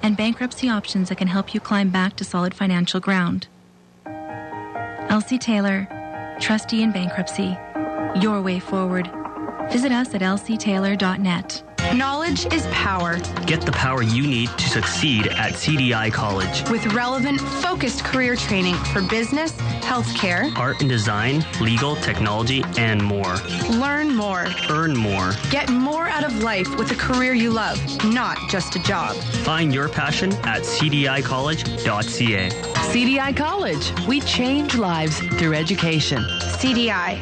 and bankruptcy options that can help you climb back to solid financial ground. Elsie Taylor, trustee in bankruptcy. Your way forward. Visit us at elsietaylor.net. Knowledge is power. Get the power you need to succeed at CDI College. With relevant, focused career training for business, healthcare, art and design, legal, technology, and more. Learn more. Earn more. Get more out of life with a career you love, not just a job. Find your passion at cdicollege.ca. CDI College. We change lives through education. CDI.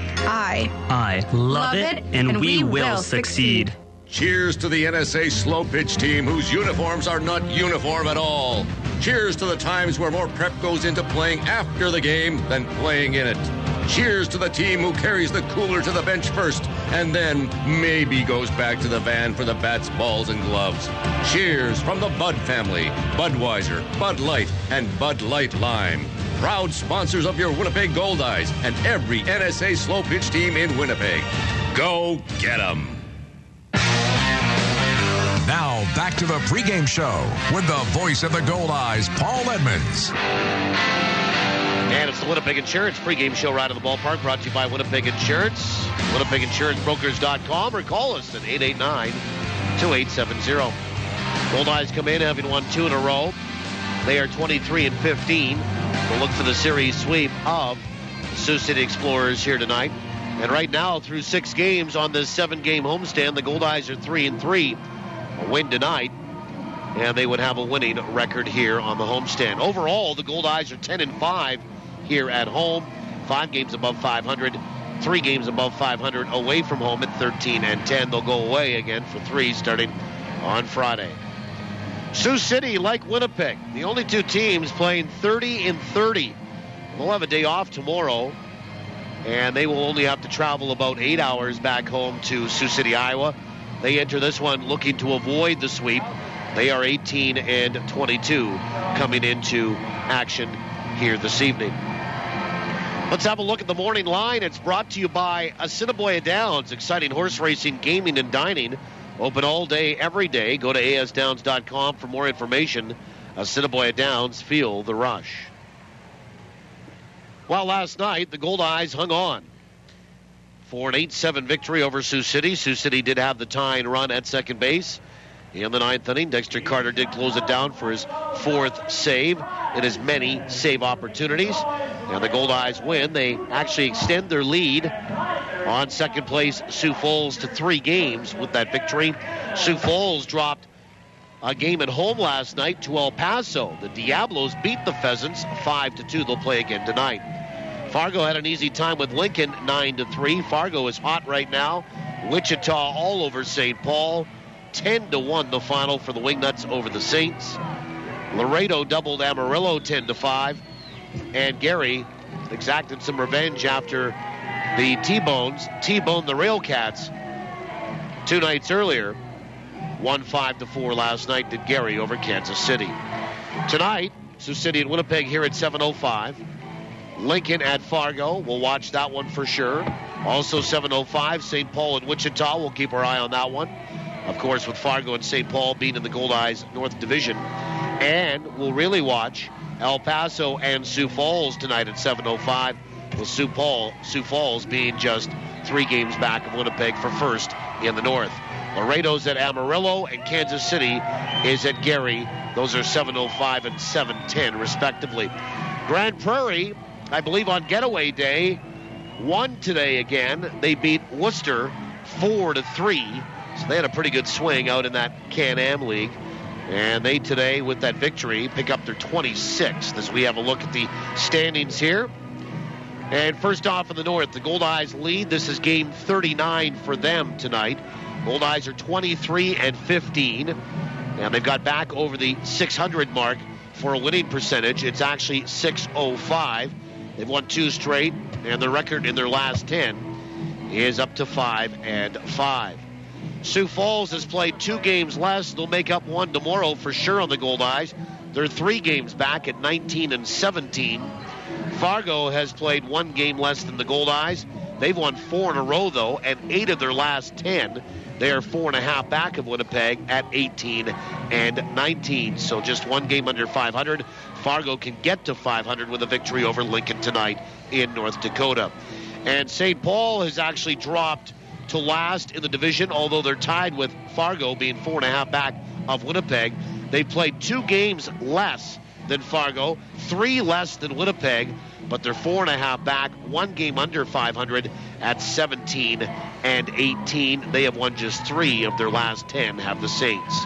I love it, and we will succeed. Cheers to the NSA slow pitch team whose uniforms are not uniform at all. Cheers to the times where more prep goes into playing after the game than playing in it. Cheers to the team who carries the cooler to the bench first and then maybe goes back to the van for the bats, balls, and gloves. Cheers from the Bud family, Budweiser, Bud Light, and Bud Light Lime. Proud sponsors of your Winnipeg Goldeyes and every NSA slow pitch team in Winnipeg. Go get 'em. Now, back to the pregame show with the voice of the Goldeyes, Paul Edmonds. And it's the Winnipeg Insurance pregame show right on the ballpark, brought to you by Winnipeg Insurance, WinnipegInsuranceBrokers.com, or call us at 889-2870. Goldeyes come in having won 2 in a row. They are 23-15. We'll look for the series sweep of the Sioux City Explorers here tonight. And right now, through 6 games on this 7-game homestand, the Goldeyes are 3-3. A win tonight, and they would have a winning record here on the homestand. Overall, the Goldeyes are 10-5 here at home, 5 games above 500, 3 games above 500 away from home at 13-10. They'll go away again for 3 starting on Friday. Sioux City, like Winnipeg, the only 2 teams playing 30-30. They'll have a day off tomorrow, and they will only have to travel about 8 hours back home to Sioux City, Iowa. They enter this one looking to avoid the sweep. They are 18-22 coming into action here this evening. Let's have a look at the morning line. It's brought to you by Assiniboia Downs. Exciting horse racing, gaming, and dining. Open all day, every day. Go to asdowns.com for more information. Assiniboia Downs, feel the rush. Well, last night, the Goldeyes hung on for an 8-7 victory over Sioux City. Sioux City did have the tying run at second base. In the 9th inning, Dexter Carter did close it down for his 4th save in his many save opportunities. And the Goldeyes win. They actually extend their lead on second place Sioux Falls to 3 games with that victory. Sioux Falls dropped a game at home last night to El Paso. The Diablos beat the Pheasants 5-2. They'll play again tonight. Fargo had an easy time with Lincoln, 9-3. Fargo is hot right now. Wichita all over St. Paul, 10-1 the final for the Wingnuts over the Saints. Laredo doubled Amarillo 10-5, and Gary exacted some revenge after the T-Bones T-boned the Railcats 2 nights earlier. Won 5-4 last night did Gary over Kansas City. Tonight, Sioux City and Winnipeg here at 7:05. Lincoln at Fargo. We'll watch that one for sure. Also 7:05, St. Paul and Wichita. We'll keep our eye on that one. Of course, with Fargo and St. Paul being in the Goldeyes North Division. And we'll really watch El Paso and Sioux Falls tonight at 7:05, with Sioux Falls being just 3 games back of Winnipeg for first in the North. Laredo's at Amarillo, and Kansas City is at Gary. Those are 7:05 and 7:10, respectively. Grand Prairie, I believe on getaway day, won today again. They beat Worcester 4-3. So they had a pretty good swing out in that Can-Am League. And they today, with that victory, pick up their 26th as we have a look at the standings here. And first off in the North, the Goldeyes lead. This is game 39 for them tonight. Goldeyes are 23-15. And they've got back over the 600 mark for a winning percentage. It's actually 605. They've won 2 straight, and their record in their last 10 is up to 5-5. Sioux Falls has played 2 games less. They'll make up 1 tomorrow for sure on the Goldeyes. They're 3 games back at 19-17. Fargo has played 1 game less than the Goldeyes. They've won 4 in a row, though, and 8 of their last 10. They are 4.5 back of Winnipeg at 18-19. So just one game under 500. Fargo can get to 500 with a victory over Lincoln tonight in North Dakota. And St. Paul has actually dropped to last in the division, although they're tied with Fargo being 4.5 back of Winnipeg. They played 2 games less than Fargo, 3 less than Winnipeg, but they're 4.5 back, 1 game under 500 at 17-18. They have won just 3 of their last 10, have the Saints.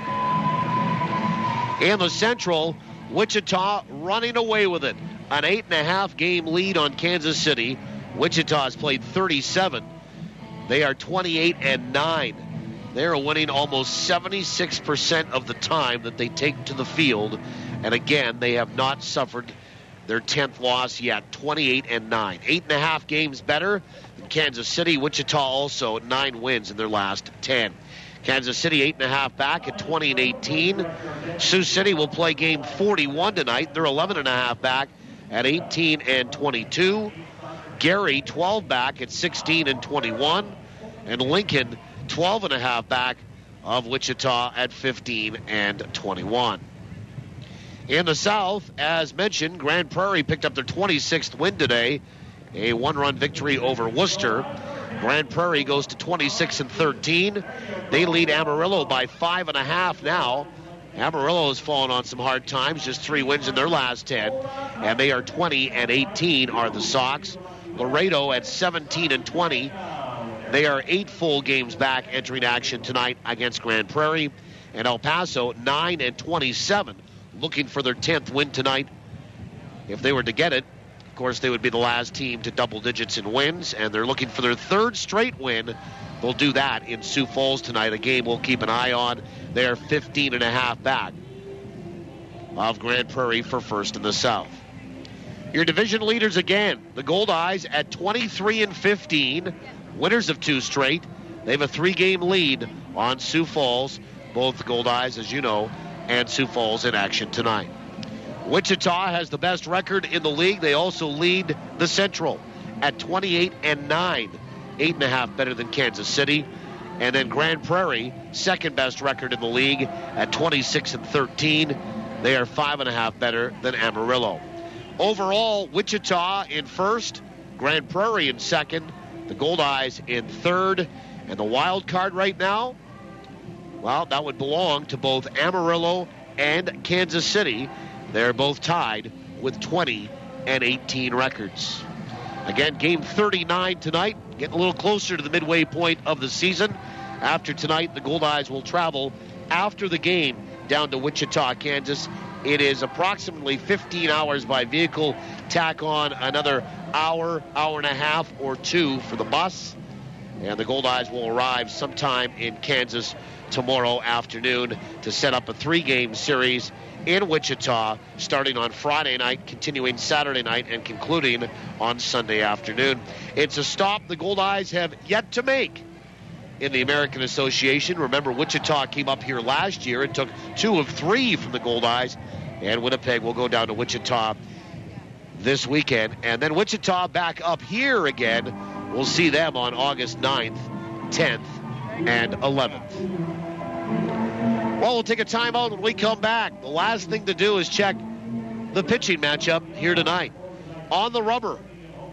In the Central, Wichita running away with it. An 8.5 game lead on Kansas City. Wichita has played 37. They are 28-9. They're winning almost 76% of the time that they take to the field. And again, they have not suffered their 10th loss yet, 28-9. 8.5 games better than Kansas City. Wichita also 9 wins in their last 10. Kansas City 8.5 back at 20-18. Sioux City will play game 41 tonight. They're 11.5 back at 18-22. Gary 12 back at 16-21. And Lincoln 12.5 back of Wichita at 15-21. In the South, as mentioned, Grand Prairie picked up their 26th win today, a 1-run victory over Worcester. Grand Prairie goes to 26-13. They lead Amarillo by 5.5 now. Amarillo has fallen on some hard times, just 3 wins in their last 10, and they are 20-18 are the Sox. Laredo at 17-20. They are 8 full games back entering action tonight against Grand Prairie. And El Paso 9-27, looking for their 10th win tonight. If they were to get it, of course, they would be the last team to double digits in wins, and they're looking for their 3rd straight win. They'll do that in Sioux Falls tonight, a game we'll keep an eye on. They are 15.5 back of Grand Prairie for first in the South. Your division leaders again, the Goldeyes at 23-15, winners of 2 straight. They have a 3-game lead on Sioux Falls. Both Goldeyes, as you know, and Sioux Falls in action tonight. Wichita has the best record in the league. They also lead the Central at 28-9, 8.5 better than Kansas City. And then Grand Prairie, second best record in the league at 26-13. They are 5.5 better than Amarillo. Overall, Wichita in first, Grand Prairie in second, the Goldeyes in third, and the wild card right now, well, that would belong to both Amarillo and Kansas City. They're both tied with 20-18 records. Again, game 39 tonight, getting a little closer to the midway point of the season. After tonight, the Goldeyes will travel after the game down to Wichita, Kansas. It is approximately 15 hours by vehicle. Tack on another hour, hour and a half or 2 for the bus. And the Goldeyes will arrive sometime in Kansas tomorrow afternoon to set up a 3-game series in Wichita, starting on Friday night, continuing Saturday night, and concluding on Sunday afternoon. It's a stop the Goldeyes have yet to make in the American Association. Remember, Wichita came up here last year and took 2 of 3 from the Goldeyes, and Winnipeg will go down to Wichita this weekend. And then Wichita back up here again. We'll see them on August 9th, 10th, and 11th. Well, we'll take a timeout when we come back. The last thing to do is check the pitching matchup here tonight. On the Rubber,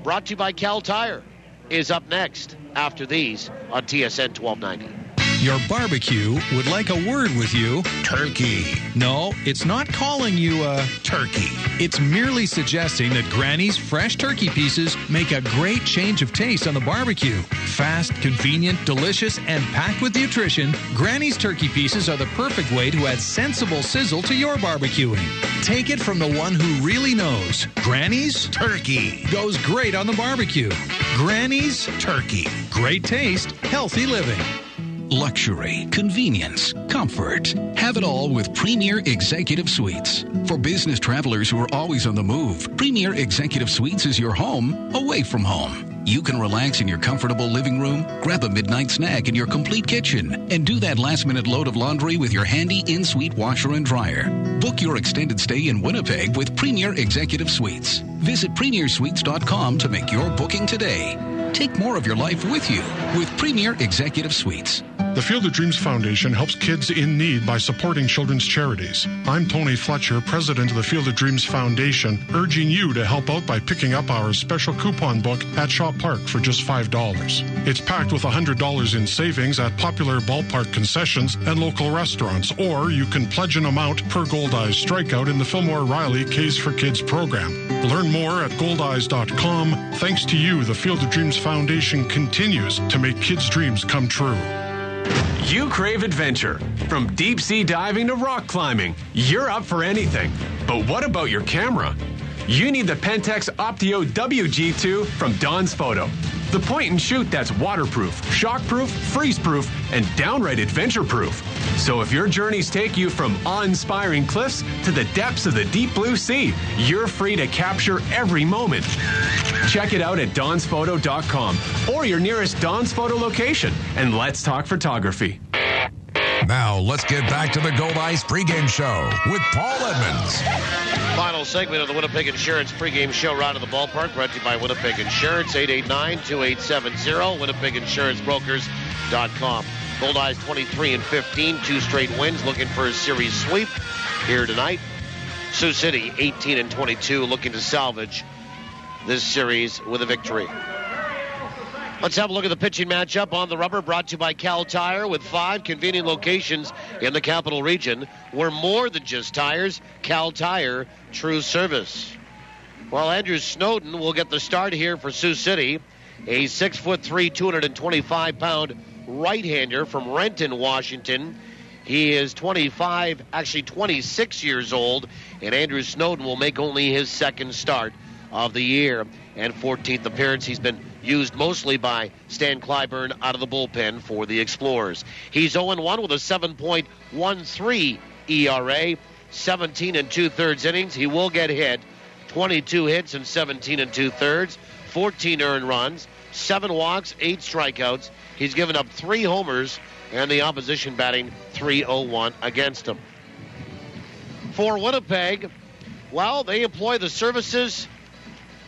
brought to you by Cal Tire, is up next after these on TSN 1290. Your barbecue would like a word with you. Turkey. No, it's not calling you a turkey. It's merely suggesting that Granny's fresh turkey pieces make a great change of taste on the barbecue. Fast, convenient, delicious, and packed with nutrition, Granny's turkey pieces are the perfect way to add sensible sizzle to your barbecuing. Take it from the one who really knows. Granny's Turkey goes great on the barbecue. Granny's Turkey. Great taste, healthy living. Luxury, convenience, comfort. Have it all with Premier Executive Suites. For business travelers who are always on the move, Premier Executive Suites is your home away from home. You can relax in your comfortable living room, grab a midnight snack in your complete kitchen, and do that last-minute load of laundry with your handy in-suite washer and dryer. Book your extended stay in Winnipeg with Premier Executive Suites. Visit premiersuites.com to make your booking today. Take more of your life with you with Premier Executive Suites. The Field of Dreams Foundation helps kids in need by supporting children's charities. I'm Tony Fletcher, president of the Field of Dreams Foundation, urging you to help out by picking up our special coupon book at Shaw Park for just $5. It's packed with $100 in savings at popular ballpark concessions and local restaurants, or you can pledge an amount per Goldeyes strikeout in the Fillmore Riley K's for Kids program. Learn more at goldeyes.com. Thanks to you, the Field of Dreams Foundation continues to make kids' dreams come true. You crave adventure. From deep sea diving to rock climbing, you're up for anything. But what about your camera? You need the Pentax Optio WG2 from Don's Photo. The point and shoot that's waterproof, shockproof, freeze-proof, and downright adventure-proof. So if your journeys take you from awe-inspiring cliffs to the depths of the deep blue sea, you're free to capture every moment. Check it out at donsphoto.com or your nearest Don's Photo location, and let's talk photography. Now, let's get back to the Goldeyes pregame show with Paul Edmonds. Final segment of the Winnipeg Insurance pregame show, Round of the Ballpark, brought to you by Winnipeg Insurance, 889-2870, WinnipegInsuranceBrokers.com. Goldeyes 23-15, 2 straight wins, looking for a series sweep here tonight. Sioux City 18-22, looking to salvage this series with a victory. Let's have a look at the pitching matchup on the rubber, brought to you by Cal Tire, with 5 convenient locations in the capital region. We're more than just tires. Cal Tire, true service. Well, Andrew Snowden will get the start here for Sioux City, a 6'3", 225-pound right-hander from Renton, Washington. He is 26 years old, and Andrew Snowden will make only his second start of the year and 14th appearance. He's been used mostly by Stan Clyburn out of the bullpen for the Explorers. He's 0-1 with a 7.13 ERA, 17 2/3 innings. He will get hit, 22 hits and 17 2/3, 14 earned runs, 7 walks, 8 strikeouts. He's given up 3 homers, and the opposition batting .301 against him. For Winnipeg, well, they employ the services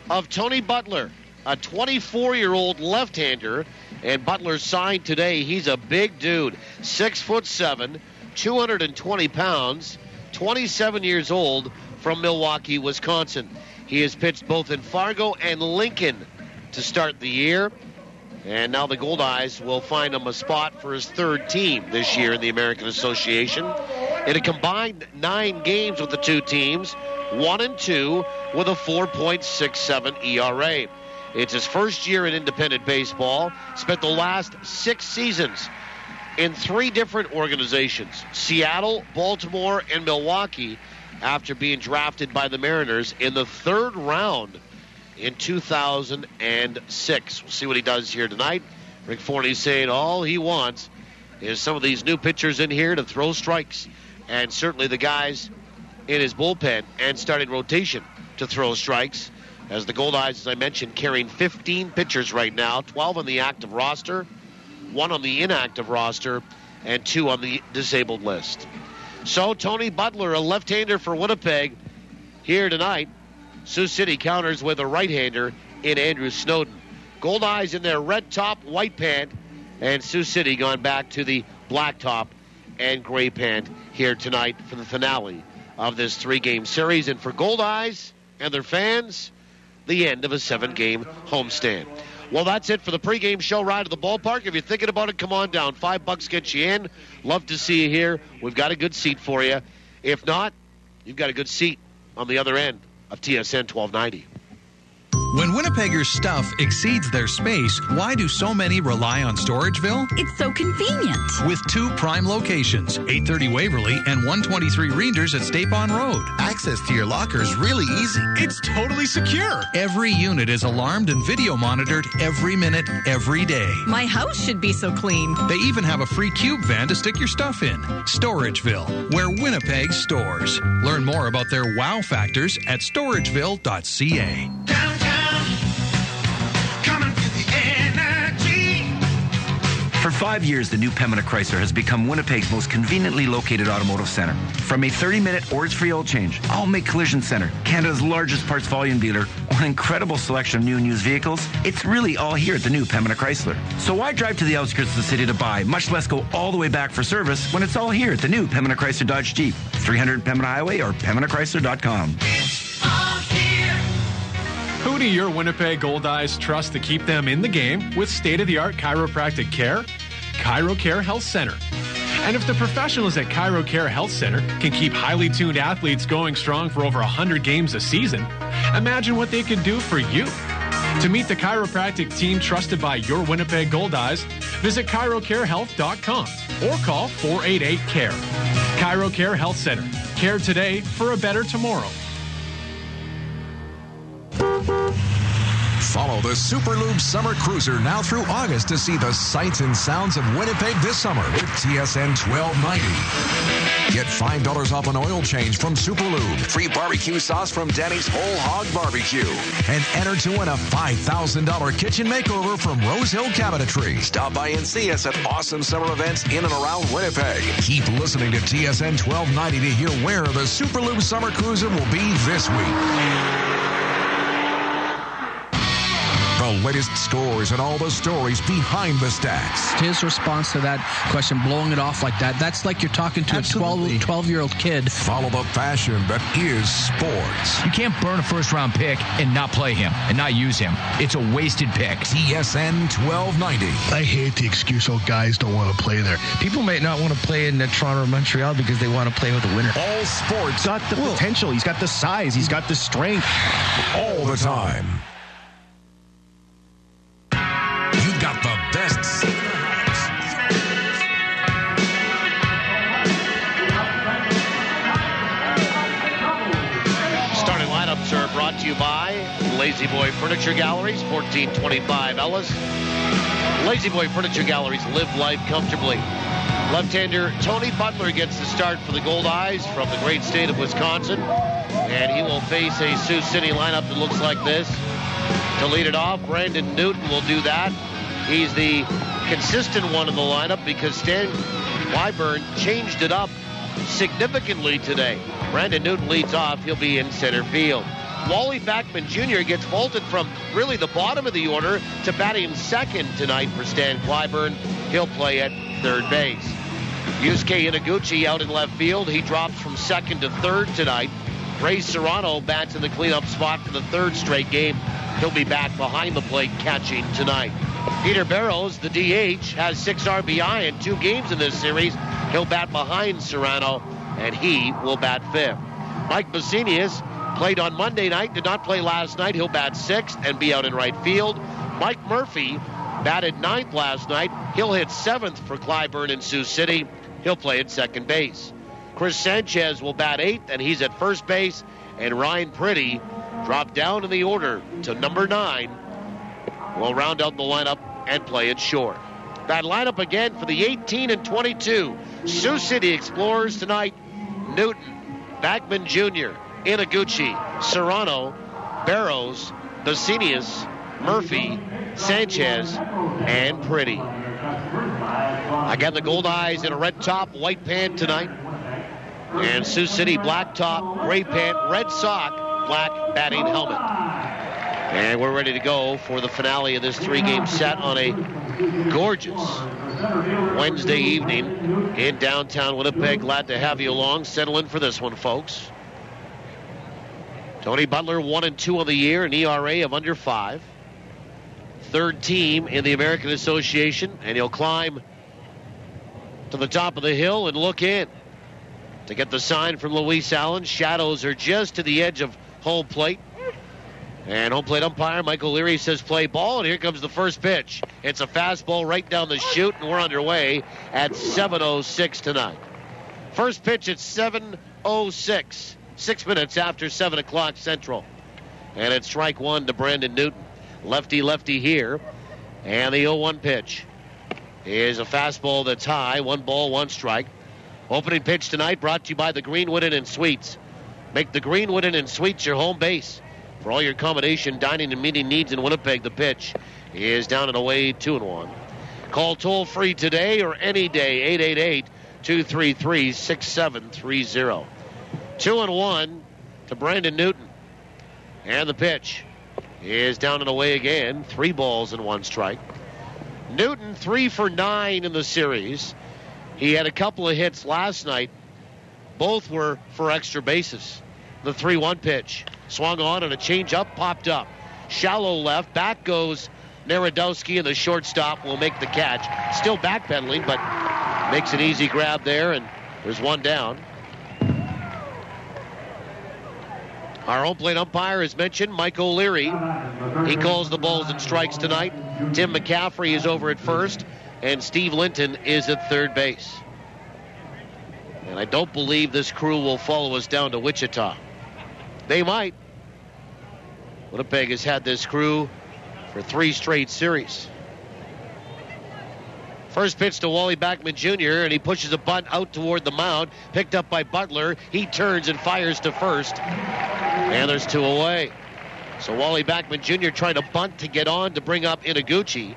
of Tony Butler, a 24-year-old left-hander, and Butler signed today. He's a big dude, 6'7", 220 pounds, 27 years old, from Milwaukee, Wisconsin. He has pitched both in Fargo and Lincoln to start the year, and now the Goldeyes will find him a spot for his 3rd team this year in the American Association. In a combined 9 games with the two teams, 1-2 with a 4.67 ERA. It's his first year in independent baseball. Spent the last 6 seasons in 3 different organizations, Seattle, Baltimore, and Milwaukee, after being drafted by the Mariners in the 3rd round in 2006. We'll see what he does here tonight. Rick Forney saying all he wants is some of these new pitchers in here to throw strikes, and certainly the guys in his bullpen and starting rotation to throw strikes, as the Goldeyes, as I mentioned, carrying 15 pitchers right now, 12 on the active roster, 1 on the inactive roster, and 2 on the disabled list. So Tony Butler, a left-hander for Winnipeg, here tonight. Sioux City counters with a right-hander in Andrew Snowden. Goldeyes in their red top, white pant, and Sioux City gone back to the black top and gray pant here tonight for the finale of this 3-game series. And for Goldeyes and their fans, the end of a 7-game homestand. Well, that's it for the pregame show, Ride to the Ballpark. If you're thinking about it, come on down. $5 gets you in. Love to see you here. We've got a good seat for you. If not, you've got a good seat on the other end of TSN 1290. When Winnipeggers' stuff exceeds their space, why do so many rely on Storageville? It's so convenient. With 2 prime locations, 830 Waverly and 123 Reinders at Stapon Road. Access to your locker is really easy. It's totally secure. Every unit is alarmed and video monitored every minute, every day. My house should be so clean. They even have a free cube van to stick your stuff in. Storageville, where Winnipeg stores. Learn more about their wow factors at storageville.ca. For 5 years, the new Pembina Chrysler has become Winnipeg's most conveniently located automotive center. From a 30-minute ORS-free oil change, All Make Collision Center, Canada's largest parts volume dealer, or an incredible selection of new and used vehicles, it's really all here at the new Pembina Chrysler. So why drive to the outskirts of the city to buy, much less go all the way back for service, when it's all here at the new Pembina Chrysler Dodge Jeep, 300 Pembina Highway or PembinaChrysler.com. Who do your Winnipeg Goldeyes trust to keep them in the game with state-of-the-art chiropractic care? ChiroCare Health Center. And if the professionals at ChiroCare Health Center can keep highly tuned athletes going strong for over 100 games a season, imagine what they could do for you. To meet the chiropractic team trusted by your Winnipeg Goldeyes, visit chirocarehealth.com or call 488-CARE. ChiroCare Health Center. Care today for a better tomorrow. Follow the Super Lube Summer Cruiser now through August to see the sights and sounds of Winnipeg this summer with TSN 1290. Get $5 off an oil change from Super Lube, free barbecue sauce from Danny's Whole Hog Barbecue, and enter to win a $5,000 kitchen makeover from Rose Hill Cabinetry. Stop by and see us at awesome summer events in and around Winnipeg. Keep listening to TSN 1290 to hear where the Super Lube Summer Cruiser will be this week. The latest scores and all the stories behind the stats. His response to that question, blowing it off like that, that's like you're talking to Absolutely. a 12-year-old kid. Follow the passion that is sports. You can't burn a first-round pick and not play him and not use him. It's a wasted pick. TSN 1290. I hate the excuse, guys don't want to play there. People might not want to play in Toronto or Montreal because they want to play with the winner. All sports. He's got the potential. He's got the size. He's got the strength. All the time. You got the best seat in the house. Starting lineups are brought to you by Lazy Boy Furniture Galleries, 1425 Ellis. Lazy Boy Furniture Galleries, live life comfortably. Left-hander Tony Butler gets the start for the Goldeyes from the great state of Wisconsin. And he will face a Sioux City lineup that looks like this. To lead it off, Brandon Newton will do that. He's the consistent one in the lineup because Stan Clyburn changed it up significantly today. Brandon Newton leads off. He'll be in center field. Wally Backman Jr. gets vaulted from really the bottom of the order to batting second tonight for Stan Clyburn. He'll play at third base. Yusuke Inaguchi out in left field. He drops from second to third tonight. Ray Serrano bats in the cleanup spot for the third straight game. He'll be back behind the plate catching tonight. Peter Barrows, the DH, has 6 RBI in 2 games in this series. He'll bat behind Serrano, and he will bat fifth. Mike Basinius played on Monday night, did not play last night. He'll bat sixth and be out in right field. Mike Murphy batted ninth last night. He'll hit seventh for Clyburn in Sioux City. He'll play at second base. Chris Sanchez will bat eighth, and he's at first base. And Ryan Pretty dropped down in the order to number 9. Will round out the lineup and play it short. That lineup again for the 18 and 22. Sioux City Explorers tonight. Newton, Backman Jr., Inaguchi, Serrano, Barrows, Basinius, Murphy, Sanchez, and Pretty. Again, the Goldeyes in a red top, white pant tonight. And Sioux City black top, gray pant, red sock, black batting helmet. And we're ready to go for the finale of this 3-game set on a gorgeous Wednesday evening in downtown Winnipeg. Glad to have you along. Settle in for this one, folks. Tony Butler 1-2 on the year, an ERA of under 5. Third team in the American Association, and he'll climb to the top of the hill and look in to get the sign from Luis Allen. Shadows are just to the edge of home plate. And home plate umpire Michael Leary says play ball, and here comes the first pitch. It's a fastball right down the chute, and we're underway at 7:06 tonight. First pitch at 7:06, 6 minutes after 7 o'clock Central. And it's strike one to Brandon Newton. Lefty here. And the 0-1 pitch is a fastball that's high. 1 ball, 1 strike. Opening pitch tonight brought to you by the Greenwood Inn and Suites. Make the Greenwood Inn and Suites your home base. For all your accommodation, dining, and meeting needs in Winnipeg, the pitch is down and away, 2-1. Call toll-free today or any day, 888-233-6730. 2-1 to Brandon Newton. And the pitch is down and away again. 3 balls and 1 strike. Newton 3 for 9 in the series. He had a couple of hits last night. Both were for extra bases. The 3-1 pitch swung on and a changeup popped up. Shallow left. Back goes Narodowski, and the shortstop will make the catch. Still backpedaling, but makes an easy grab there, and there's 1 down. Our home plate umpire, as mentioned, Mike O'Leary. He calls the balls and strikes tonight. Tim McCaffrey is over at first, and Steve Linton is at third base. And I don't believe this crew will follow us down to Wichita. They might. Winnipeg has had this crew for 3 straight series. First pitch to Wally Backman Jr., and he pushes a bunt out toward the mound. Picked up by Butler. He turns and fires to first. And there's 2 away. So Wally Backman Jr. trying to bunt to get on to bring up Inaguchi.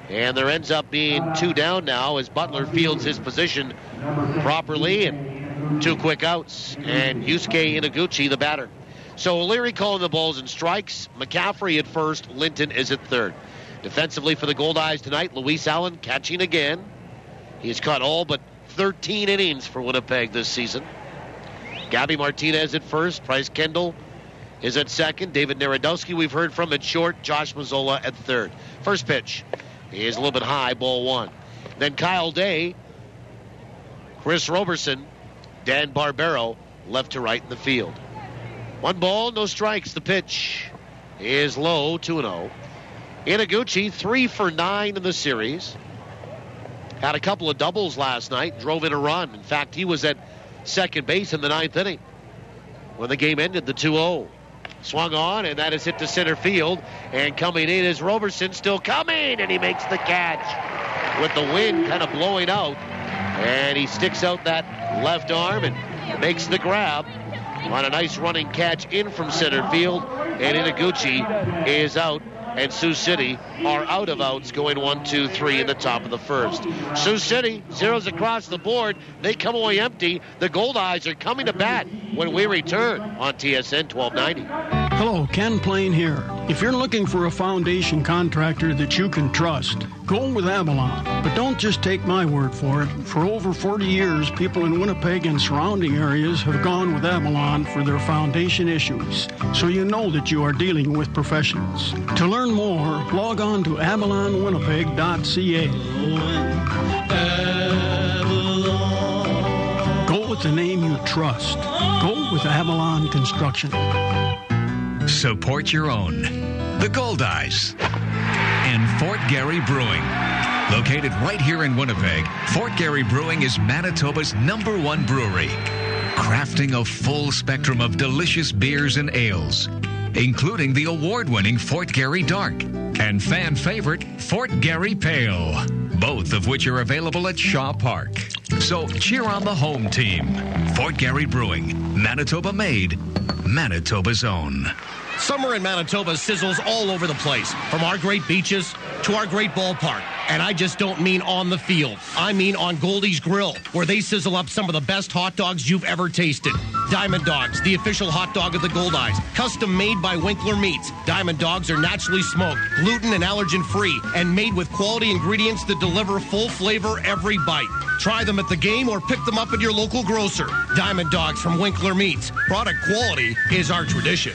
And there ends up being 2 down now as Butler fields his position properly. And 2 quick outs. And Yusuke Inaguchi, the batter. So O'Leary calling the balls and strikes. McCaffrey at first. Linton is at third. Defensively for the Goldeyes tonight, Luis Allen catching again. He has caught all but 13 innings for Winnipeg this season. Gabby Martinez at first. Bryce Kendall is at second. David Narodowski we've heard from at short. Josh Mazzola at third. First pitch is a little bit high, ball 1. Then Kyle Day, Chris Roberson, Dan Barbero left to right in the field. 1 ball, no strikes. The pitch is low, 2-0. Inaguchi, 3 for 9 in the series. Had a couple of doubles last night, drove in a run. In fact, he was at second base in the 9th inning when the game ended, the 2-0. Swung on, and that is hit to center field. And coming in is Roberson, still coming, and he makes the catch with the wind kind of blowing out. And he sticks out that left arm and makes the grab on a nice running catch in from center field. And Inaguchi is out, and Sioux City are out of outs, going 1-2-3 in the top of the first. Sioux City, zeros across the board. They come away empty. The Goldeyes are coming to bat when we return on TSN 1290. Hello, Ken Plain here. If you're looking for a foundation contractor that you can trust, go with Avalon. But don't just take my word for it. For over 40 years, people in Winnipeg and surrounding areas have gone with Avalon for their foundation issues. So you know that you are dealing with professionals. To learn more, log on to avalonwinnipeg.ca. Go with the name you trust. Go with Avalon Construction. Support your own. The Goldeyes and Fort Garry Brewing. Located right here in Winnipeg, Fort Garry Brewing is Manitoba's #1 brewery, crafting a full spectrum of delicious beers and ales, including the award-winning Fort Garry Dark and fan favorite Fort Garry Pale, both of which are available at Shaw Park. So cheer on the home team. Fort Garry Brewing, Manitoba made, Manitoba's own. Summer in Manitoba sizzles all over the place, from our great beaches to our great ballpark. And I just don't mean on the field. I mean on Goldeyes Grill, where they sizzle up some of the best hot dogs you've ever tasted. Diamond Dogs, the official hot dog of the Goldeyes, custom made by Winkler Meats. Diamond Dogs are naturally smoked, gluten and allergen free, and made with quality ingredients that deliver full flavor every bite. Try them at the game or pick them up at your local grocer. Diamond Dogs from Winkler Meats. Product quality is our tradition.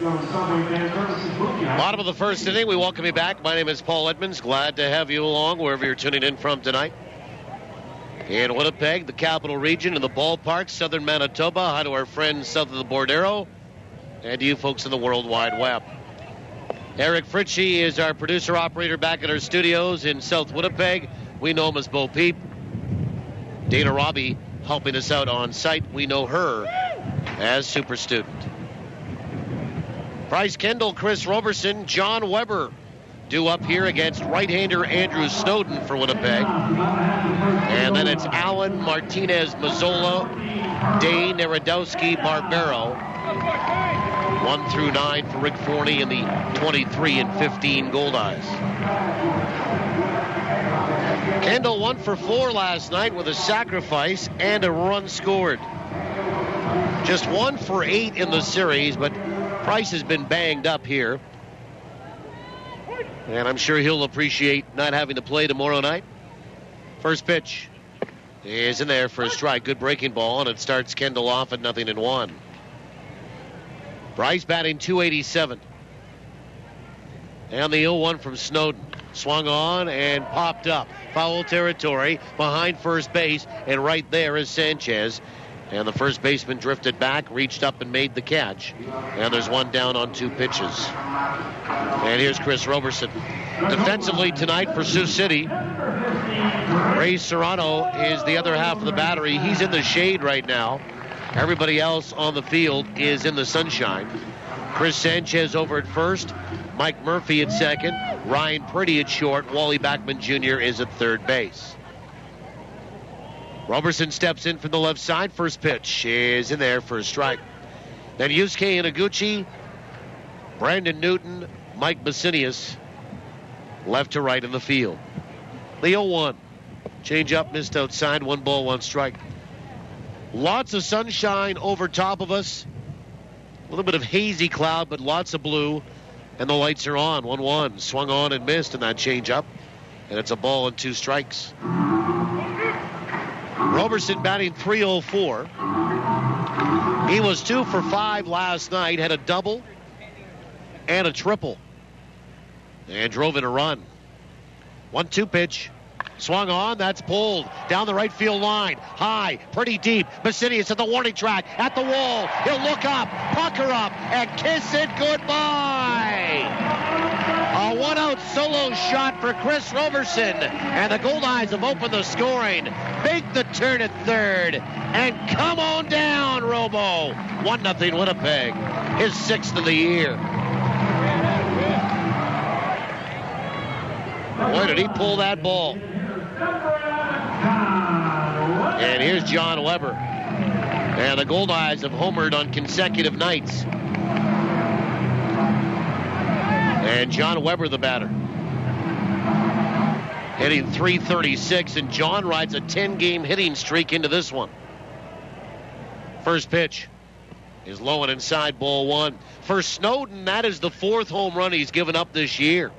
Bottom of the first inning, we welcome you back. My name is Paul Edmonds. Glad to have you along wherever you're tuning in from tonight. In Winnipeg, the capital region, and the ballpark, southern Manitoba. Hi to our friends south of the Bordero, and to you folks in the World Wide Web. Eric Fritchie is our producer-operator back at our studios in South Winnipeg. We know him as Bo Peep. Dana Robbie helping us out on site. We know her as Super Student. Bryce Kendall, Chris Roberson, John Weber due up here against right-hander Andrew Snowden for Winnipeg. And then it's Allen, Martinez, Mazzola, Day, Narodowski, Barbero. 1 through 9 for Rick Forney in the 23 and 15 Goldeyes. Kendall 1 for 4 last night with a sacrifice and a run scored. Just 1 for 8 in the series, but Price has been banged up here. And I'm sure he'll appreciate not having to play tomorrow night. First pitch is in there for a strike. Good breaking ball, and it starts Kendall off at 0-1. Price batting .287. And the 0-1 from Snowden. Swung on and popped up. Foul territory behind first base, and right there is Sanchez. And the first baseman drifted back, reached up and made the catch. And there's one down on 2 pitches. And here's Chris Roberson. Defensively tonight for Sioux City, Ray Serrano is the other half of the battery. He's in the shade right now. Everybody else on the field is in the sunshine. Chris Sanchez over at first. Mike Murphy at second. Ryan Purdy at short. Wally Backman Jr. is at third base. Roberson steps in from the left side. First pitch is in there for a strike. Then Yusuke Inaguchi, Brandon Newton, Mike Basinius, left to right in the field. The 0-1. Change up, missed outside. 1 ball, 1 strike. Lots of sunshine over top of us. A little bit of hazy cloud, but lots of blue. And the lights are on. 1-1. Swung on and missed in that change up. And it's a ball and 2 strikes. Roberson batting .304. He was 2 for 5 last night. Had a double and a triple. And drove in a run. 1-2 pitch. Swung on, that's pulled down the right field line. High, pretty deep. Basinius at the warning track, at the wall. He'll look up, pucker up, and kiss it goodbye. A 1-out solo shot for Chris Roberson. And the Goldeyes have opened the scoring. Make the turn at third. And come on down, Robo. 1-0 Winnipeg. His 6th of the year. Boy, did he pull that ball. And here's John Weber. And the Goldeyes have homered on consecutive nights. And John Weber, the batter, hitting .336, and John rides a 10-game hitting streak into this one. First pitch is low and inside, ball 1. For Snowden, that is the 4th home run he's given up this year.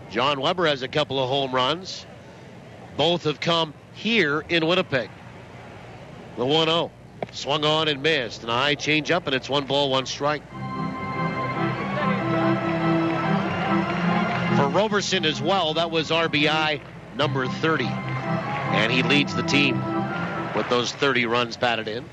John Weber has a couple of home runs. Both have come here in Winnipeg. The 1-0. Swung on and missed. And a high change up, and it's 1 ball, 1 strike. For Roberson as well, that was RBI number 30. And he leads the team with those 30 runs batted in.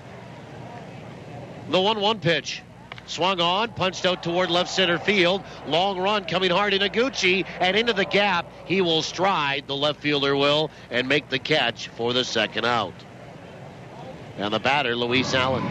The 1-1 pitch. Swung on, punched out toward left center field. Long run coming hard in Inaguchi, and into the gap. He will stride, the left fielder will, and make the catch for the 2nd out. And the batter, Luis Allen.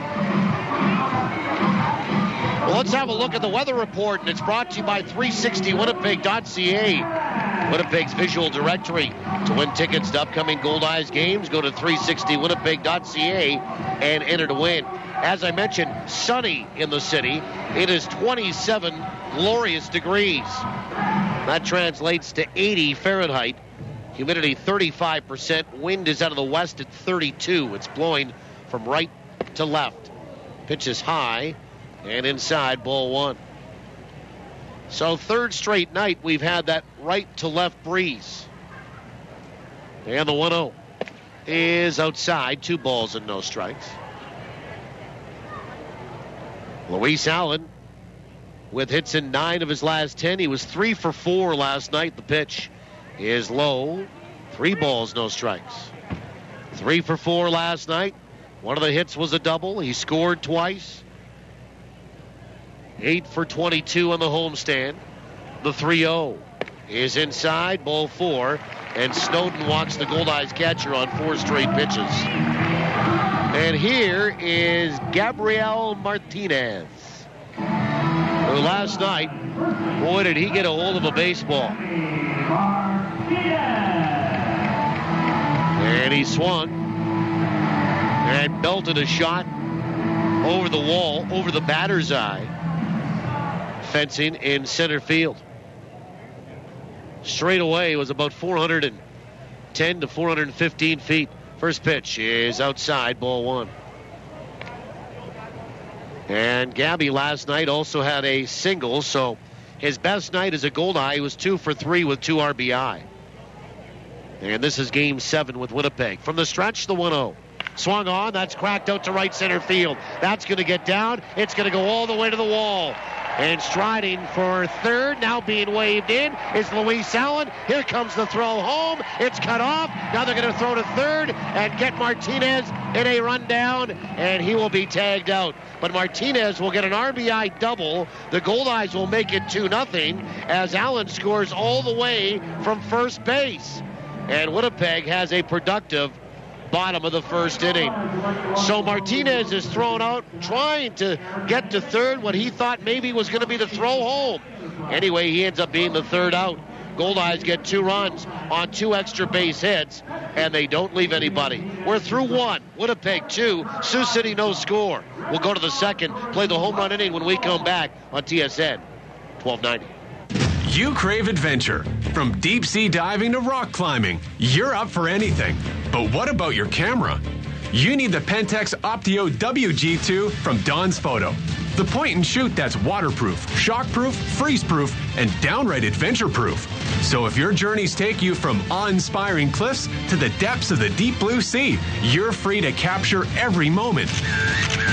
Well, let's have a look at the weather report, and it's brought to you by 360winnipeg.ca. Winnipeg's visual directory. To win tickets to upcoming Goldeyes games, go to 360winnipeg.ca and enter to win. As I mentioned, sunny in the city. It is 27 glorious degrees. That translates to 80 Fahrenheit. Humidity 35%. Wind is out of the west at 32. It's blowing from right to left. Pitch is high and inside, ball 1. So 3rd straight night we've had that right to left breeze. And the 1-0 is outside. 2 balls and no strikes. Luis Allen with hits in 9 of his last 10. He was 3 for 4 last night. The pitch is low. 3 balls, no strikes. 3 for 4 last night. One of the hits was a double. He scored twice. 8 for 22 on the homestand. The 3-0 is inside, ball 4. And Snowden walks the Goldeyes catcher on 4 straight pitches. And here is Gabriel Martinez, who last night, boy, did he get a hold of a baseball. And he swung and belted a shot over the wall, over the batter's eye, fencing in center field. straight away was about 410 to 415 feet. First pitch is outside, ball one. And Gabby last night also had a single, so his best night as a Goldeye. He was 2 for 3 with 2 RBI. And this is game 7 with Winnipeg. From the stretch, the 1-0. Swung on, that's cracked out to right center field. That's going to get down. It's going to go all the way to the wall. And striding for third, now being waved in, is Luis Allen. Here comes the throw home. It's cut off. Now they're going to throw to third and get Martinez in a rundown, and he will be tagged out. But Martinez will get an RBI double. The Goldeyes will make it 2-0 as Allen scores all the way from first base. And Winnipeg has a productive bottom of the first inning. So Martinez is thrown out trying to get to third, what he thought maybe was going to be the throw home. Anyway, he ends up being the third out. Goldeyes get 2 runs on 2 extra base hits, and they don't leave anybody. We're through 1. Winnipeg 2. Sioux City no score. We'll go to the second, play the home run inning when we come back on TSN 1290. You crave adventure. From deep sea diving to rock climbing, you're up for anything. But what about your camera? You need the Pentax Optio WG2 from Don's Photo. The point and shoot that's waterproof, shockproof, freeze-proof, and downright adventure-proof. So if your journeys take you from awe-inspiring cliffs to the depths of the deep blue sea, you're free to capture every moment.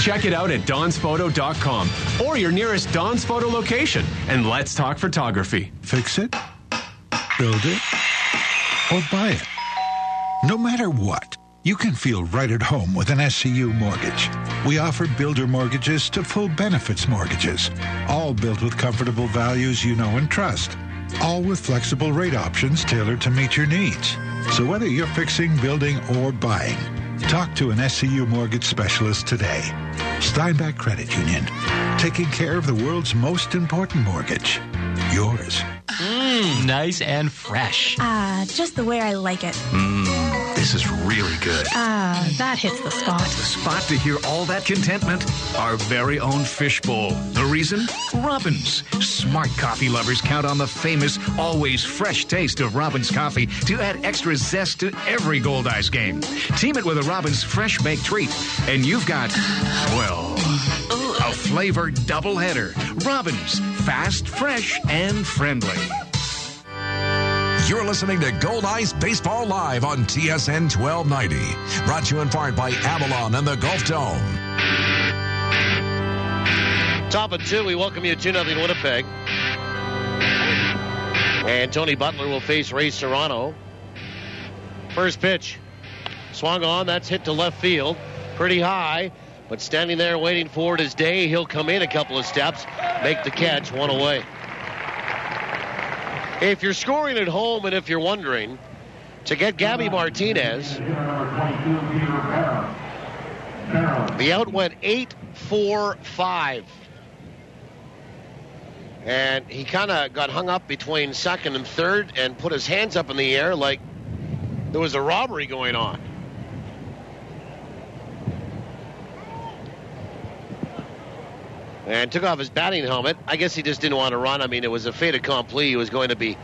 Check it out at donsphoto.com or your nearest Don's Photo location, and let's talk photography. Fix it, build it, or buy it. No matter what, you can feel right at home with an SCU mortgage. We offer builder mortgages to full benefits mortgages, all built with comfortable values you know and trust, all with flexible rate options tailored to meet your needs. So whether you're fixing, building, or buying, talk to an SCU mortgage specialist today. Steinbach Credit Union, taking care of the world's most important mortgage, yours. Nice and fresh. Just the way I like it. This is really good. That hits the spot. The spot to hear all that contentment? Our very own fishbowl. The reason? Robins. Smart coffee lovers count on the famous, always fresh taste of Robins coffee to add extra zest to every Goldeyes game. Team it with a Robins fresh baked treat, and you've got, well, a flavored doubleheader. Robins. Fast, fresh, and friendly. You're listening to Goldeyes Baseball Live on TSN 1290. Brought to you in part by Avalon and the Gulf Dome. Top of 2, we welcome you 2-0 Winnipeg. And Tony Butler will face Ray Serrano. First pitch. Swung on, that's hit to left field. Pretty high, but standing there waiting for it is Day. He'll come in a couple of steps, make the catch, 1 away. If you're scoring at home and if you're wondering, to get Gabby Martinez, the out went 8-4-5. And he kind of got hung up between second and third and put his hands up in the air like there was a robbery going on. And took off his batting helmet. I guess he just didn't want to run. I mean, it was a fait accompli. He was going to be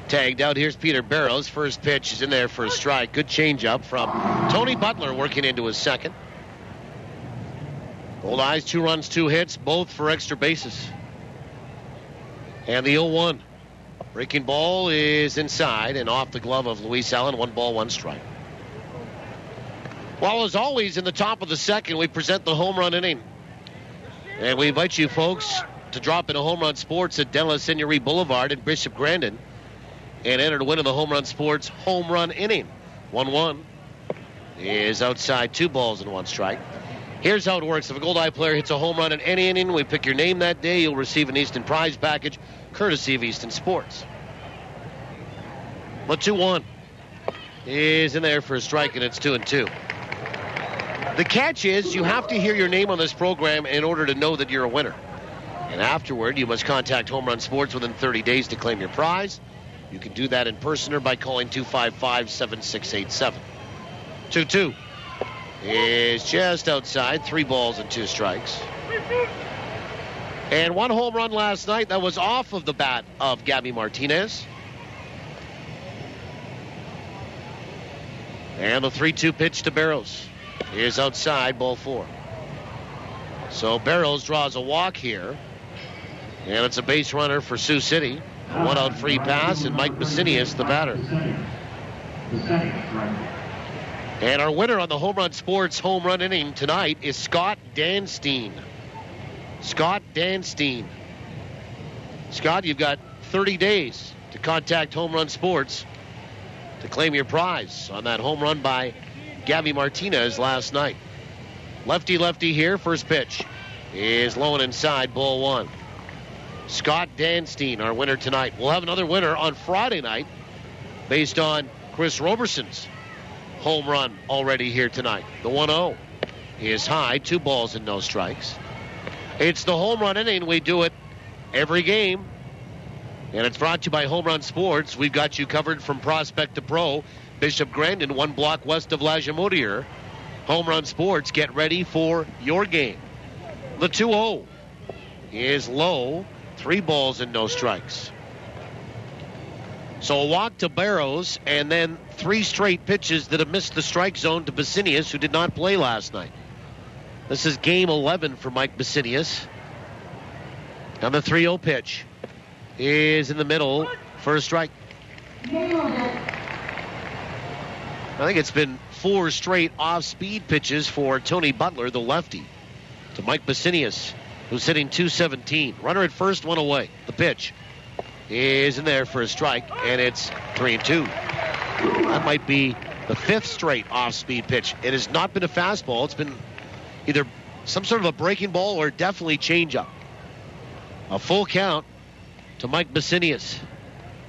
tagged out. Here's Peter Barrows. First pitch is in there for a strike. Good changeup from Tony Butler working into his second. Goldeyes, 2 runs, 2 hits, both for extra bases. And the 0-1. Breaking ball is inside and off the glove of Luis Allen. 1 ball, 1 strike. Well, as always, in the top of the second, we present the home run inning. And we invite you folks to drop into Home Run Sports at De La Seigneurie Boulevard in Bishop Grandin and enter to win in the Home Run Sports home run inning. 1-1 is outside, 2 balls and 1 strike. Here's how it works. If a Goldeye player hits a home run in any inning, we pick your name that day. You'll receive an Easton prize package courtesy of Easton Sports. But 2-1 is in there for a strike, and it's 2-2. The catch is you have to hear your name on this program in order to know that you're a winner. And afterward, you must contact Home Run Sports within 30 days to claim your prize. You can do that in person or by calling 255-7687. 2-2 is just outside. 3 balls and 2 strikes. And 1 home run last night that was off of the bat of Gabby Martinez. And the 3-2 pitch to Barrows is outside, ball 4. So Barrows draws a walk here. And it's a base runner for Sioux City. A 1-out free pass, and Mike Basinius, the batter. And our winner on the Home Run Sports home run inning tonight is Scott Danstein. Scott Danstein. Scott, you've got 30 days to contact Home Run Sports to claim your prize on that home run by Gabby Martinez last night. Lefty here, first pitch is low and inside, ball 1. Scott Danstein, our winner tonight. We'll have another winner on Friday night based on Chris Roberson's home run already here tonight. The 1-0 is high, 2 balls and no strikes. It's the home run inning. We do it every game. And it's brought to you by Home Run Sports. We've got you covered from prospect to pro. Bishop Grandin, 1 block west of Lajamodier. Home Run Sports, get ready for your game. The 2-0 is low, 3 balls and no strikes. So a walk to Barrows, and then 3 straight pitches that have missed the strike zone to Basinius, who did not play last night. This is game 11 for Mike Basinius. And the 3-0 pitch is in the middle for a strike. I think it's been 4 straight off-speed pitches for Tony Butler, the lefty, to Mike Basinius, who's hitting .217. Runner at first, 1 away. The pitch is in there for a strike, and it's 3-2. That might be the 5th straight off-speed pitch. It has not been a fastball. It's been either some sort of a breaking ball or definitely changeup. A full count to Mike Basinius.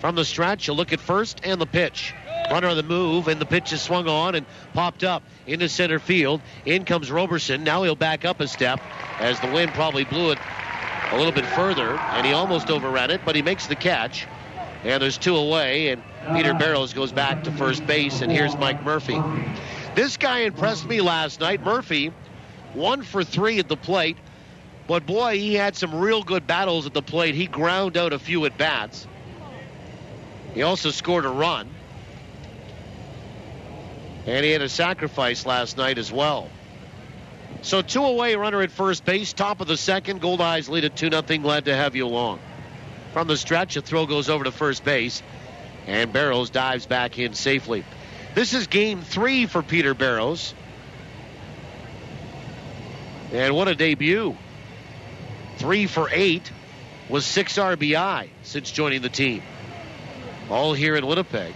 From the stretch, you'll look at first and the pitch. Runner on the move, and the pitch is swung on and popped up into center field. In comes Roberson. Now he'll back up a step as the wind probably blew it a little bit further, and he almost overran it, but he makes the catch. And there's 2 away, and Peter Barrows goes back to first base, and here's Mike Murphy. This guy impressed me last night. Murphy, 1 for 3 at the plate, but boy, he had some real good battles at the plate. He ground out a few at-bats. He also scored a run. And he had a sacrifice last night as well. So 2 away, runner at first base, top of the second. Goldeyes lead at 2-0. Glad to have you along. From the stretch, a throw goes over to first base, and Barrows dives back in safely. This is game 3 for Peter Barrows. And what a debut. 3 for 8 was 6 RBI since joining the team. All here in Winnipeg.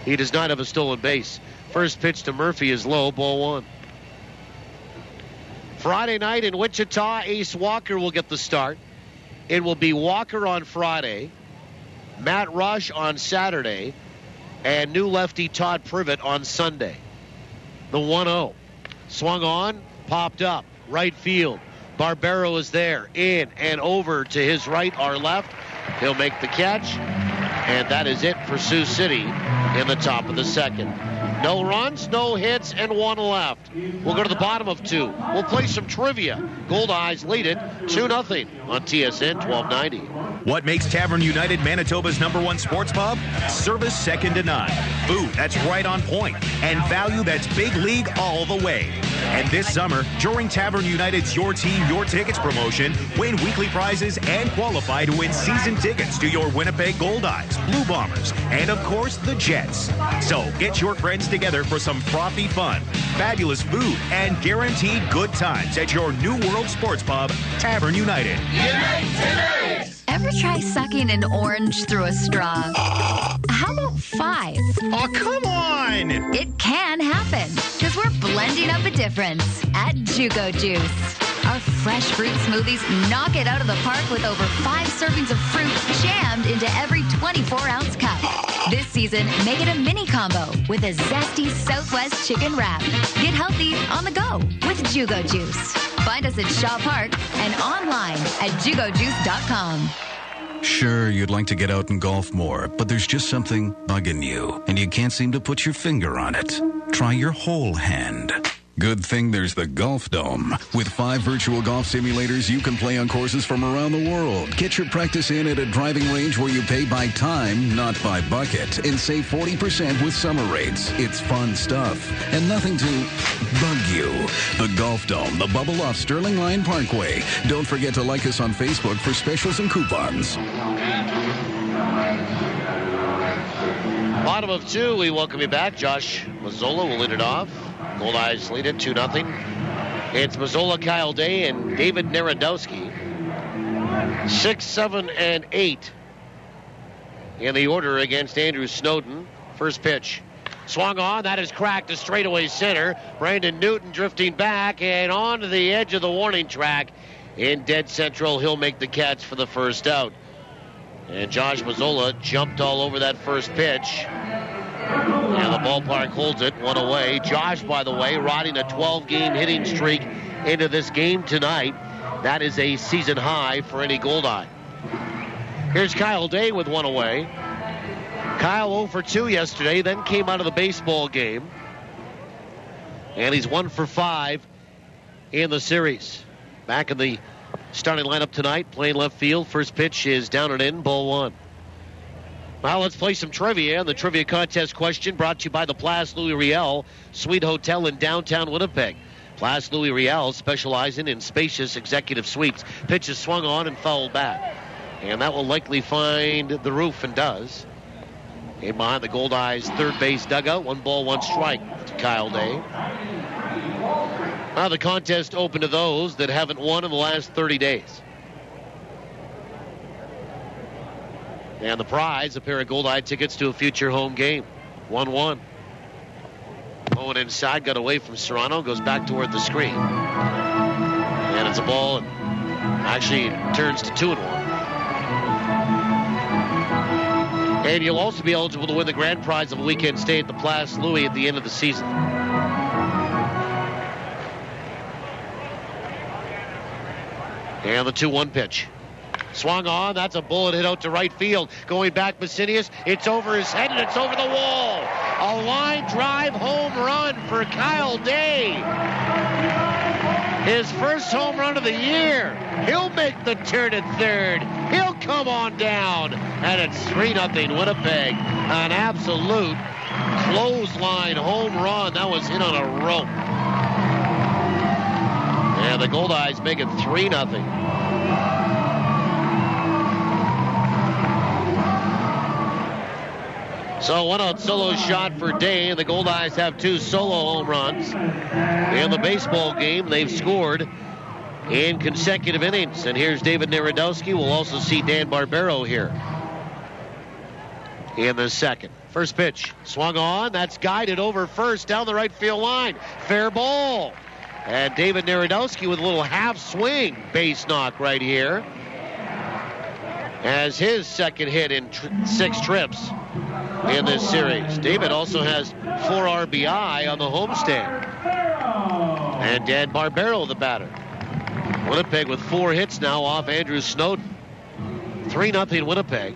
He does not have a stolen base. First pitch to Murphy is low, ball 1. Friday night in Wichita, Ace Walker will get the start. It will be Walker on Friday, Matt Rush on Saturday, and new lefty Todd Privet on Sunday. The 1-0. Swung on, popped up, right field. Barbero is there, in and over to his right or left. He'll make the catch, and that is it for Sioux City in the top of the second. No runs, no hits, and 1 left. We'll go to the bottom of 2. We'll play some trivia. Goldeyes lead it 2-0 on TSN 1290. What makes Tavern United Manitoba's #1 sports pub? Service second to none. Food that's right on point, and value that's big league all the way. And this summer, during Tavern United's Your Team, Your Tickets promotion, win weekly prizes and qualify to win season tickets to your Winnipeg Goldeyes, Blue Bombers, and of course, the Jets. So get your friends together for some frothy fun, fabulous food, and guaranteed good times at your New World Sports Pub, Tavern United. Ever try sucking an orange through a straw? How about 5? Oh, come on! It can happen, because we're blending up a difference at Jugo Juice. Our fresh fruit smoothies knock it out of the park with over 5 servings of fruit jammed into every 24-ounce cup. This season, make it a mini combo with a zesty Southwest chicken wrap. Get healthy on the go with Jugo Juice. Find us at Shaw Park and online at jugojuice.com. Sure, you'd like to get out and golf more, but there's just something bugging you, and you can't seem to put your finger on it. Try your whole hand. Good thing there's the Golf Dome. With 5 virtual golf simulators, you can play on courses from around the world. Get your practice in at a driving range where you pay by time, not by bucket, and save 40% with summer rates. It's fun stuff, and nothing to bug you. The Golf Dome, the bubble off Sterling Line Parkway. Don't forget to like us on Facebook for specials and coupons. Bottom of 2, we welcome you back. Josh Mazzola will lead it off. Goldeyes lead it 2-0. It's Mazzola, Kyle Day, and David Narodowski. 6, 7, and 8 in the order against Andrew Snowden. First pitch. Swung on. That is cracked to straightaway center. Brandon Newton drifting back and onto the edge of the warning track. In dead central, he'll make the catch for the first out. And Josh Mazzola jumped all over that first pitch. And the ballpark holds it, 1 away. Josh, by the way, riding a 12-game hitting streak into this game tonight. That is a season high for any Goldeye. Here's Kyle Day with 1 away. Kyle 0 for 2 yesterday, then came out of the baseball game. And he's 1 for 5 in the series. Back in the starting lineup tonight, playing left field. First pitch is down and in, ball 1. Now let's play some trivia. The trivia contest question brought to you by the Place Louis Riel Suite Hotel in downtown Winnipeg. Place Louis Riel specializing in spacious executive suites. Pitch is swung on and fouled back. And that will likely find the roof, and does. In behind the Goldeyes third base dugout. 1 ball, 1 strike to Kyle Day. Now the contest open to those that haven't won in the last 30 days. And the prize, a pair of Goldeye tickets to a future home game. 1-1. Going inside, got away from Serrano, goes back toward the screen. And it's a ball, and actually turns to 2-1. And you'll also be eligible to win the grand prize of a weekend stay at the Place Louis at the end of the season. And the 2-1 pitch. Swung on. That's a bullet hit out to right field. Going back, Basinius. It's over his head and it's over the wall. A line drive home run for Kyle Day. His first home run of the year. He'll make the turn at third. He'll come on down. And it's 3-0 Winnipeg. An absolute clothesline home run. That was hit on a rope. And the Goldeyes make it 3-0. So 1 out solo shot for Day, and the Goldeyes have 2 solo home runs. In the baseball game, they've scored in consecutive innings. And here's David Narodowski. We'll also see Dan Barbero here in the second. First pitch, swung on. That's guided over first down the right field line. Fair ball. And David Narodowski with a little half swing base knock right here as his second hit in 6 trips in this series. David also has 4 RBI on the homestand. And Dan Barbero, the batter. Winnipeg with 4 hits now off Andrew Snowden. 3-0 Winnipeg.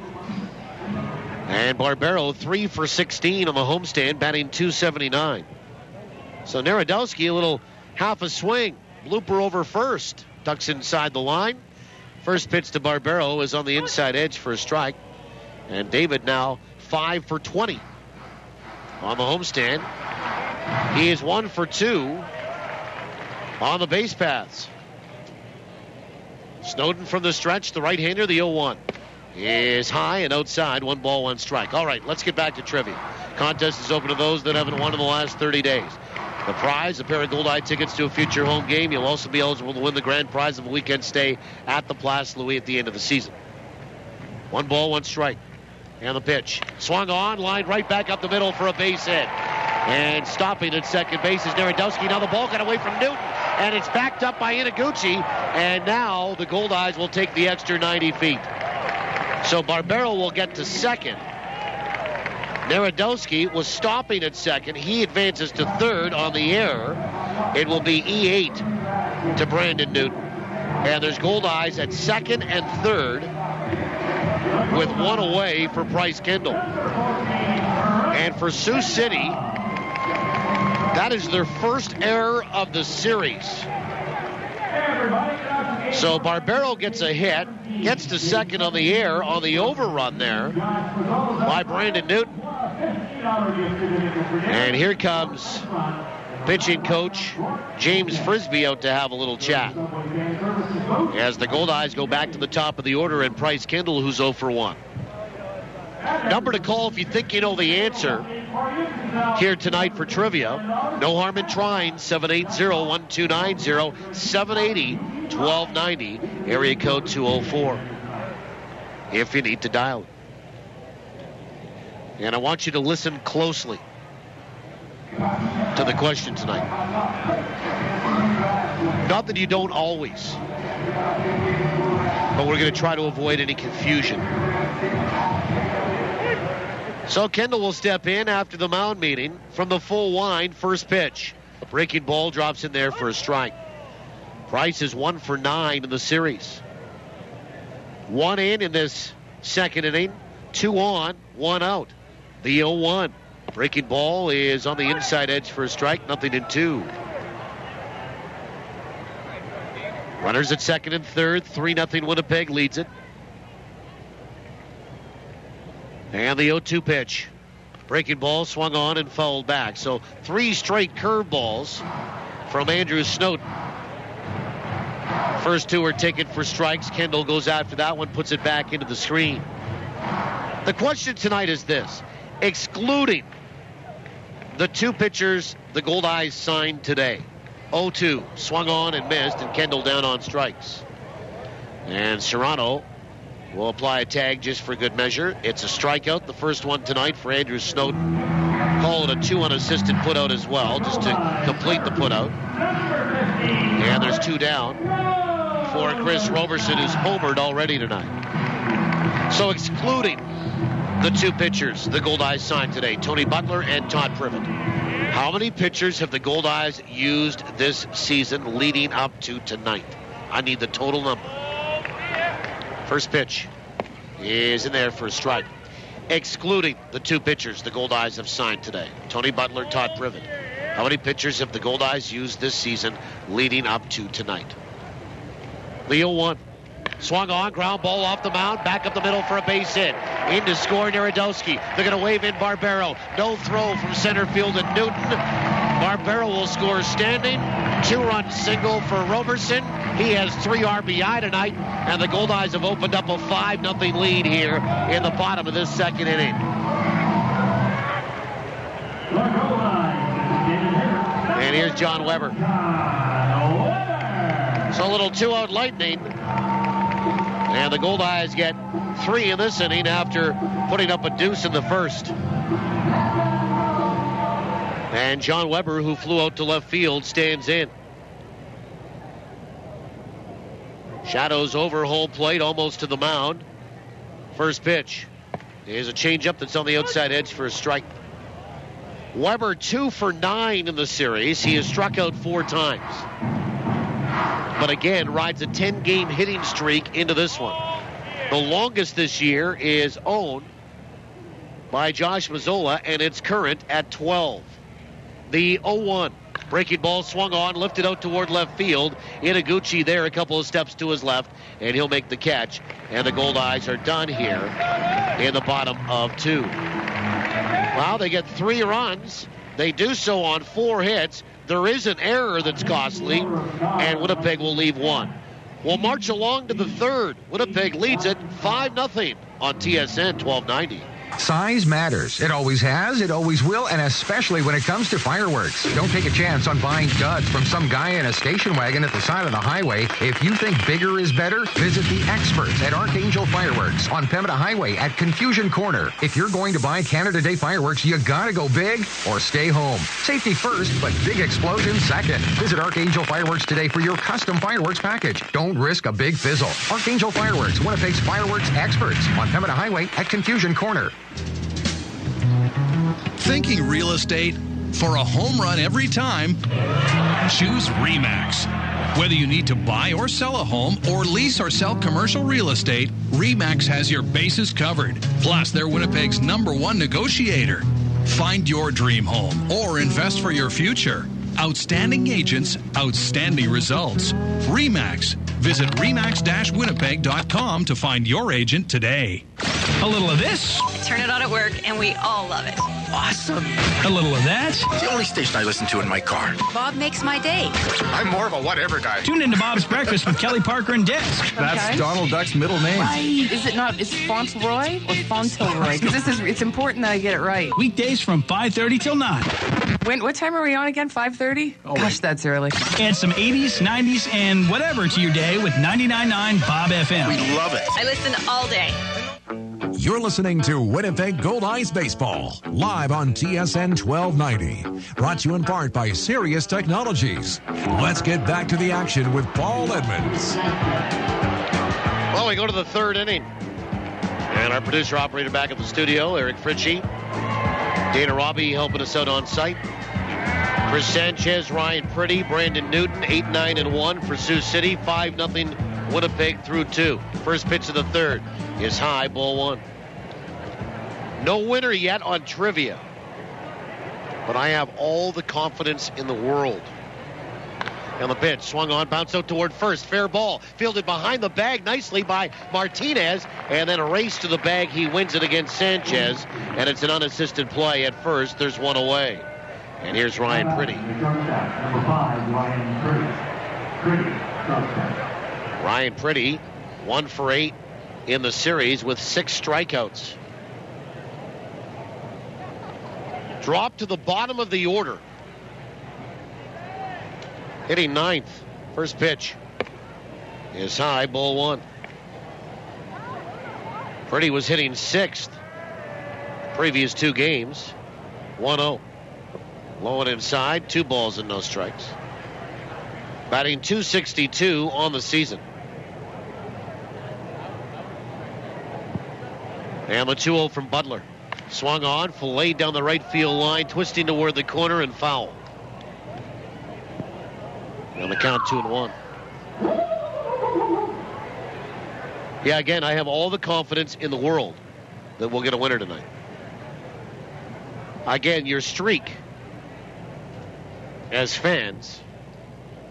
And Barbero 3 for 16 on the homestand, batting .279. So Narodowski, a little half a swing. Blooper over first. Ducks inside the line. First pitch to Barbero is on the inside edge for a strike. And David now 5 for 20 on the homestand. He is 1 for 2 on the base paths. Snowden from the stretch, the right-hander, the 0-1. Is high and outside, 1 ball, 1 strike. All right, let's get back to trivia. Contest is open to those that haven't won in the last 30 days. The prize, a pair of Goldeye tickets to a future home game. You'll also be eligible to win the grand prize of a weekend stay at the Place Louis at the end of the season. 1 ball, 1 strike. And the pitch. Swung on, lined right back up the middle for a base hit. And stopping at second base is Narodowski. Now the ball got away from Newton. And it's backed up by Inaguchi. And now the Goldeyes will take the extra 90 feet. So Barbero will get to second. Narodowski was stopping at second. He advances to third on the error. It will be E8 to Brandon Newton. And there's Goldeyes at second and third with 1 away for Bryce Kendall. And for Sioux City, That is their first error of the series. So Barbero gets a hit, gets to second on the air on the overrun there by Brandon Newton. And here comes pitching coach James Frisbee out to have a little chat as the Goldeyes go back to the top of the order and Bryce Kendall, who's 0 for 1. Number to call if you think you know the answer here tonight for trivia. No harm in trying. 780-1290, 780-1290, area code 204 if you need to dial it. And I want you to listen closely to the question tonight. Not that you don't always, but we're going to try to avoid any confusion. So Kendall will step in after the mound meeting from the full wind. First pitch. A breaking ball drops in there for a strike. Price is 1 for 9 in the series. 1 in this second inning. 2 on, 1 out. The 0-1. Breaking ball is on the inside edge for a strike. 0-2. Runners at second and third. 3-0 Winnipeg leads it. And the 0-2 pitch. Breaking ball swung on and fouled back. So 3 straight curveballs from Andrew Snowden. First 2 are taken for strikes. Kendall goes after that one, puts it back into the screen. The question tonight is this. Excluding the 2 pitchers the Goldeyes signed today. 0-2, swung on and missed, and Kendall down on strikes. And Serrano will apply a tag just for good measure. It's a strikeout, the first one tonight for Andrew Snowden. Call it a 2 unassisted putout as well, just to complete the putout. And there's 2 down for Chris Roberson, who's homered already tonight. So excluding the 2 pitchers the Goldeyes signed today, Tony Butler and Todd Privet. How many pitchers have the Goldeyes used this season leading up to tonight? I need the total number. First pitch is in there for a strike. Excluding the 2 pitchers the Goldeyes have signed today, Tony Butler, Todd Privet. How many pitchers have the Goldeyes used this season leading up to tonight? The 0-1. Swung on, ground ball off the mound, back up the middle for a base hit. In to score Narodowski. They're going to wave in Barbero. No throw from center field to Newton. Barbero will score standing. 2-run single for Roberson. He has 3 RBI tonight, and the Goldeyes have opened up a 5-0 lead here in the bottom of this second inning. And here's John Weber. So a little 2-out lightning. And the Goldeyes get 3 in this inning after putting up a deuce in the first. And John Weber, who flew out to left field, stands in. Shadows over home plate, almost to the mound. First pitch is a changeup that's on the outside edge for a strike. Weber 2 for 9 in the series. He has struck out 4 times. But again, rides a 10-game hitting streak into this one. The longest this year is owned by Josh Mazzola, and it's current at 12. The 0-1. Breaking ball swung on, lifted out toward left field. Inaguchi there a couple of steps to his left, and he'll make the catch. And the Goldeyes are done here in the bottom of 2. Well, they get 3 runs. They do so on 4 hits. There is an error that's costly, and Winnipeg will leave 1. We'll march along to the 3rd. Winnipeg leads it 5-0 on TSN 1290. Size matters. It always has, it always will, and especially when it comes to fireworks. Don't take a chance on buying duds from some guy in a station wagon at the side of the highway. If you think bigger is better, visit the experts at Archangel Fireworks on Pembina Highway at Confusion Corner. If you're going to buy Canada Day fireworks, you gotta go big or stay home. Safety first, but big explosions second. Visit Archangel Fireworks today for your custom fireworks package. Don't risk a big fizzle. Archangel Fireworks, Winnipeg's fireworks experts on Pembina Highway at Confusion Corner. Thinking real estate? For a home run every time, choose RE/MAX. Whether you need to buy or sell a home or lease or sell commercial real estate, RE/MAX has your bases covered. Plus, they're Winnipeg's #1 negotiator. Find your dream home or invest for your future. Outstanding agents, outstanding results. RE/MAX. Visit remax-winnipeg.com to find your agent today. A little of this. I turn it on at work, and we all love it. Awesome. A little of that. It's the only station I listen to in my car. Bob makes my day. I'm more of a whatever guy. Tune into Bob's Breakfast with Kelly Parker and Des. That's Donald Duck's middle name. Is it not? Is Fauntleroy or Fauntleroy? Because it's important that I get it right. Weekdays from 5:30 till 9. What time are we on again? 5:30? Oh, gosh, that's early. Add some 80s, 90s, and whatever to your day with 99.9 Bob FM. We love it. I listen all day. You're listening to Winnipeg Goldeyes Baseball, live on TSN 1290. Brought to you in part by Sirius Technologies. Let's get back to the action with Paul Edmonds. Well, we go to the third inning. And our producer-operator back at the studio, Eric Fritchie. Dana Robbie helping us out on site. Chris Sanchez, Ryan Pretty, Brandon Newton, 8-9-1 for Sioux City, 5-0 Winnipeg through 2. First pitch of the third is high, ball 1. No winner yet on trivia, but I have all the confidence in the world. And the pitch swung on, bounced out toward first. Fair ball, fielded behind the bag nicely by Martinez, and then a race to the bag. He wins it against Sanchez, and it's an unassisted play at first. There's one away. And here's Ryan Pretty. Ryan Pretty, 1 for 8 in the series with 6 strikeouts. Dropped to the bottom of the order. Hitting 9th. First pitch is high, ball 1. Pretty was hitting 6th previous 2 games. 1-0. Low and inside, 2 balls and no strikes. Batting .262 on the season. And the 2-0 from Butler. Swung on, filleted down the right field line, twisting toward the corner and foul. On the count, 2-1. Yeah, again, I have all the confidence in the world that we'll get a winner tonight. Again, your streak as fans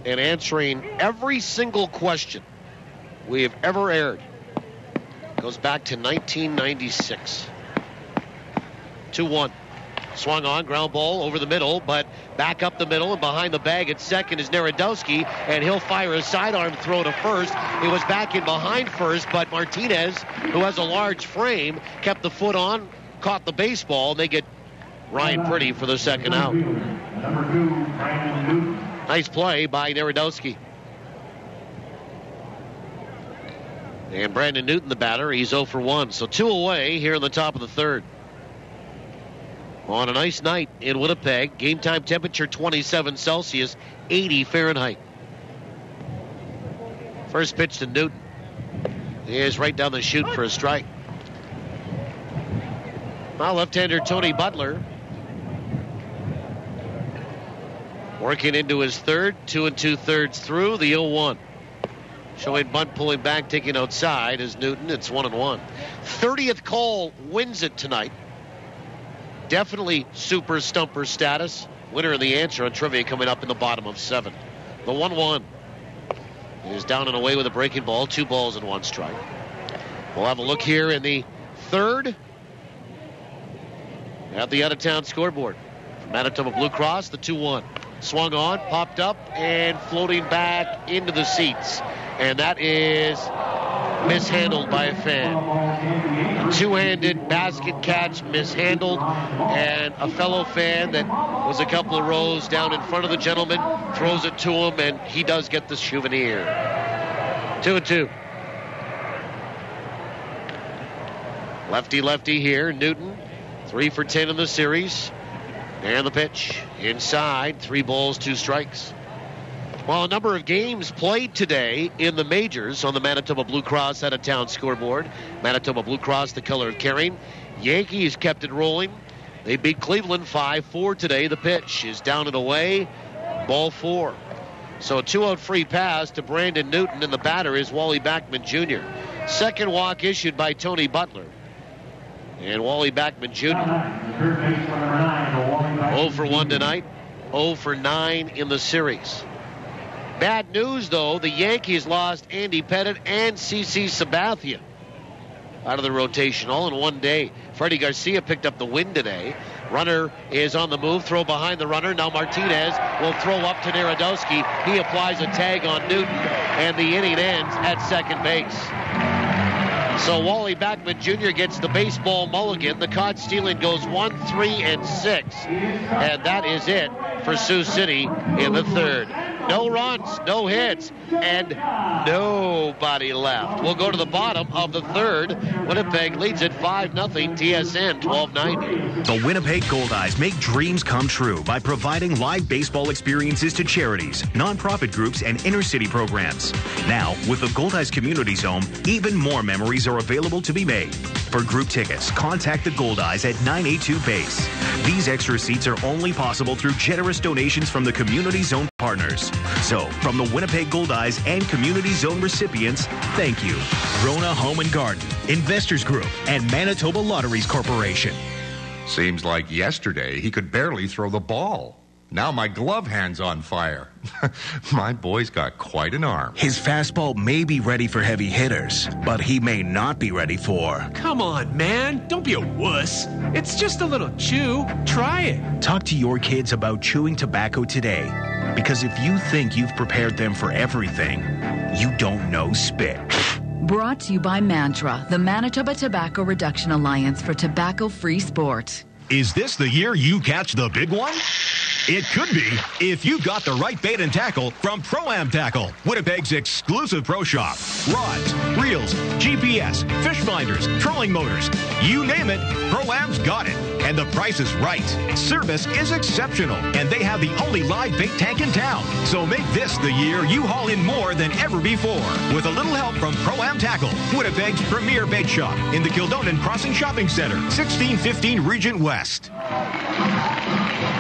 and answering every single question we have ever aired goes back to 1996. 2-1. Swung on, ground ball over the middle, but back up the middle and behind the bag at second is Narodowski, and he'll fire a sidearm throw to first. It was back in behind first, but Martinez, who has a large frame, kept the foot on, caught the baseball, and they get Ryan Pretty for the second out. Nice play by Narodowski. And Brandon Newton, the batter, he's 0 for 1. So 2 away here in the top of the third. On a nice night in Winnipeg, game time temperature 27 Celsius, 80 Fahrenheit. First pitch to Newton. He is right down the chute for a strike. Now left-hander Tony Butler working into his third, 2 2/3 through the 0-1. Showing bunt pulling back, taking outside is Newton. It's 1-1. 30th call wins it tonight. Definitely super stumper status. Winner of the answer on trivia coming up in the bottom of 7. The 1-1 is down and away with a breaking ball. 2 balls and 1 strike. We'll have a look here in the third at the out-of-town scoreboard. From Manitoba Blue Cross, the 2-1. Swung on, popped up, and floating back into the seats. And that is mishandled by a fan. Two-handed basket catch mishandled, and a fellow fan that was a couple of rows down in front of the gentleman throws it to him, and he does get the souvenir. 2-2. Lefty here, Newton, 3 for 10 in the series. And the pitch inside, 3 balls, 2 strikes. Well, a number of games played today in the majors on the Manitoba Blue Cross out-of-town scoreboard. Manitoba Blue Cross, the color of caring. Yankees kept it rolling. They beat Cleveland 5-4 today. The pitch is down and away, ball 4. So a 2-out free pass to Brandon Newton, and the batter is Wally Backman Jr. Second walk issued by Tony Butler. And Wally Backman Jr. 0 for 1 tonight, 0 for 9 in the series. Bad news, though, the Yankees lost Andy Pettit and CC Sabathia out of the rotation all in one day. Freddie Garcia picked up the win today. Runner is on the move, throw behind the runner. Now Martinez will throw up to Narodowski. He applies a tag on Newton, and the inning ends at second base. So Wally Backman Jr. gets the baseball mulligan. The caught stealing goes 1, 3, and 6. And that is it for Sioux City in the third. No runs, no hits, and nobody left. We'll go to the bottom of the third. Winnipeg leads at 5-0, TSN 1290. The Winnipeg Goldeyes make dreams come true by providing live baseball experiences to charities, nonprofit groups, and inner-city programs. Now, with the Goldeyes Community Zone, even more memories are available to be made. For group tickets, contact the Goldeyes at 982 Base. These extra seats are only possible through generous donations from the Community Zone partners. So, from the Winnipeg Goldeyes and Community Zone recipients, thank you. Rona Home and Garden, Investors Group, and Manitoba Lotteries Corporation. Seems like yesterday he could barely throw the ball. Now my glove hand's on fire. My boy's got quite an arm. His fastball may be ready for heavy hitters, but he may not be ready for... Come on, man. Don't be a wuss. It's just a little chew. Try it. Talk to your kids about chewing tobacco today. Because if you think you've prepared them for everything, you don't know spit. Brought to you by Mantra, the Manitoba Tobacco Reduction Alliance for Tobacco-Free Sport. Is this the year you catch the big one? It could be if you got the right bait and tackle from Pro-Am Tackle, Winnipeg's exclusive pro shop. Rods, reels, GPS, fish finders, trolling motors, you name it, Pro-Am's got it. And the price is right. Service is exceptional, and they have the only live bait tank in town. So make this the year you haul in more than ever before. With a little help from Pro-Am Tackle, Winnipeg's premier bait shop in the Kildonan Crossing Shopping Center, 1615 Regent West.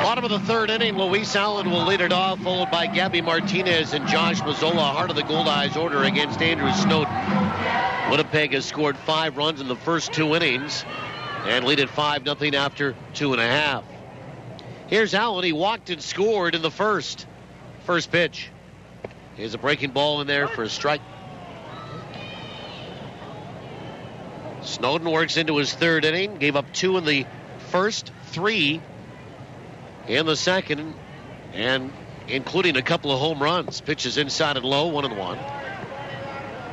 Bottom of the third inning, Luis Allen will lead it off, followed by Gabby Martinez and Josh Mazzola, heart of the Goldeyes order against Andrew Snowden. Winnipeg has scored 5 runs in the first 2 innings and lead at 5-0 after 2.5. Here's Allen. He walked and scored in the first. First pitch. Here's a breaking ball in there for a strike. Snowden works into his third inning, gave up 2 in the first, 3 in the second, and including a couple of home runs. Pitches inside and low, 1-1.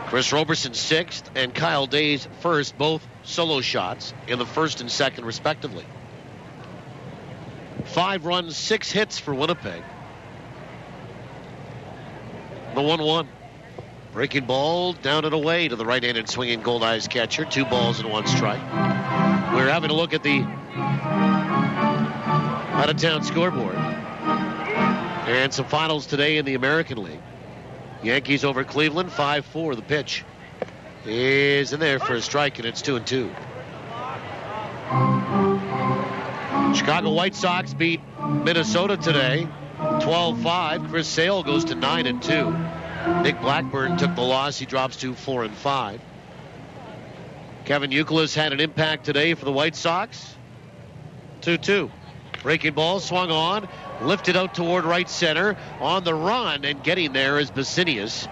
Chris Roberson 6th and Kyle Days first, both solo shots in the first and second respectively. 5 runs, 6 hits for Winnipeg. The 1-1. Breaking ball down and away to the right-handed swinging Goldeyes catcher. 2 balls and 1 strike. We're having a look at the out-of-town scoreboard. And some finals today in the American League. Yankees over Cleveland, 5-4. The pitch is in there for a strike, and it's 2-2. Chicago White Sox beat Minnesota today, 12-5. Chris Sale goes to 9-2. Nick Blackburn took the loss. He drops to 4-5. Kevin Youkilis had an impact today for the White Sox. 2-2. Breaking ball swung on, lifted out toward right center. On the run and getting there is Basinius.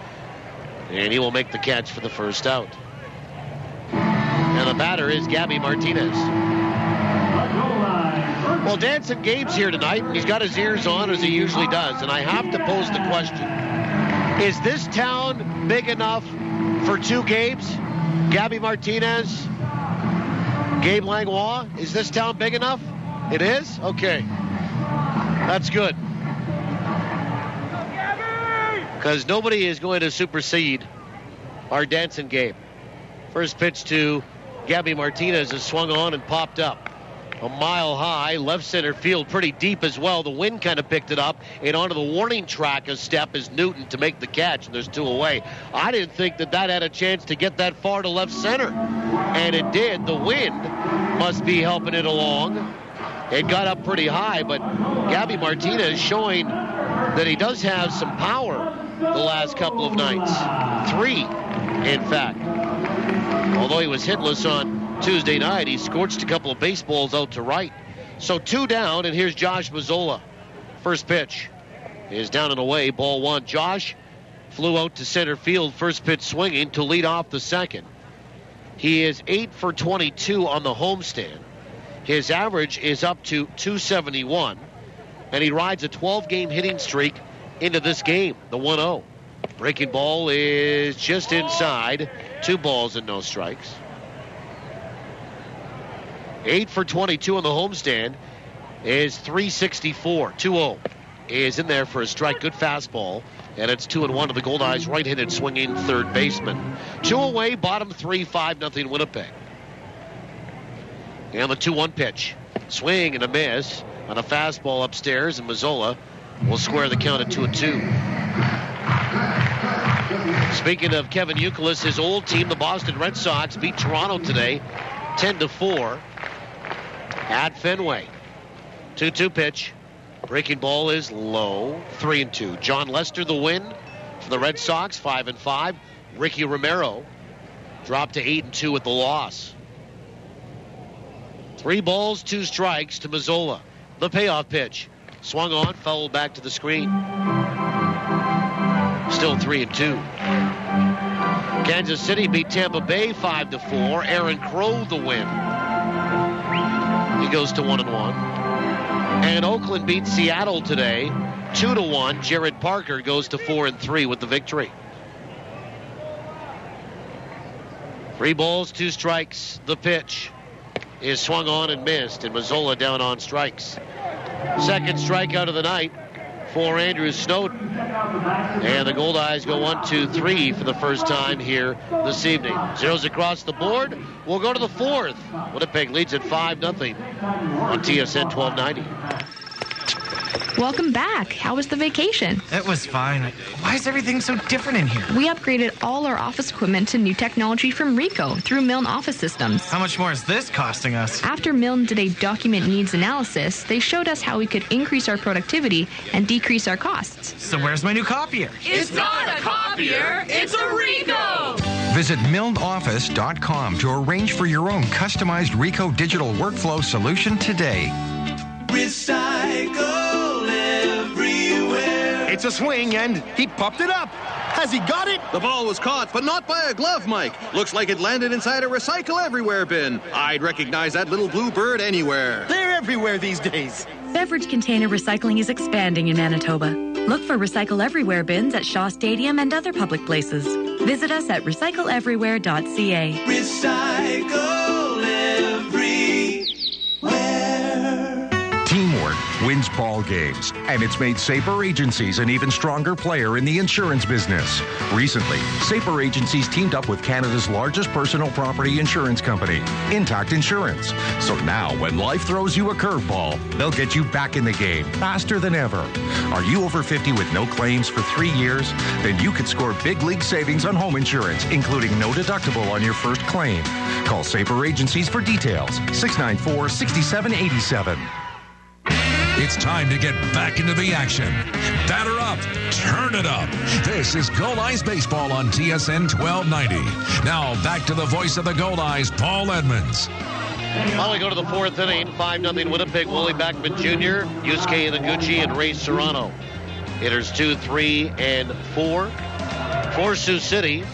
And he will make the catch for the first out. And the batter is Gabby Martinez. Well, Danson Gabe's here tonight. He's got his ears on as he usually does. And I have to pose the question. Is this town big enough for 2 Gabes? Gabby Martinez, Gabe Langlois. Is this town big enough? It is? Okay. That's good. Because nobody is going to supersede our Danson Gabe. First pitch to Gabby Martinez is swung on and popped up. A mile high, left center field, pretty deep as well. The wind kind of picked it up, and onto the warning track a step is Newton to make the catch, and there's 2 away. I didn't think that had a chance to get that far to left center, and it did. The wind must be helping it along. It got up pretty high, but Gabby Martinez showing that he does have some power the last couple of nights. 3, in fact. Although he was hitless on Tuesday night, he scorched a couple of baseballs out to right. So 2 down, and here's Josh Mazzola. First pitch is down and away, ball 1. Josh flew out to center field, first pitch swinging to lead off the second. He is 8 for 22 on the homestand. His average is up to 271, and he rides a 12-game hitting streak into this game, the 1-0. Breaking ball is just inside. 2 balls and no strikes. 8 for 22 on the homestand is 364. 2-0 is in there for a strike. Good fastball. And it's 2-1 to the Goldeyes right-handed swinging third baseman. 2 away, bottom 3, 5-0 Winnipeg. And the 2-1 pitch. Swing and a miss on a fastball upstairs, and Mazzola will square the count at 2-2. Speaking of Kevin Youkilis, his old team, the Boston Red Sox, beat Toronto today 10-4 at Fenway. 2-2 pitch. Breaking ball is low, 3-2. John Lester the win for the Red Sox, 5-5. Ricky Romero dropped to 8-2 with the loss. 3 balls, 2 strikes to Mazzola. The payoff pitch. Swung on, fouled back to the screen. Still 3-2. Kansas City beat Tampa Bay 5-4. Aaron Crow the win. He goes to 1-1. And Oakland beat Seattle today 2-1. Jared Parker goes to 4-3 with the victory. 3 balls, 2 strikes. The pitch is swung on and missed, and Mazzola down on strikes. Second strikeout of the night for Andrew Snowden. And the Goldeyes go 1-2-3 for the first time here this evening. Zeros across the board. We'll go to the 4th. Winnipeg leads at 5-0 on TSN 1290. Welcome back. How was the vacation? It was fine. Why is everything so different in here? We upgraded all our office equipment to new technology from Ricoh through Milne Office Systems. How much more is this costing us? After Milne did a document needs analysis, they showed us how we could increase our productivity and decrease our costs. So where's my new copier? It's not a copier, it's a Ricoh! Visit milneoffice.com to arrange for your own customized Ricoh digital workflow solution today. Recycle everywhere. It's a swing, and he popped it up. Has he got it? The ball was caught, but not by a glove, Mike. Looks like it landed inside a Recycle Everywhere bin. I'd recognize that little blue bird anywhere. They're everywhere these days. Beverage container recycling is expanding in Manitoba. Look for Recycle Everywhere bins at Shaw Stadium and other public places. Visit us at recycleeverywhere.ca. Recycle everywhere. Teamwork wins ball games, and it's made Sabre Agencies an even stronger player in the insurance business. Recently, Sabre Agencies teamed up with Canada's largest personal property insurance company, Intact Insurance. So now, when life throws you a curveball, they'll get you back in the game faster than ever. Are you over 50 with no claims for 3 years? Then you could score big league savings on home insurance, including no deductible on your first claim. Call Sabre Agencies for details. 694-6787. It's time to get back into the action. Batter up, turn it up. This is Goldeyes Baseball on TSN 1290. Now back to the voice of the Goldeyes, Paul Edmonds. Well, we go to the 4th inning. 5-0 Winnipeg. Willie Backman Jr., Yusuke Inaguchi, and Ray Serrano. Hitters 2, 3, and 4. For Sioux City,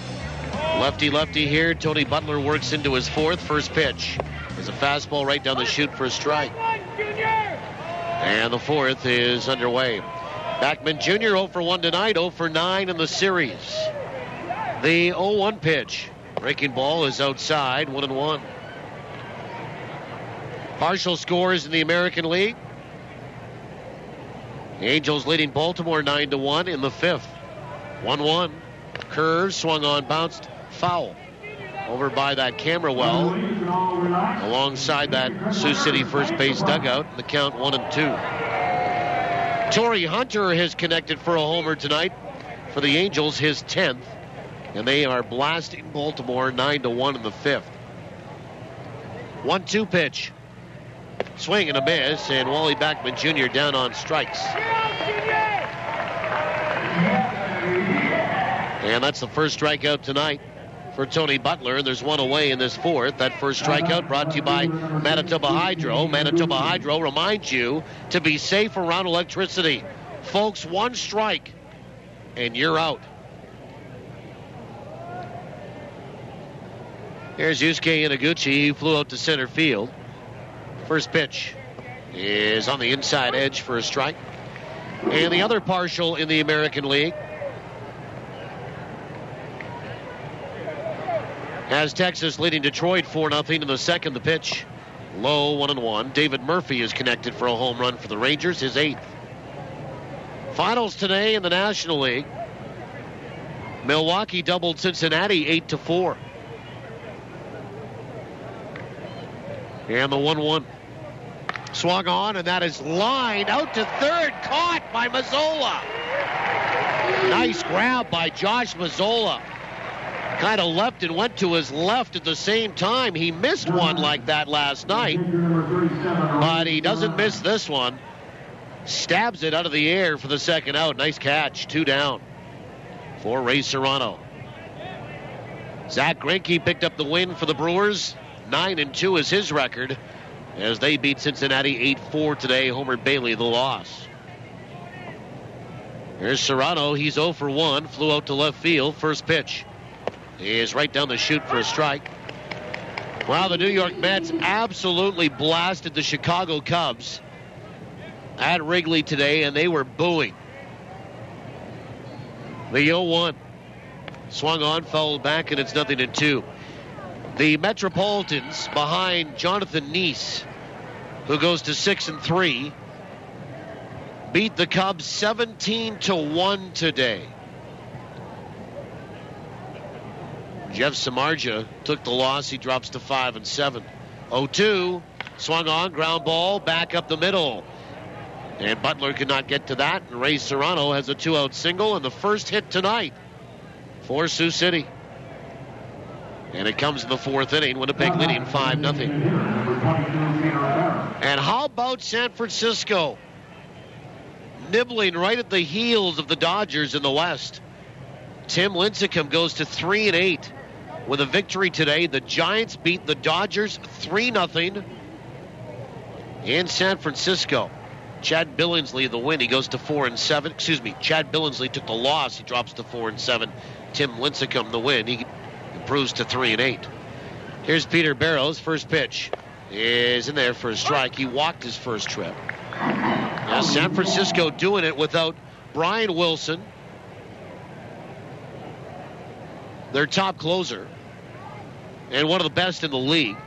lefty here. Tony Butler works into his 4th. First pitch is a fastball right down the chute for a strike. And the 4th is underway. Backman Jr. 0 for 1 tonight, 0 for 9 in the series. The 0-1 pitch. Breaking ball is outside, 1-1. Partial scores in the American League. The Angels leading Baltimore 9-1 in the 5th. 1-1. Curve, swung on, bounced, foul. Over by that camera well, alongside that Sioux City first base dugout. The count 1-2. Torrey Hunter has connected for a homer tonight for the Angels, his 10th, and they are blasting Baltimore 9-1 in the 5th. 1-2 pitch, swing and a miss, and Wally Backman Jr. down on strikes. And that's the first strikeout tonight for Tony Butler, and there's one away in this fourth. That first strikeout brought to you by Manitoba Hydro. Manitoba Hydro reminds you to be safe around electricity. Folks, one strike, and you're out. Here's Yusuke Inaguchi. He flew out to center field. First pitch is on the inside edge for a strike. And the other partial in the American League has Texas leading Detroit 4-0 in the second. The pitch low, 1-1. David Murphy is connected for a home run for the Rangers, his 8th. Finals today in the National League. Milwaukee doubled Cincinnati 8-4. And the 1-1. Swung on, and that is lined out to third. Caught by Mazzola. Nice grab by Josh Mazzola. Kind of leapt and went to his left at the same time. He missed one like that last night, but he doesn't miss this one. Stabs it out of the air for the second out. Nice catch. 2 down for Ray Serrano. Zach Greinke picked up the win for the Brewers. 9-2 is his record as they beat Cincinnati 8-4 today. Homer Bailey the loss. Here's Serrano. He's 0 for 1. Flew out to left field. First pitch is right down the chute for a strike. Well, the New York Mets absolutely blasted the Chicago Cubs at Wrigley today, and they were booing. The 0-1. Swung on, fouled back, and it's 0-2. The Metropolitans behind Jonathan Neese, who goes to 6-3, beat the Cubs 17-1 today. Jeff Samardzija took the loss. He drops to 5-7. 0-2. Swung on, ground ball, back up the middle. And Butler could not get to that. And Ray Serrano has a 2-out single and the first hit tonight for Sioux City. And it comes in the fourth inning. Winnipeg leading 5-0. And how about San Francisco? Nibbling right at the heels of the Dodgers in the West. Tim Lincecum goes to 3-8 with a victory today. The Giants beat the Dodgers 3-0 in San Francisco. Chad Billingsley the win. He goes to 4-7. Excuse me. Chad Billingsley took the loss. He drops to 4-7. Tim Lincecum the win. He improves to 3-8. Here's Peter Barrows. First pitch is in there for a strike. He walked his first trip. Now San Francisco doing it without Brian Wilson, their top closer, and one of the best in the league,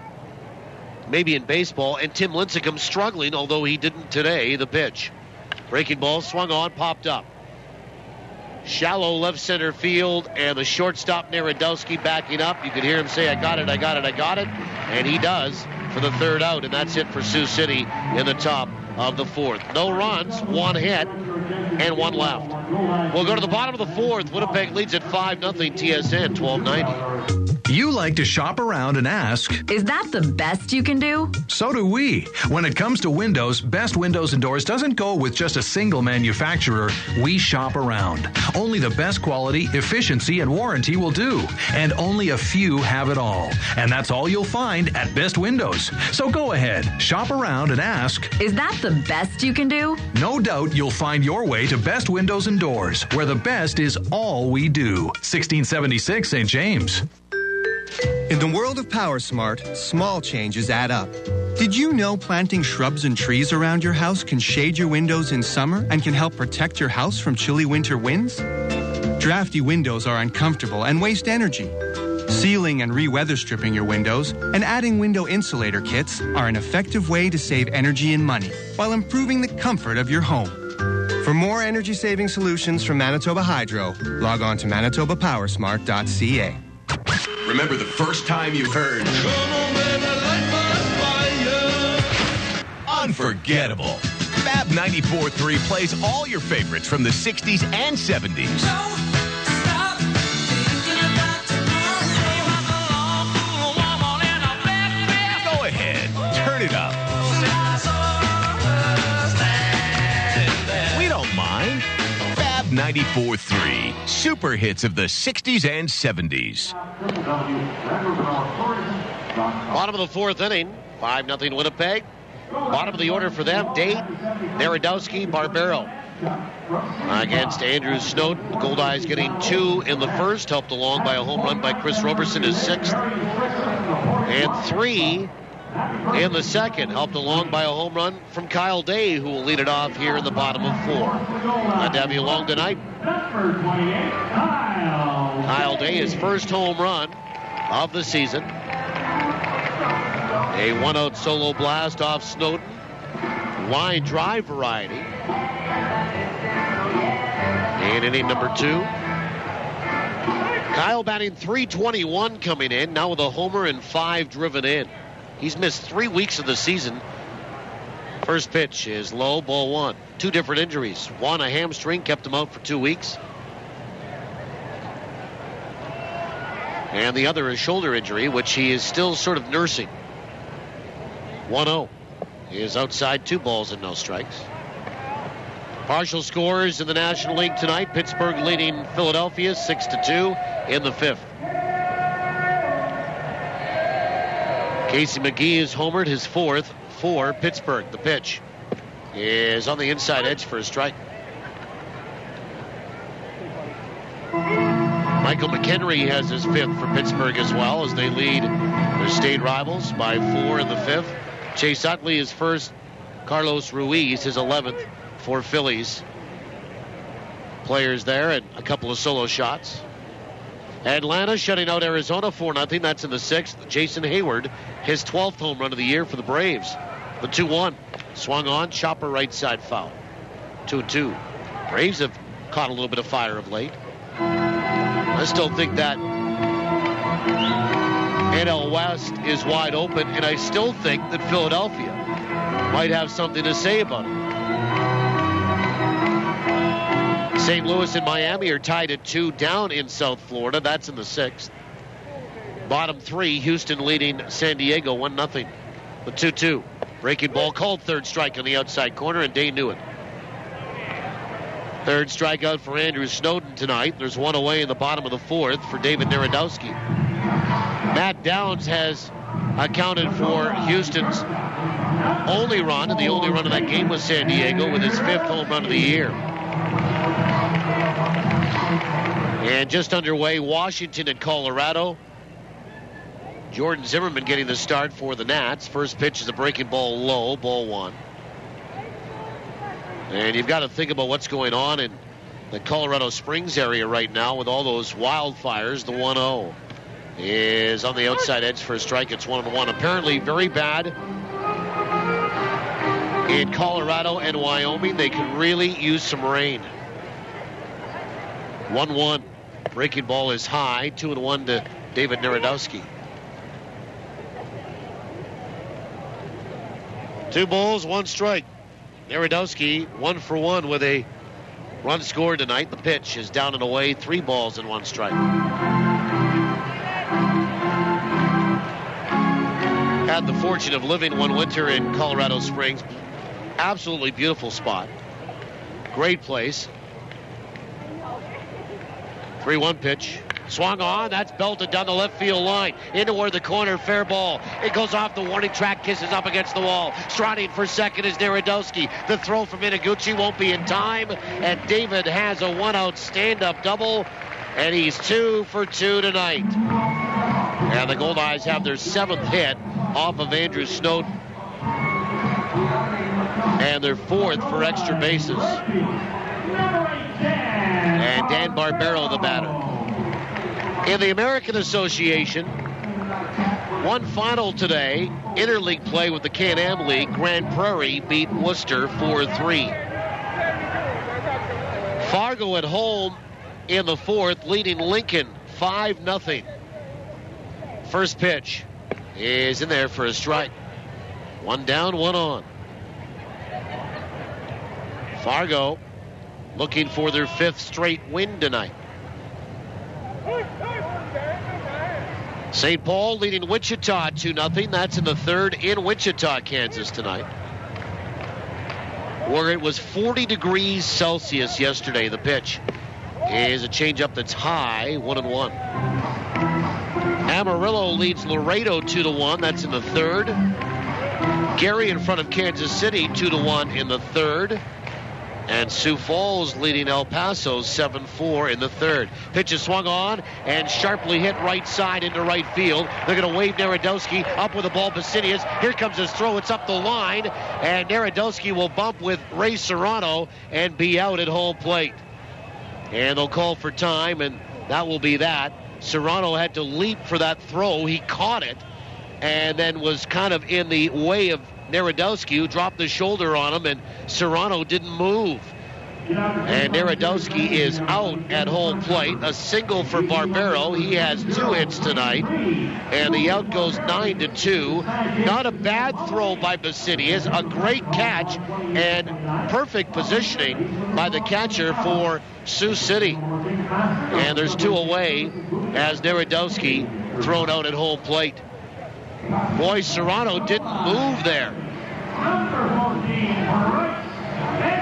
maybe in baseball, and Tim Lincecum struggling, although he didn't today. The pitch. Breaking ball, swung on, popped up. Shallow left center field, and the shortstop Narodowski backing up. You could hear him say, I got it, I got it, I got it. And he does for the third out, and that's it for Sioux City in the top of the fourth. No runs, one hit, and one left. We'll go to the bottom of the fourth. Winnipeg leads at 5-0 TSN 1290. You like to shop around and ask, is that the best you can do? So do we. When it comes to windows, Best Windows and Doors doesn't go with just a single manufacturer. We shop around. Only the best quality, efficiency, and warranty will do. And only a few have it all. And that's all you'll find at Best Windows. So go ahead, shop around and ask, is that the best you can do? No doubt you'll find your way to Best Windows and Doors, where the best is all we do. 1676 St. James. In the world of PowerSmart, small changes add up. Did you know planting shrubs and trees around your house can shade your windows in summer and can help protect your house from chilly winter winds? Drafty windows are uncomfortable and waste energy. Sealing and re-weather stripping your windows and adding window insulator kits are an effective way to save energy and money while improving the comfort of your home. For more energy-saving solutions from Manitoba Hydro, log on to manitobapowersmart.ca. Remember the first time you heard Unforgettable. Fab 94.3 plays all your favorites from the 60s and 70s. Go ahead, turn it up. We don't mind. Fab 94.3. Super hits of the 60s and 70s. Bottom of the fourth inning, 5-0 Winnipeg. Bottom of the order for them, Date, Narodowski, Barbero. Against Andrew Snowden. Goldeyes getting 2 in the first, helped along by a home run by Chris Roberson, his 6th. And 3 in the second, helped along by a home run from Kyle Day, who will lead it off here in the bottom of 4. Glad to have you along tonight. Kyle Day, his first home run of the season. A 1-out solo blast off Snowden. Line drive variety. And inning number 2. Kyle batting .321 coming in, now with a homer and 5 driven in. He's missed 3 weeks of the season. First pitch is low, ball 1. 2 different injuries. One, a hamstring, kept him out for 2 weeks. And the other, a shoulder injury, which he is still sort of nursing. 1-0. He is outside, 2 balls and no strikes. Partial scores in the National League tonight. Pittsburgh leading Philadelphia 6-2 in the 5th. Casey McGee is homered, his 4th for Pittsburgh. The pitch is on the inside edge for a strike. Michael McHenry has his 5th for Pittsburgh as well, as they lead their state rivals by 4 in the 5th. Chase Utley is first. Carlos Ruiz his 11th for Phillies. Players there and a couple of solo shots. Atlanta shutting out Arizona 4-0. That's in the 6th. Jason Hayward, his 12th home run of the year for the Braves. The 2-1. Swung on, chopper right side foul. 2-2. Braves have caught a little bit of fire of late. I still think that NL West is wide open, and I still think that Philadelphia might have something to say about it. St. Louis and Miami are tied at 2 down in South Florida. That's in the 6th. Bottom 3, Houston leading San Diego 1-0. The 2-2. Breaking ball called, third strike on the outside corner, and Day knew it. Third strikeout for Andrew Snowden tonight. There's 1 away in the bottom of the 4th for David Narodowski. Matt Downs has accounted for Houston's only run, and the only run of that game was San Diego with his 5th home run of the year. And just underway, Washington and Colorado. Jordan Zimmerman getting the start for the Nats. First pitch is a breaking ball low, ball 1. And you've got to think about what's going on in the Colorado Springs area right now with all those wildfires. The 1-0 is on the outside edge for a strike. It's 1-1. Apparently very bad in Colorado and Wyoming. They could really use some rain. 1-1. Breaking ball is high. 2-1 to David Narodowski. 2 balls, 1 strike. Narodowski 1 for 1 with a run scored tonight. The pitch is down and away. 3 balls and 1 strike. Had the fortune of living one winter in Colorado Springs. Absolutely beautiful spot. Great place. 3-1 pitch. Swung on. That's belted down the left field line. Into toward the corner. Fair ball. It goes off the warning track. Kisses up against the wall. Striding for second is Narodowski. The throw from Inaguchi won't be in time. And David has a 1-out stand-up double. And he's 2 for 2 tonight. And the Goldeyes have their 7th hit off of Andrew Snowden. And their 4th for extra bases. And Dan Barbero, the batter. In the American Association, one final today. Interleague play with the Can-Am League. Grand Prairie beat Worcester 4-3. Fargo at home in the 4th, leading Lincoln 5-0. First pitch is in there for a strike. 1 down, 1 on. Fargo looking for their 5th straight win tonight. St. Paul leading Wichita 2-0. That's in the 3rd in Wichita, Kansas tonight. Where it was 40 degrees Celsius yesterday. The pitch is a changeup that's high, 1-1. Amarillo leads Laredo 2-1. That's in the third. Gary in front of Kansas City 2-1 in the third. And Sioux Falls leading El Paso 7-4 in the third. Pitch is swung on and sharply hit right side into right field. They're going to wave Narodowski up with the ball. Basinius. Here comes his throw. It's up the line. And Narodowski will bump with Ray Serrano and be out at home plate. And they'll call for time, and that will be that. Serrano had to leap for that throw. He caught it and then was kind of in the way of Narodowski, who dropped the shoulder on him, and Serrano didn't move. And Narodowski is out at home plate. A single for Barbero. He has 2 hits tonight. And the out goes 9-2. Not a bad throw by Basinius. A great catch and perfect positioning by the catcher for Sioux City. And there's 2 away as Narodowski thrown out at home plate. Boy, Serrano didn't move there.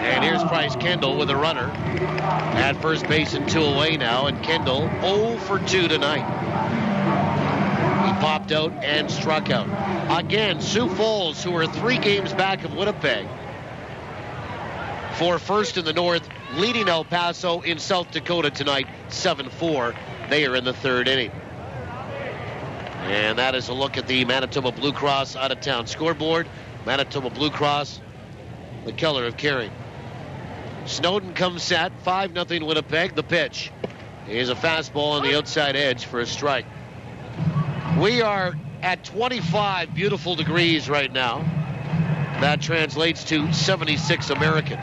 And here's Bryce Kendall with a runner at first base and 2 away now. And Kendall 0 for 2 tonight. He popped out and struck out. Again, Sioux Falls, who are 3 games back of Winnipeg, for first in the North, leading El Paso in South Dakota tonight 7-4. They are in the third inning. And that is a look at the Manitoba Blue Cross out-of-town scoreboard. Manitoba Blue Cross, the color of caring. Snowden comes set, 5-0 Winnipeg. The pitch is a fastball on the outside edge for a strike. We are at 25 beautiful degrees right now. That translates to 76 American.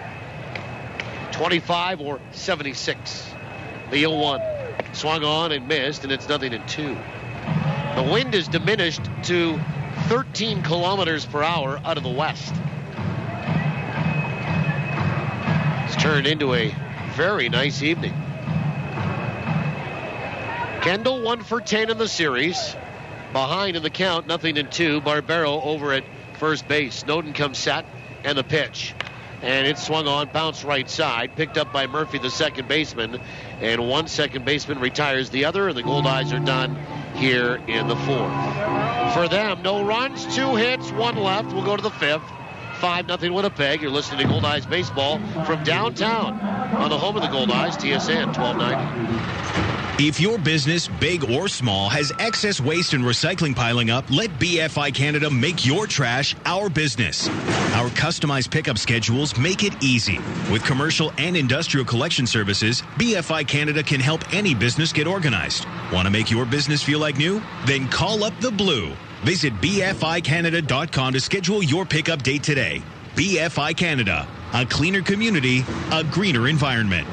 25 or 76. The 0-1. Swung on and missed, and it's 0-2. The wind is diminished to 13 kilometers per hour out of the west. It's turned into a very nice evening. Kendall 1 for 10 in the series. Behind in the count, 0-2. Barbero over at first base. Snowden comes set, and the pitch. And it's swung on, bounced right side, picked up by Murphy, the second baseman. And one second baseman retires the other, and the Goldeyes are done here in the fourth. For them, no runs, 2 hits, 1 left. We'll go to the fifth. 5-0 Winnipeg. You're listening to Goldeyes Baseball from downtown on the home of the Goldeyes, TSN 1290. If your business, big or small, has excess waste and recycling piling up, let BFI Canada make your trash our business. Our customized pickup schedules make it easy. With commercial and industrial collection services, BFI Canada can help any business get organized. Want to make your business feel like new? Then call up the Blue. Visit BFICanada.com to schedule your pickup date today. BFI Canada, a cleaner community, a greener environment.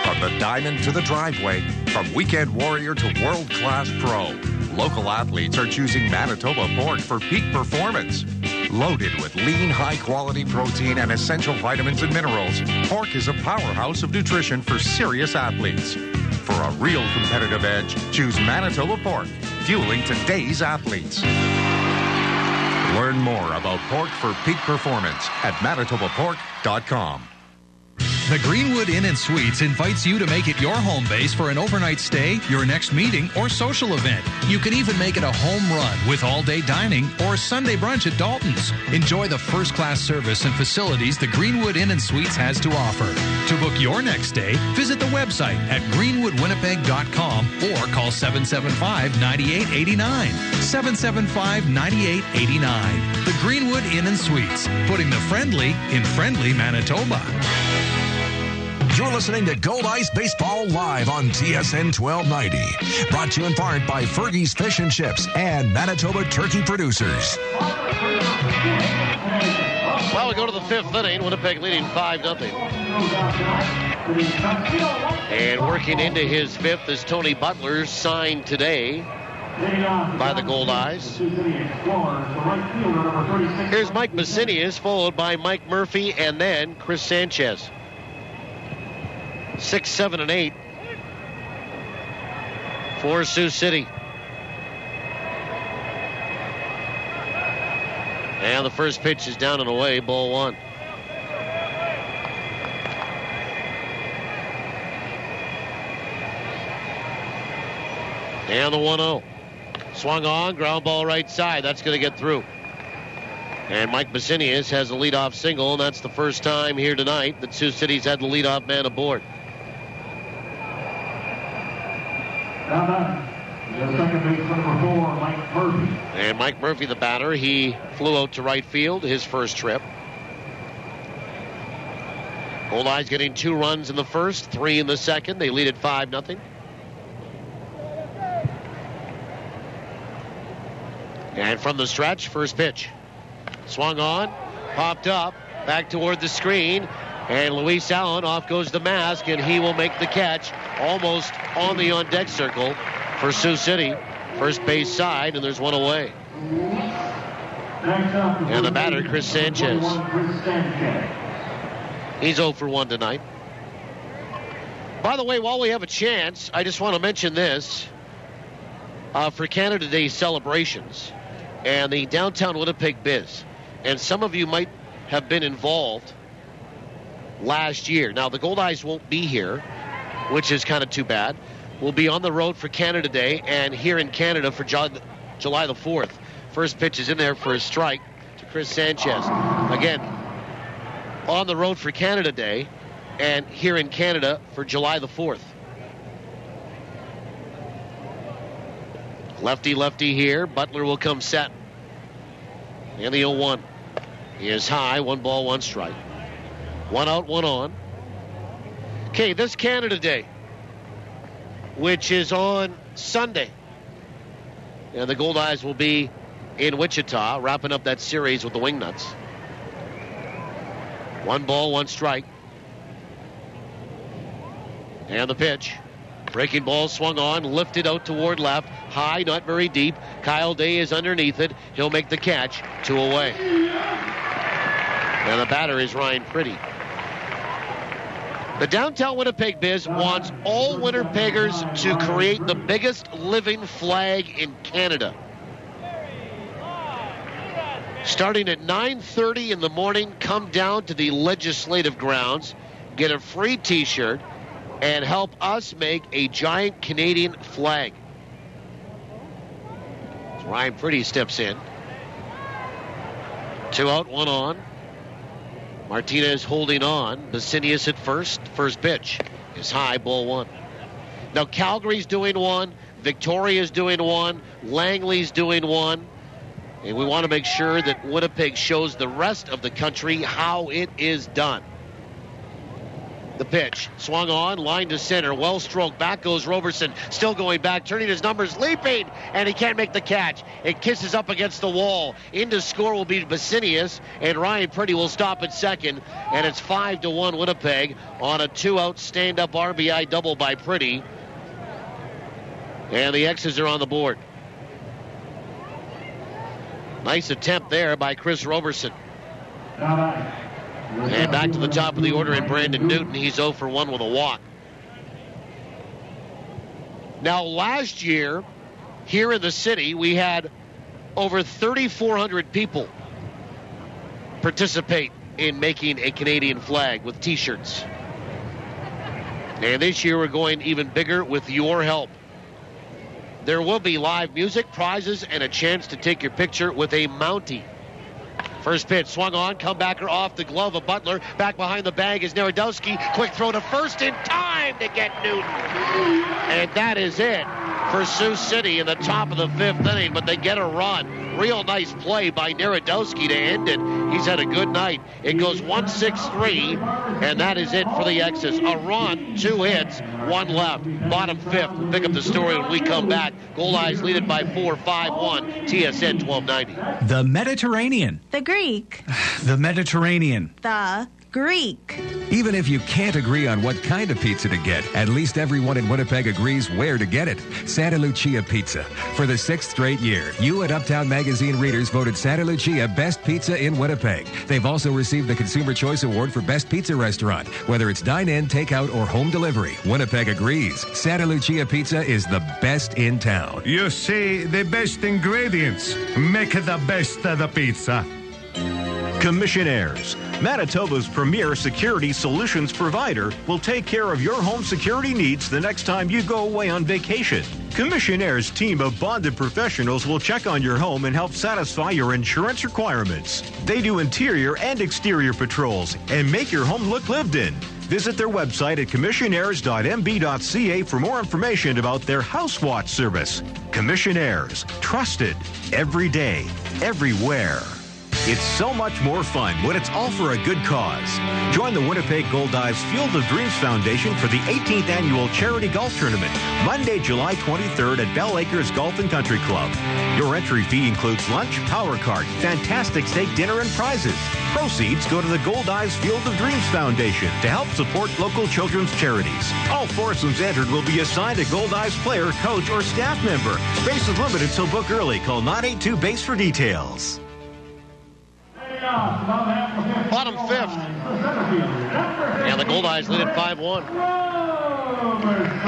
From the diamond to the driveway, from weekend warrior to world-class pro, local athletes are choosing Manitoba pork for peak performance. Loaded with lean, high-quality protein and essential vitamins and minerals, pork is a powerhouse of nutrition for serious athletes. For a real competitive edge, choose Manitoba pork, fueling today's athletes. Learn more about pork for peak performance at manitobapork.com. The Greenwood Inn and Suites invites you to make it your home base for an overnight stay, your next meeting, or social event. You can even make it a home run with all-day dining or Sunday brunch at Dalton's. Enjoy the first-class service and facilities the Greenwood Inn and Suites has to offer. To book your next stay, visit the website at greenwoodwinnipeg.com or call 775-9889. 775-9889. The Greenwood Inn and Suites, putting the friendly in friendly Manitoba. You're listening to Goldeyes Baseball live on TSN 1290. Brought to you in part by Fergie's Fish and Chips and Manitoba Turkey Producers. Well, we go to the fifth inning. Winnipeg leading 5-0. And working into his fifth is Tony Butler, signed today by the Goldeyes. Here's Mike Basinius, followed by Mike Murphy and then Chris Sanchez. 6, 7, and 8 for Sioux City. And the first pitch is down and away, ball 1. And the 1-0. Swung on, ground ball right side. That's going to get through. And Mike Basinius has a leadoff single, and that's the first time here tonight that Sioux City's had the leadoff man aboard. Second base number 4, Mike Murphy. And Mike Murphy, the batter, he flew out to right field his first trip. Goldeyes getting 2 runs in the first, 3 in the second. They lead at 5-0. And from the stretch, first pitch. Swung on, popped up, back toward the screen, and Luis Allen, off goes the mask, and he will make the catch almost on the on-deck circle for Sioux City. First base side, and there's one away. And the batter, Chris Sanchez. He's 0 for 1 tonight. By the way, while we have a chance, I just want to mention this. For Canada Day celebrations and the downtown Winnipeg Biz. And some of you might have been involved last year. Now, the Goldeyes won't be here, which is kind of too bad. We'll be on the road for Canada Day and here in Canada for July the 4th. First pitch is in there for a strike to Chris Sanchez. Again, on the road for Canada Day and here in Canada for July the 4th. Lefty here. Butler will come set. And the 0-1. He is high. 1 ball, 1 strike. 1 out, 1 on. Okay, this Canada Day, which is on Sunday. And the Goldeyes will be in Wichita, wrapping up that series with the Wingnuts. 1 ball, 1 strike. And the pitch. Breaking ball swung on, lifted out toward left. High, not very deep. Kyle Day is underneath it. He'll make the catch. 2 away. And the batter is Ryan Pretty. The downtown Winnipeg Biz wants all Winnipeggers to create the biggest living flag in Canada. Starting at 9:30 in the morning, come down to the legislative grounds, get a free t-shirt, and help us make a giant Canadian flag. As Ryan Pretty steps in. 2 out, 1 on. Martinez holding on. Basinius at first. First pitch is high, ball 1. Now Calgary's doing 1. Victoria's doing 1. Langley's doing 1. And we want to make sure that Winnipeg shows the rest of the country how it is done. The pitch, swung on, line to center, well stroked, back goes Roberson, still going back, turning his numbers, leaping, and he can't make the catch. It kisses up against the wall. In to score will be Basinius, and Ryan Pretty will stop at second, and it's 5-1 Winnipeg on a 2-out stand-up RBI double by Pretty. And the X's are on the board. Nice attempt there by Chris Roberson. And back to the top of the order in Brandon Newton. He's 0 for 1 with a walk. Now, last year, here in the city, we had over 3,400 people participate in making a Canadian flag with T-shirts. And this year, we're going even bigger with your help. There will be live music, prizes, and a chance to take your picture with a Mountie. First pitch, swung on, comebacker off the glove of Butler. Back behind the bag is Narodowski. Quick throw to first in time to get Newton. And that is it for Sioux City in the top of the 5th inning, but they get a run. Real nice play by Narodowski to end it. He's had a good night. It goes 1-6-3, and that is it for the X's. A run, 2 hits, 1 left. Bottom 5th. We'll pick up the story when we come back. Goldeyes lead it by 4, 5-1. TSN 1290. The Mediterranean. The Greek. The Mediterranean. The Greek. Even if you can't agree on what kind of pizza to get, at least everyone in Winnipeg agrees where to get it. Santa Lucia Pizza. For the 6th straight year, you and Uptown Magazine readers voted Santa Lucia Best Pizza in Winnipeg. They've also received the Consumer Choice Award for Best Pizza Restaurant. Whether it's dine-in, takeout, or home delivery, Winnipeg agrees. Santa Lucia Pizza is the best in town. You see, the best ingredients make the best of the pizza. Commissionaires, Manitoba's premier security solutions provider will take care of your home security needs the next time you go away on vacation. Commissionaire's team of bonded professionals will check on your home and help satisfy your insurance requirements. They do interior and exterior patrols and make your home look lived in. Visit their website at commissionaires.mb.ca for more information about their House Watch service. Commissionaires, trusted every day, everywhere. It's so much more fun when it's all for a good cause. Join the Winnipeg Goldeyes Field of Dreams Foundation for the 18th Annual Charity Golf Tournament, Monday, July 23rd at Bell Acres Golf and Country Club. Your entry fee includes lunch, power cart, fantastic steak dinner, and prizes. Proceeds go to the Goldeyes Field of Dreams Foundation to help support local children's charities. All foursomes entered will be assigned a Goldeyes player, coach, or staff member. Space is limited, so book early. Call 982-BASE for details. Bottom fifth. And the Goldeyes lead at 5-1.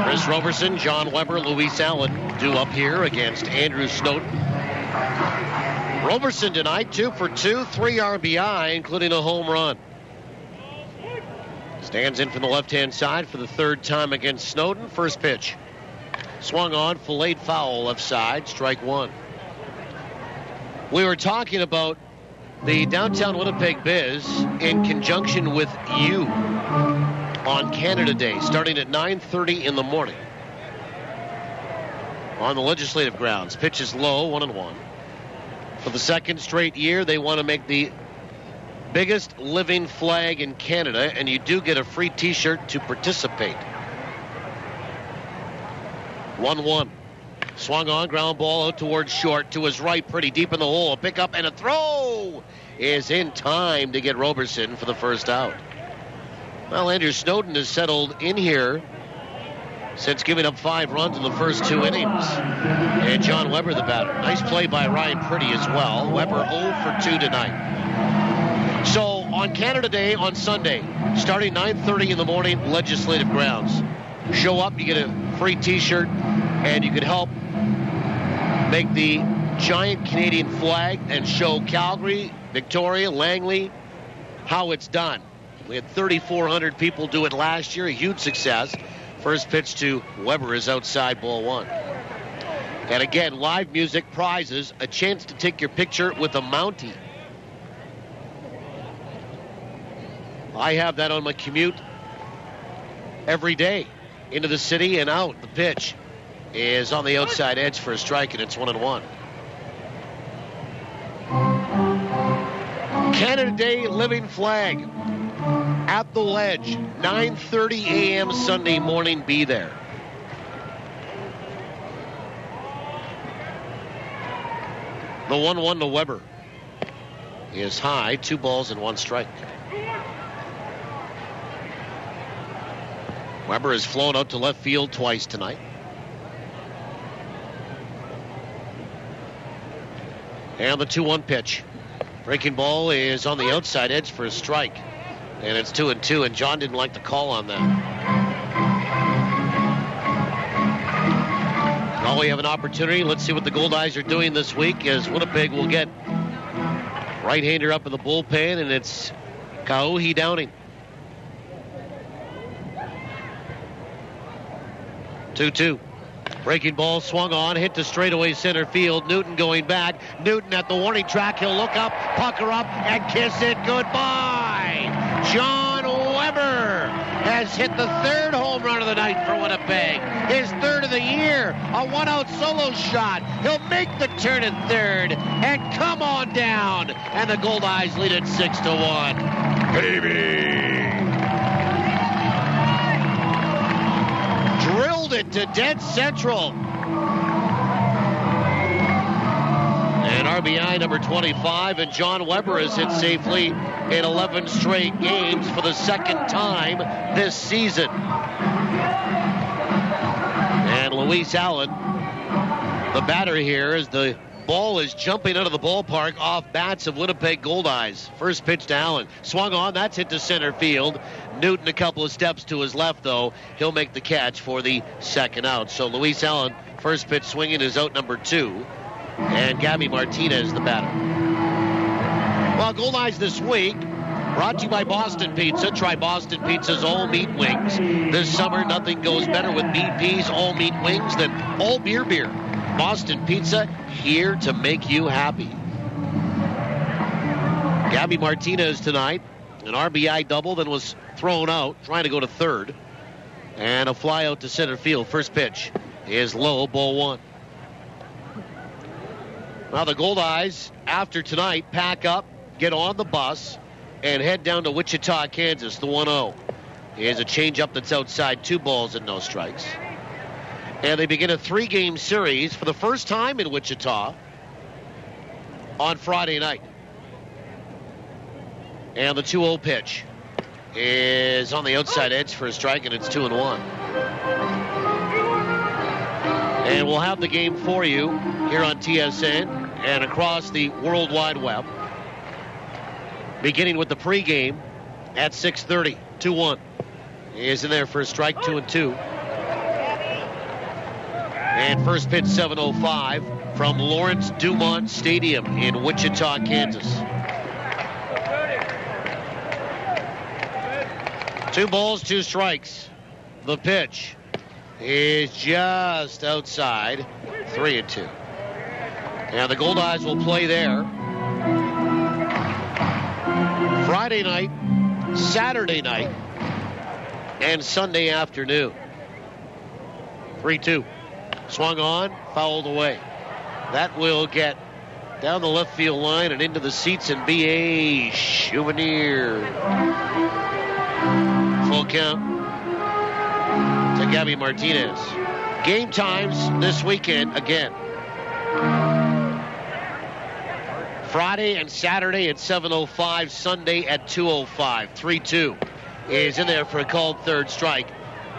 Chris Roberson, John Weber, Luis Allen due up here against Andrew Snowden. Roberson tonight, 2 for 2, 3 RBI, including a home run. Stands in from the left-hand side for the third time against Snowden. First pitch. Swung on, filleted foul left side, strike one. We were talking about the Downtown Winnipeg Biz in conjunction with you on Canada Day, starting at 9:30 in the morning on the legislative grounds. Pitch is low, 1-1. For the second straight year, they want to make the biggest living flag in Canada, and you do get a free T-shirt to participate. 1-1. Swung on, ground ball out towards short, to his right, pretty deep in the hole. A pickup and a throw is in time to get Roberson for the first out. Well, Andrew Snowden has settled in here since giving up 5 runs in the first 2 innings. And John Weber, the batter. Nice play by Ryan Pretty as well. Weber 0 for 2 tonight. So on Canada Day on Sunday, starting 9:30 in the morning, legislative grounds. Show up, you get a free T-shirt, and you can help make the giant Canadian flag and show Calgary, Victoria, Langley how it's done. We had 3,400 people do it last year, a huge success. First pitch to Weber is outside, ball 1. And again, live music, prizes, a chance to take your picture with a Mountie. I have that on my commute every day into the city and out. The pitch is on the outside edge for a strike, and it's 1-1. Canada Day living flag at the Ledge, 9:30 a.m. Sunday morning. Be there. The 1-1 to Weber is high, 2 balls and 1 strike. Weber has flown out to left field twice tonight. And the 2-1 pitch. Breaking ball is on the outside edge for a strike. And it's 2-2, and John didn't like the call on that. Well, we have an opportunity. Let's see what the Goldeyes are doing this week, as Winnipeg will get right-hander up in the bullpen, and it's Kauhi Downing. 2-2. Breaking ball swung on, hit to straightaway center field. Newton going back. Newton at the warning track. He'll look up, pucker up, and kiss it goodbye. John Weber has hit the 3rd home run of the night for Winnipeg. His 3rd of the year. A 1-out solo shot. He'll make the turn at 3rd and come on down. And the Goldeyes lead it 6-1. Baby! Drilled it to dead central. And RBI number 25, and John Weber has hit safely in 11 straight games for the 2nd time this season. And Luis Allen, the batter here, as the ball is jumping out of the ballpark off bats of Winnipeg Goldeyes. First pitch to Allen. Swung on, that's hit to center field. Newton a couple of steps to his left, though. He'll make the catch for the 2nd out. So Luis Allen, first pitch swinging, is out number 2. And Gabby Martinez, the batter. Well, Goldeyes this week Brought to you by Boston Pizza. Try Boston Pizza's all-meat wings. This summer, nothing goes better with BP's all-meat wings than all-beer beer. Boston Pizza, here to make you happy. Gabby Martinez tonight, an RBI double, then was thrown out, trying to go to third. And a fly out to center field. First pitch is low, ball one. Now the Goldeyes, after tonight, pack up, get on the bus, and head down to Wichita, Kansas, the 1-0. Here's a changeup that's outside, 2 balls and no strikes. And they begin a 3-game series for the first time in Wichita on Friday night. And the 2-0 pitch is on the outside edge for a strike, and it's 2-1. And we'll have the game for you here on TSN and across the World Wide Web, beginning with the pregame at 6:30. 2-1 is in there for a strike, 2-2. And first pitch, 7:05 from Lawrence Dumont Stadium in Wichita, Kansas. 2 balls, 2 strikes. The pitch is just outside, 3-2. And the Goldeyes will play there Friday night, Saturday night, and Sunday afternoon. 3-2. Swung on, fouled away. That will get down the left field line and into the seats and be a souvenir. Full count to Gabby Martinez. Game times this weekend again. Friday and Saturday at 7:05, Sunday at 2:05. 3-2 is in there for a called third strike.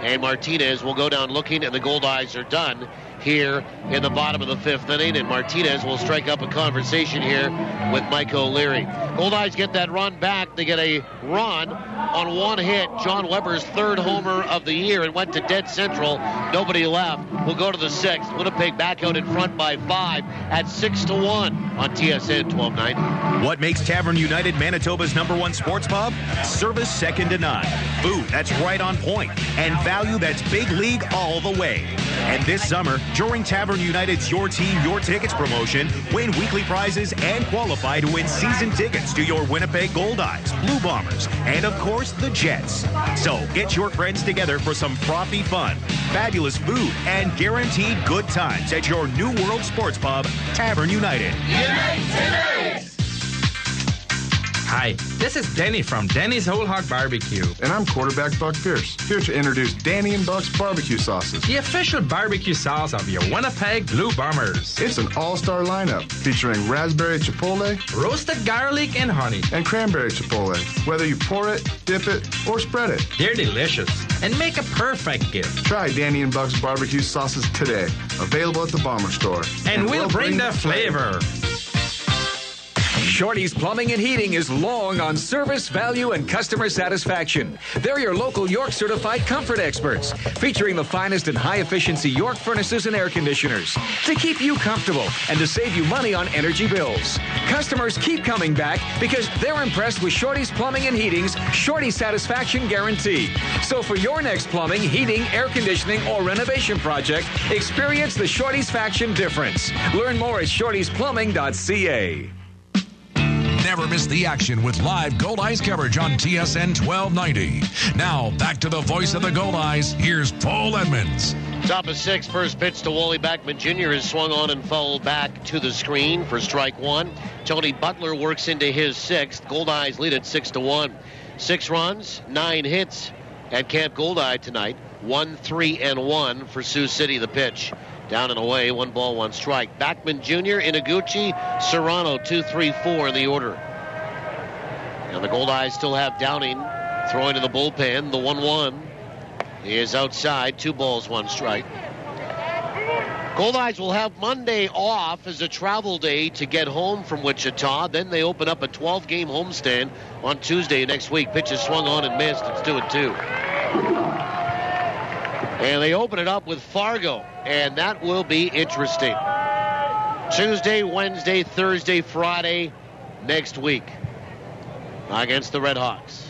And Martinez will go down looking, and the Goldeyes are done here in the bottom of the 5th inning. And Martinez will strike up a conversation here with Mike O'Leary. Goldeyes get that run back. They get a run on 1 hit. John Weber's 3rd homer of the year, and went to dead central. Nobody left. We'll go to the 6th. Winnipeg back out in front by 5 at 6-1 on TSN 1290. What makes Tavern United Manitoba's #1 sports pub? Service second to none. Food that's right on point. And value that's big league all the way. And this summer, during Tavern United's Your Team, Your Tickets promotion, win weekly prizes and qualify to win season tickets to your Winnipeg Goldeyes, Blue Bombers, and of course, the Jets. So get your friends together for some frothy fun, fabulous food, and guaranteed good times at your New World Sports Pub, Tavern United. Hi, this is Denny from Denny's Whole Hog Barbecue. And I'm quarterback Buck Pierce, here to introduce Danny and Buck's barbecue sauces. The official barbecue sauce of your Winnipeg Blue Bombers. It's an all-star lineup featuring raspberry chipotle, roasted garlic and honey, and cranberry chipotle. Whether you pour it, dip it, or spread it, they're delicious and make a perfect gift. Try Danny and Buck's barbecue sauces today. Available at the Bomber Store. And we'll bring the flavor. Shorty's Plumbing and Heating is long on service, value, and customer satisfaction. They're your local York certified comfort experts, featuring the finest and high-efficiency York furnaces and air conditioners to keep you comfortable and to save you money on energy bills. Customers keep coming back because they're impressed with Shorty's Plumbing and Heating's Shorty Satisfaction Guarantee. So for your next plumbing, heating, air conditioning, or renovation project, experience the Shorty's Faction difference. Learn more at shortysplumbing.ca. Never miss the action with live Goldeyes coverage on TSN 1290. Now, back to the voice of the Goldeyes. Here's Paul Edmonds. Top of 6, first pitch to Wally Backman Jr. is swung on and fouled back to the screen for strike 1. Tony Butler works into his 6th. Goldeyes lead at 6-1. 6 runs, 9 hits at Camp Goldeye tonight. 1-3-1 for Sioux City. The pitch down and away, 1 ball, 1 strike. Backman Jr., Inaguchi, Serrano, 2, 3, 4 in the order. And the Goldeyes still have Downing throwing to the bullpen. The 1-1 is outside, 2 balls, 1 strike. Goldeyes will have Monday off as a travel day to get home from Wichita. Then they open up a 12-game homestand on Tuesday next week. Pitches swung on and missed. It's 2-2. And they open it up with Fargo, and that will be interesting. Tuesday, Wednesday, Thursday, Friday next week. against the Red Hawks.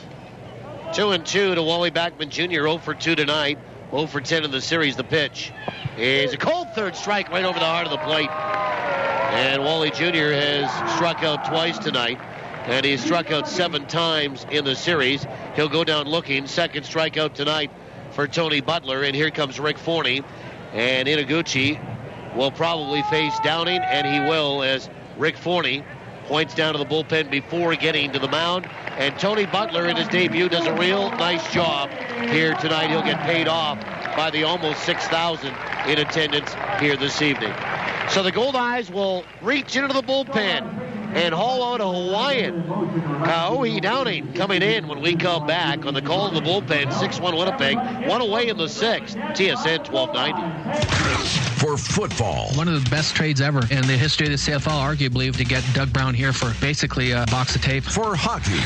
2-2 to Wally Backman Jr. 0 for 2 tonight. 0 for 10 in the series. The pitch is a cold third strike right over the heart of the plate. And Wally Jr. has struck out twice tonight. And he's struck out 7 times in the series. He'll go down looking. Second strikeout tonight for Tony Butler. And here comes Rick Forney. And Inaguchi will probably face Downing, and he will, as Rick Forney points down to the bullpen before getting to the mound. And Tony Butler in his debut does a real nice job here tonight. He'll get paid off by the almost 6,000 in attendance here this evening. So the Goldeyes will reach into the bullpen and haul out a Hawaiian. Kaohe Downing coming in when we come back on the call of the bullpen. 6-1 Winnipeg, 1 away in the 6th. TSN 1290. For football. One of the best trades ever in the history of the CFL, arguably, to get Doug Brown here for basically a box of tape. For hockey.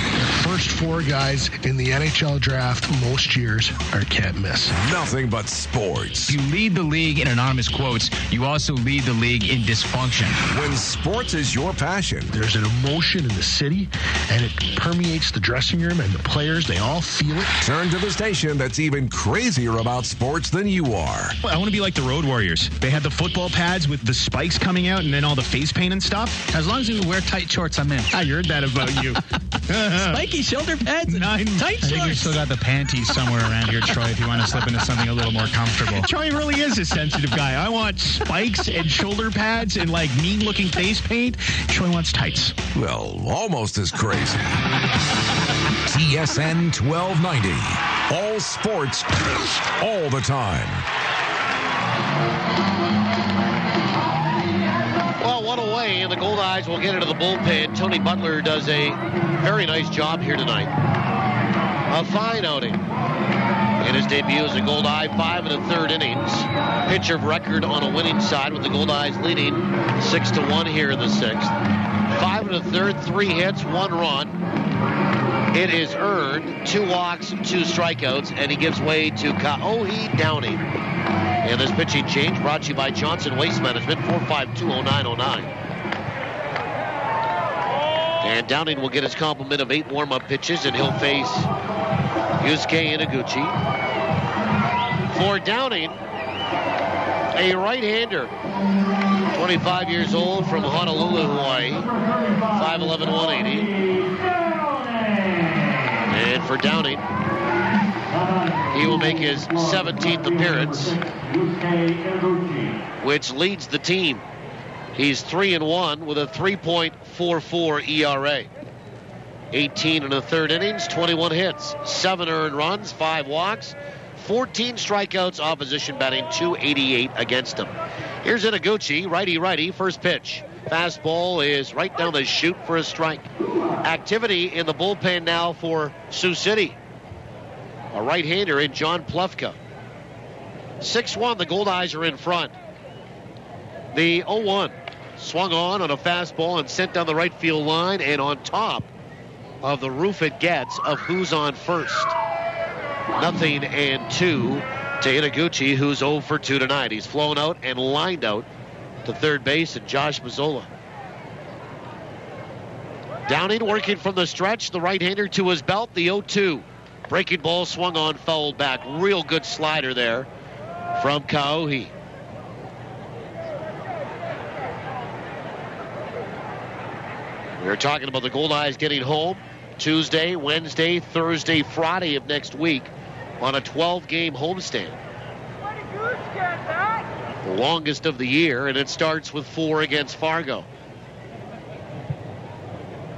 First 4 guys in the NHL draft most years are can't miss. Nothing but sports. You lead the league in anonymous quotes. You also lead the league in dysfunction. When sports is your passion. There's an emotion in the city, and it permeates the dressing room, and the players, they all feel it. Turn to the station that's even crazier about sports than you are. I want to be like the Road Warriors. They had the football pads with the spikes coming out and then all the face paint and stuff. As long as you wear tight shorts, I'm in. I heard that about you. Spiky shoulder pads and tight shorts. I think you still got the panties somewhere around here, Troy, if you want to slip into something a little more comfortable. Troy really is a sensitive guy. I want spikes and shoulder pads and like mean-looking face paint. Troy wants tights. Well, almost as crazy. TSN 1290. All sports, all the time. Well, 1 away, and the Goldeyes will get into the bullpen. Tony Butler does a very nice job here tonight. A fine outing. In his debut as a Goldeye, 5 1/3 innings. Pitcher of record on a winning side with the Goldeyes leading 6-1 here in the 6th. 5 1/3, 3 hits, 1 run. It is earned, 2 walks, 2 strikeouts, and he gives way to Kaohe Downing. And this pitching change brought to you by Johnson Waste Management, 4520909. And Downing will get his complement of 8 warm-up pitches, and he'll face Yusuke Inaguchi. For Downing, a right-hander, 25 years old from Honolulu, Hawaii, 5'11", 180. And for Downing, he will make his 17th appearance, which leads the team. He's 3-1 with a 3.44 ERA. 18 1/3 innings, 21 hits, 7 earned runs, 5 walks, 14 strikeouts, opposition batting .288 against him. Here's Inaguchi, righty-righty, first pitch. Fastball is right down the chute for a strike. Activity in the bullpen now for Sioux City. A right-hander in John Plufka. 6-1, the Goldeyes are in front. The 0-1 swung on a fastball and sent down the right field line and on top of the roof it gets of who's on first. 0-2 to Inaguchi, who's 0 for 2 tonight. He's flown out and lined out to third base, and Josh Mazzola. Downing working from the stretch, the right-hander to his belt, the 0-2. Breaking ball swung on, fouled back. Real good slider there from Kaohe. We were talking about the Goldeyes getting home Tuesday, Wednesday, Thursday, Friday of next week on a 12-game homestand. The longest of the year, and it starts with 4 against Fargo.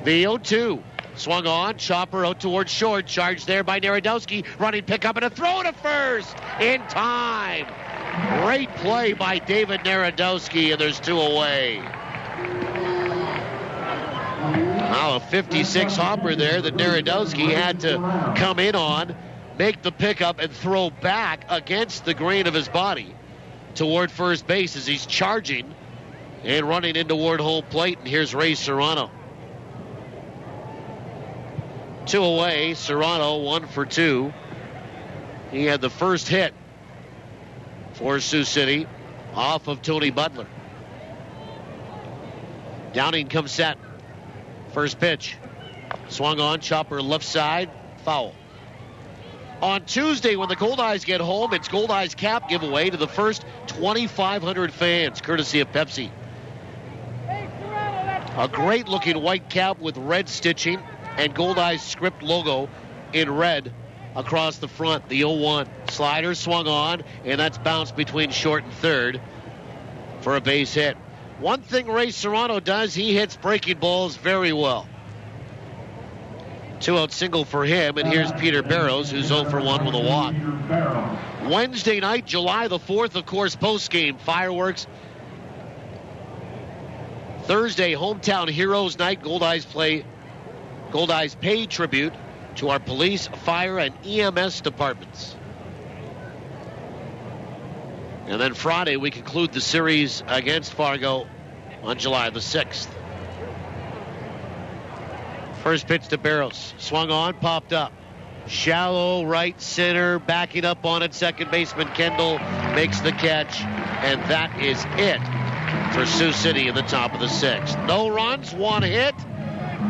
The 0-2 swung on, chopper out towards short, charged there by Narodowski, running pickup and a throw to first in time. Great play by David Narodowski, and there's 2 away. Now a 56 hopper there that Narodowski had to come in on, make the pickup, and throw back against the grain of his body toward first base as he's charging and running in toward home plate. And here's Ray Serrano. 2 away, Serrano 1 for 2. He had the first hit for Sioux City off of Tony Butler. Downing comes set. First pitch. Swung on, chopper left side, foul. On Tuesday, when the Goldeyes get home, it's Goldeyes cap giveaway to the first 2,500 fans, courtesy of Pepsi. A great-looking white cap with red stitching and Goldeyes script logo in red across the front, the 0-1. Slider swung on, and that's bounced between short and third for a base hit. One thing Ray Serrano does, he hits breaking balls very well. 2-out single for him, and here's Peter Barrows, who's 0 for 1 with a walk. Wednesday night, July the 4th, of course, post-game fireworks. Thursday, hometown heroes night. Goldeyes pay tribute to our police, fire, and EMS departments. And then Friday, we conclude the series against Fargo on July the 6th. First pitch to Barrows. Swung on, popped up. Shallow right center, backing up on it. Second baseman Kendall makes the catch, and that is it for Sioux City in the top of the 6th. No runs, one hit,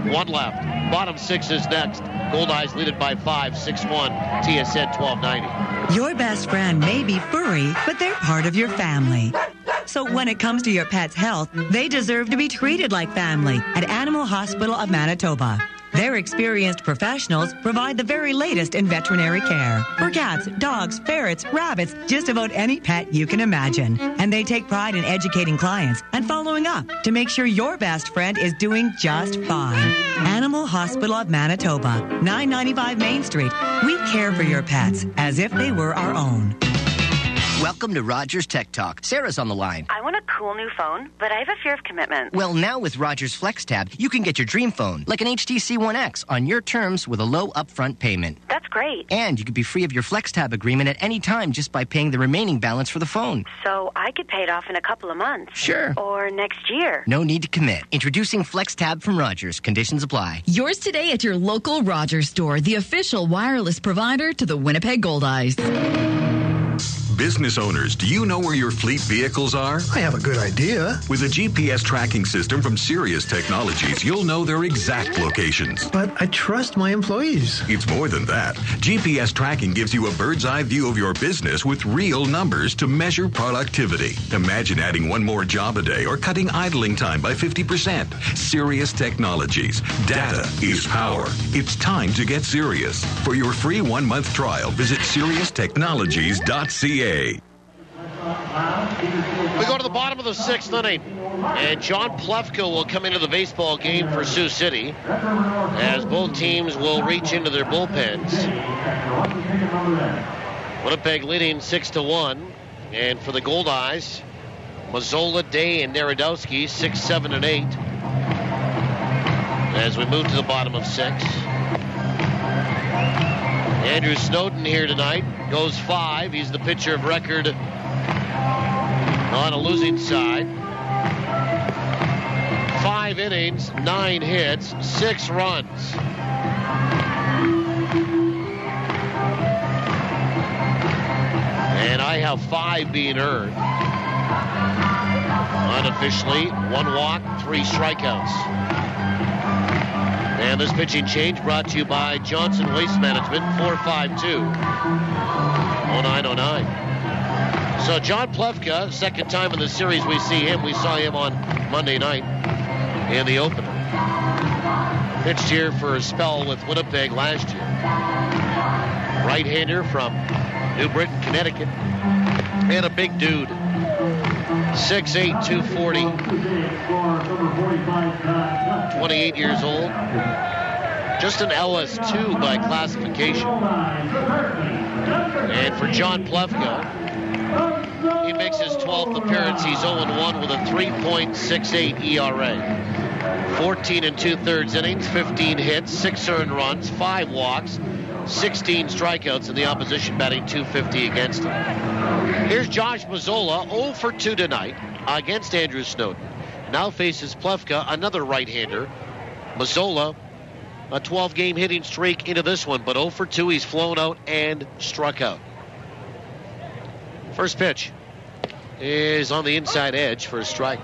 one left. Bottom 6 is next. Goldeyes lead it by 5, 6-1. TSN 1290. Your best friend may be furry, but they're part of your family. So when it comes to your pet's health, they deserve to be treated like family at Animal Hospital of Manitoba. Their experienced professionals provide the very latest in veterinary care for cats, dogs, ferrets, rabbits, just about any pet you can imagine. And they take pride in educating clients and following up to make sure your best friend is doing just fine. Animal Hospital of Manitoba, 995 Main Street. We care for your pets as if they were our own. Welcome to Rogers Tech Talk. Sarah's on the line. I want a cool new phone, but I have a fear of commitment. Well, now with Rogers FlexTab, you can get your dream phone, like an HTC One X, on your terms with a low upfront payment. That's great. And you could be free of your FlexTab agreement at any time just by paying the remaining balance for the phone. So I could pay it off in a couple of months. Sure. Or next year. No need to commit. Introducing FlexTab from Rogers. Conditions apply. Yours today at your local Rogers store, the official wireless provider to the Winnipeg Goldeyes. Business owners, do you know where your fleet vehicles are? I have a good idea. With a GPS tracking system from Sirius Technologies, you'll know their exact locations. But I trust my employees. It's more than that. GPS tracking gives you a bird's eye view of your business with real numbers to measure productivity. Imagine adding one more job a day or cutting idling time by 50%. Sirius Technologies. Data is power. It's time to get serious. For your free 1-month trial, visit SiriusTechnologies.ca. We go to the bottom of the 6th inning, and John Plefka will come into the baseball game for Sioux City as both teams will reach into their bullpens. Winnipeg leading 6-1, and for the Goldeyes, Mazzola, Day, and Narodowski 6, 7, and 8 as we move to the bottom of 6. Andrew Snowden here tonight goes 5. He's the pitcher of record on a losing side. 5 innings, 9 hits, 6 runs. And I have 5 being earned. Unofficially, 1 walk, 3 strikeouts. And this pitching change brought to you by Johnson Waste Management, 452-0909. So John Plefka, second time in the series we see him. We saw him on Monday night in the opener. Pitched here for a spell with Winnipeg last year. Right-hander from New Britain, Connecticut. And a big dude. 6'8", 240. 28 years old. Just an LS2 by classification. And for John Plefka, he makes his 12th appearance. He's 0-1 with a 3.68 ERA. 14 2/3 innings, 15 hits, 6 earned runs, 5 walks, 16 strikeouts, and the opposition batting .250 against him. Here's Josh Mazzola, 0 for 2 tonight against Andrew Snowden. Now faces Plefka, another right-hander. Mazzola, a 12-game hitting streak into this one, but 0 for 2. He's flown out and struck out. First pitch is on the inside edge for a strike.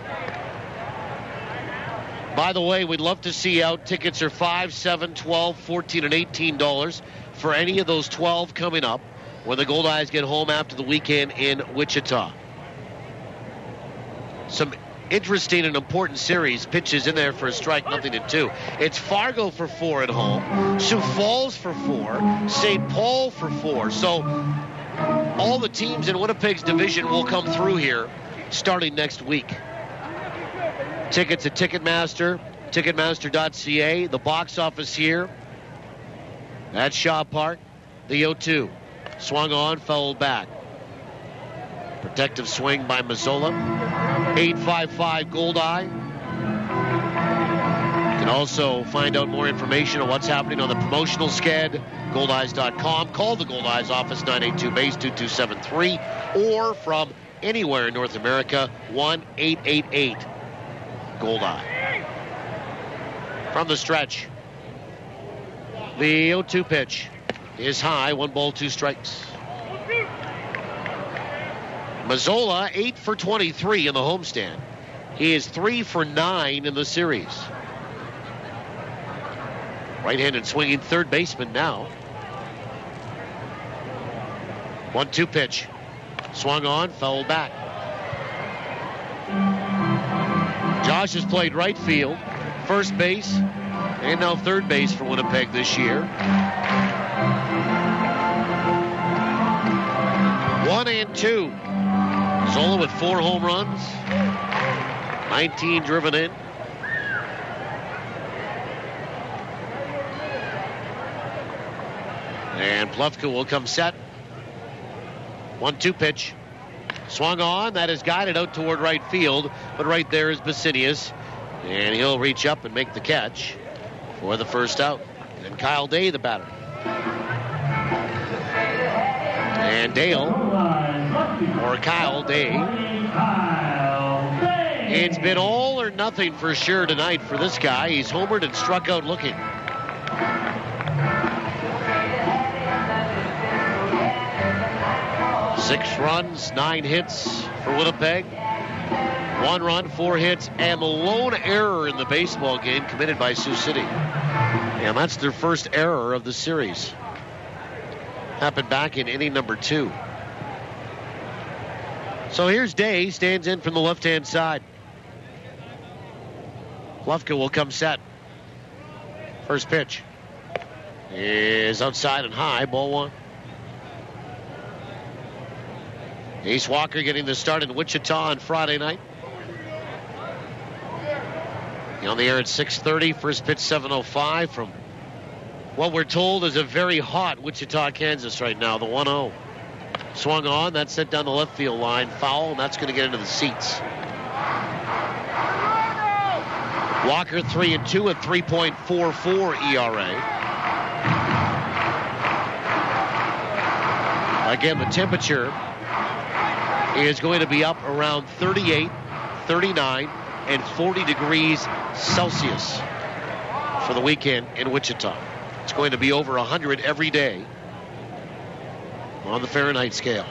By the way, we'd love to see you out. Tickets are $5, $7, $12, $14, and $18 for any of those 12 coming up when the Goldeyes get home after the weekend in Wichita. Some interesting and important series. Pitches in there for a strike, 0-2. It's Fargo for 4 at home, Sioux Falls for 4, St. Paul for 4. So all the teams in Winnipeg's division will come through here starting next week. Tickets at Ticketmaster, ticketmaster.ca. The box office here at Shaw Park. The 0-2. Swung on, fouled back. Protective swing by Mazzola. 855 Goldeye. You can also find out more information on what's happening on the promotional sched, goldeyes.com. Call the Goldeyes office, 982-BASE-2273, or from anywhere in North America, 1-888-GOLDEYE. From the stretch, the 0-2 pitch is high, 1 ball, 2 strikes. Mazzola, 8 for 23 in the homestand. He is 3 for 9 in the series. Right-handed swinging third baseman now. 1-2 pitch. Swung on, fouled back. Josh has played right field, first base, and now third base for Winnipeg this year. 1-2. Zola with 4 home runs, 19 driven in. And Plufka will come set. 1-2 pitch. Swung on. That is guided out toward right field. But right there is Basinius. And he'll reach up and make the catch for the first out. And Kyle Day, the batter. And Dale, or Kyle Day. It's been all or nothing for sure tonight for this guy. He's homered and struck out looking. Six runs, 9 hits for Winnipeg. 1 run, 4 hits, and the lone error in the baseball game committed by Sioux City. And that's their first error of the series. Happened back in inning number 2. So here's Day, stands in from the left-hand side. Plufka will come set. First pitch is outside and high, ball 1. Ace Walker getting the start in Wichita on Friday night. On the air at 6:30, first pitch 7:05 from what we're told is a very hot Wichita, Kansas right now, the 1-0. Swung on, that's sent down the left field line, foul, and that's going to get into the seats. Walker 3-2 at 3.44 ERA. Again, the temperature is going to be up around 38, 39, and 40 degrees Celsius for the weekend in Wichita. It's going to be over 100 every day on the Fahrenheit scale.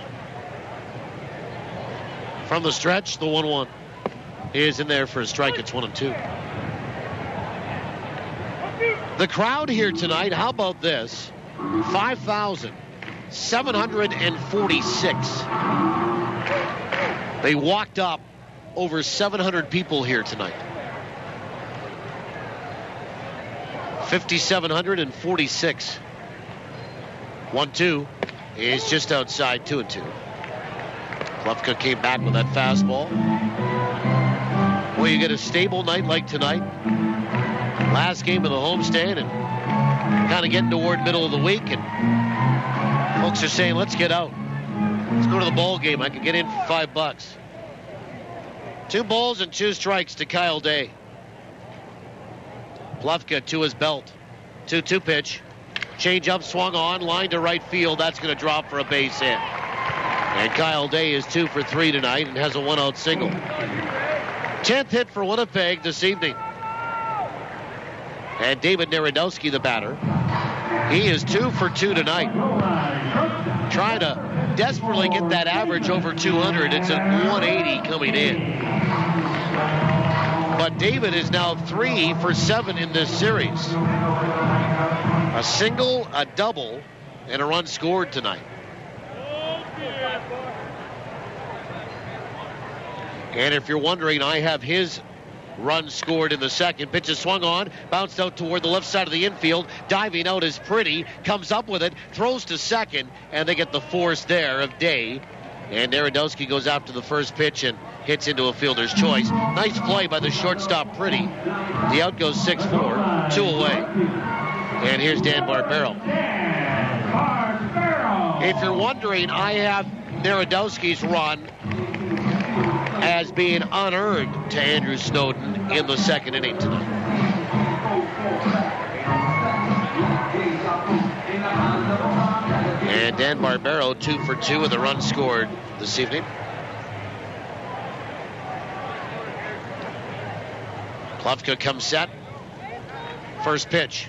From the stretch, the 1-1 is in there for a strike. It's 1-2. The crowd here tonight, how about this? 5,746. They walked up over 700 people here tonight. 5,746. 1-2 is just outside, 2-2. Plufka came back with that fastball. Well, you get a stable night like tonight. Last game of the homestand and kind of getting toward middle of the week, and folks are saying, let's get out. Let's go to the ball game. I can get in for $5. 2 balls and 2 strikes to Kyle Day. Plufka to his belt. 2-2 pitch. Change up, swung on, line to right field. That's going to drop for a base hit. And Kyle Day is 2 for 3 tonight and has a 1-out single. 10th hit for Winnipeg this evening. And David Narodowski, the batter, he is 2 for 2 tonight. Trying to desperately get that average over 200. It's at 180 coming in. But David is now 3 for 7 in this series. A single, a double, and a run scored tonight. And if you're wondering, I have his run scored in the second. Pitch is swung on, bounced out toward the left side of the infield. Diving out is Pretty, comes up with it, throws to second, and they get the force there of Day. And Narodowski goes after the first pitch and hits into a fielder's choice. Nice play by the shortstop, Pretty. The out goes 6-4, 2 away. And here's Dan Barbero. If you're wondering, I have Narodowski's run as being unearned to Andrew Snowden in the second inning tonight. And Dan Barbero 2 for 2 with a run scored this evening. Plufka comes set. First pitch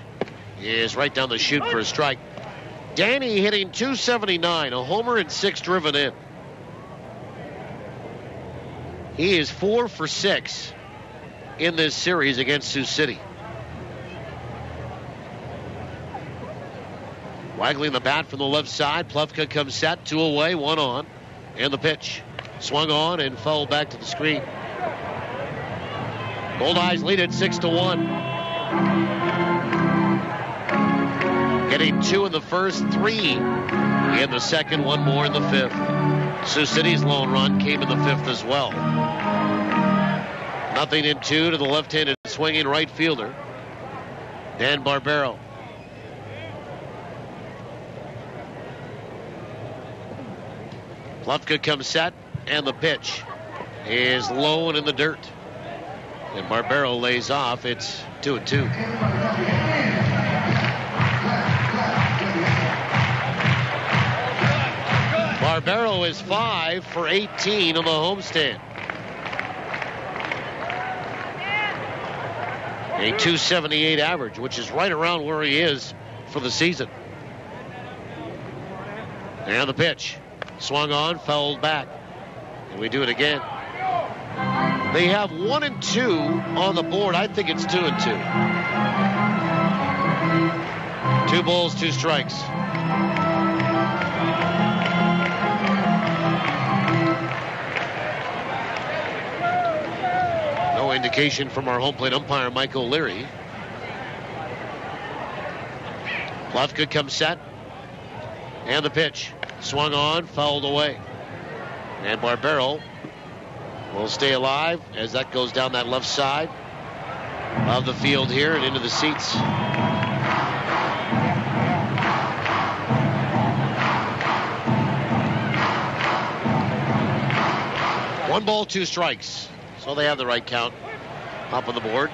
is right down the chute for a strike. Danny hitting .279, a homer and 6 driven in. He is 4 for 6 in this series against Sioux City. Waggling the bat from the left side. Plufka comes set, 2 away, 1 on. And the pitch. Swung on and fouled back to the screen. Goldeyes lead it 6-1. Getting 2 in the first, 3 in the second, 1 more in the fifth. Sioux City's lone run came in the fifth as well. 0-2 to the left-handed swinging right fielder, Dan Barbero. Plufka comes set, and the pitch is low and in the dirt. And Barbero lays off. It's 2-2. Barbero is 5 for 18 on the homestand. A .278 average, which is right around where he is for the season. And the pitch. Swung on, fouled back. And we do it again. They have 1 and 2 on the board. I think it's 2 and 2. 2 balls, 2 strikes. No indication from our home plate umpire, Mike O'Leary. Plufka comes set. And the pitch. Swung on, fouled away. And Barbero will stay alive as that goes down that left side of the field here and into the seats. One ball, 2 strikes. So they have the right count up on the board.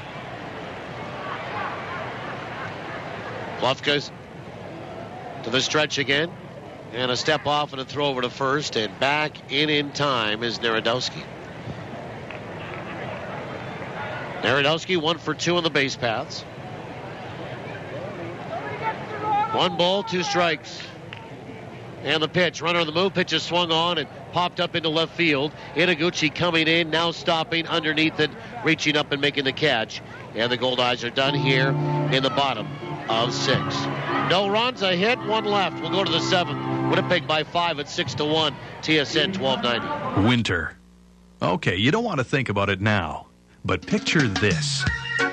Plufka's to the stretch again. And a step off and a throw over to first. And back in time is Narodowski. Narodowski 1 for 2 on the base paths. 1 ball, 2 strikes. And the pitch. Runner on the move. Pitch is swung on and popped up into left field. Itaguchi coming in, now stopping underneath it, reaching up and making the catch. And the Goldeyes are done here in the bottom of 6. No runs, a hit, 1 left. We'll go to the 7th. Winnipeg by 5 at 6-1. TSN 1290. Winter. Okay, you don't want to think about it now, but picture this.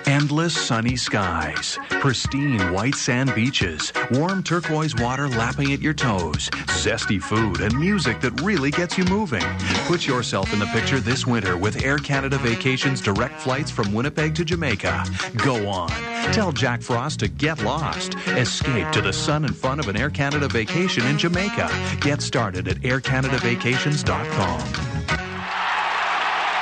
Endless sunny skies, pristine white sand beaches, warm turquoise water lapping at your toes, zesty food, and music that really gets you moving. Put yourself in the picture this winter with Air Canada Vacations direct flights from Winnipeg to Jamaica. Go on. Tell Jack Frost to get lost. Escape to the sun and fun of an Air Canada vacation in Jamaica. Get started at aircanadavacations.com.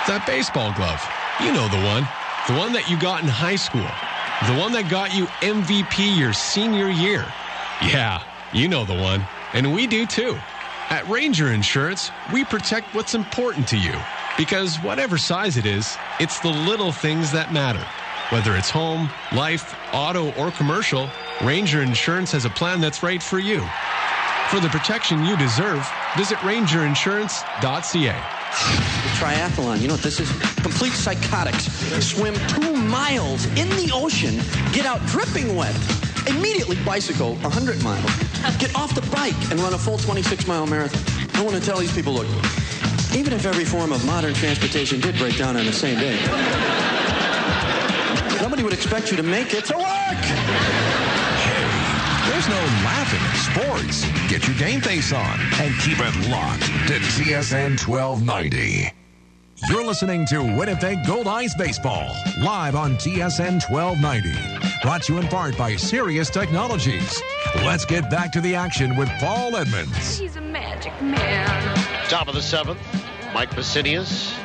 That baseball glove. You know the one. The one that you got in high school. The one that got you MVP your senior year. Yeah, you know the one. And we do too. At Ranger Insurance, we protect what's important to you. Because whatever size it is, it's the little things that matter. Whether it's home, life, auto, or commercial, Ranger Insurance has a plan that's right for you. For the protection you deserve, visit rangerinsurance.ca. Triathlon. You know what this is? Complete psychotics. Swim 2 miles in the ocean, get out dripping wet, immediately bicycle 100 miles, get off the bike and run a full 26-mile marathon. I want to tell these people, look, even if every form of modern transportation did break down on the same day, nobody would expect you to make it to work. There's no laughing at sports. Get your game face on and keep it locked to TSN 1290. You're listening to Winnipeg Goldeyes Baseball, live on TSN 1290. Brought to you in part by Sirius Technologies. Let's get back to the action with Paul Edmonds. He's a magic man. Top of the 7th, Mike Basinius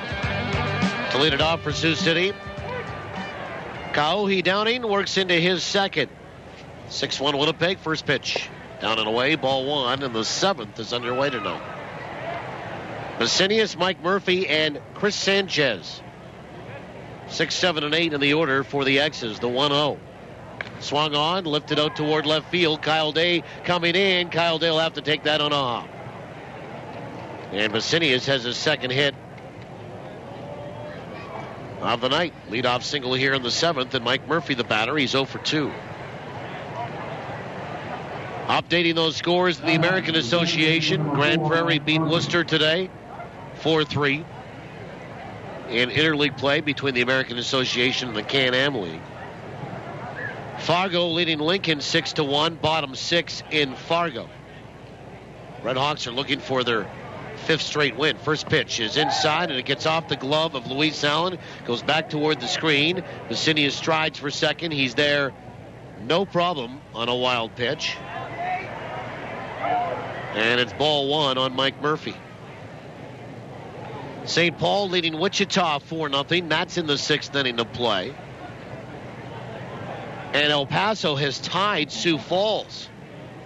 to lead it off for Sioux City. Kauhi Downing works into his second. 6-1 Winnipeg, first pitch. Down and away, ball 1, and the 7th is underway tonight. Basinius, Mike Murphy, and Chris Sanchez. 6, 7, and 8 in the order for the X's, the 1-0. Swung on, lifted out toward left field. Kyle Day coming in. Kyle Day will have to take that on a hop. And Basinius has his second hit of the night. Leadoff single here in the 7th, and Mike Murphy, the batter, he's 0 for 2. Updating those scores in the American Association. Grand Prairie beat Worcester today, 4-3. In interleague play between the American Association and the Can-Am League. Fargo leading Lincoln 6-1, bottom 6 in Fargo. Red Hawks are looking for their 5th straight win. First pitch is inside, and it gets off the glove of Luis Allen. Goes back toward the screen. Basinius strides for second. He's there, no problem, on a wild pitch. And it's ball 1 on Mike Murphy. St. Paul leading Wichita 4-0. That's in the 6th inning of play. And El Paso has tied Sioux Falls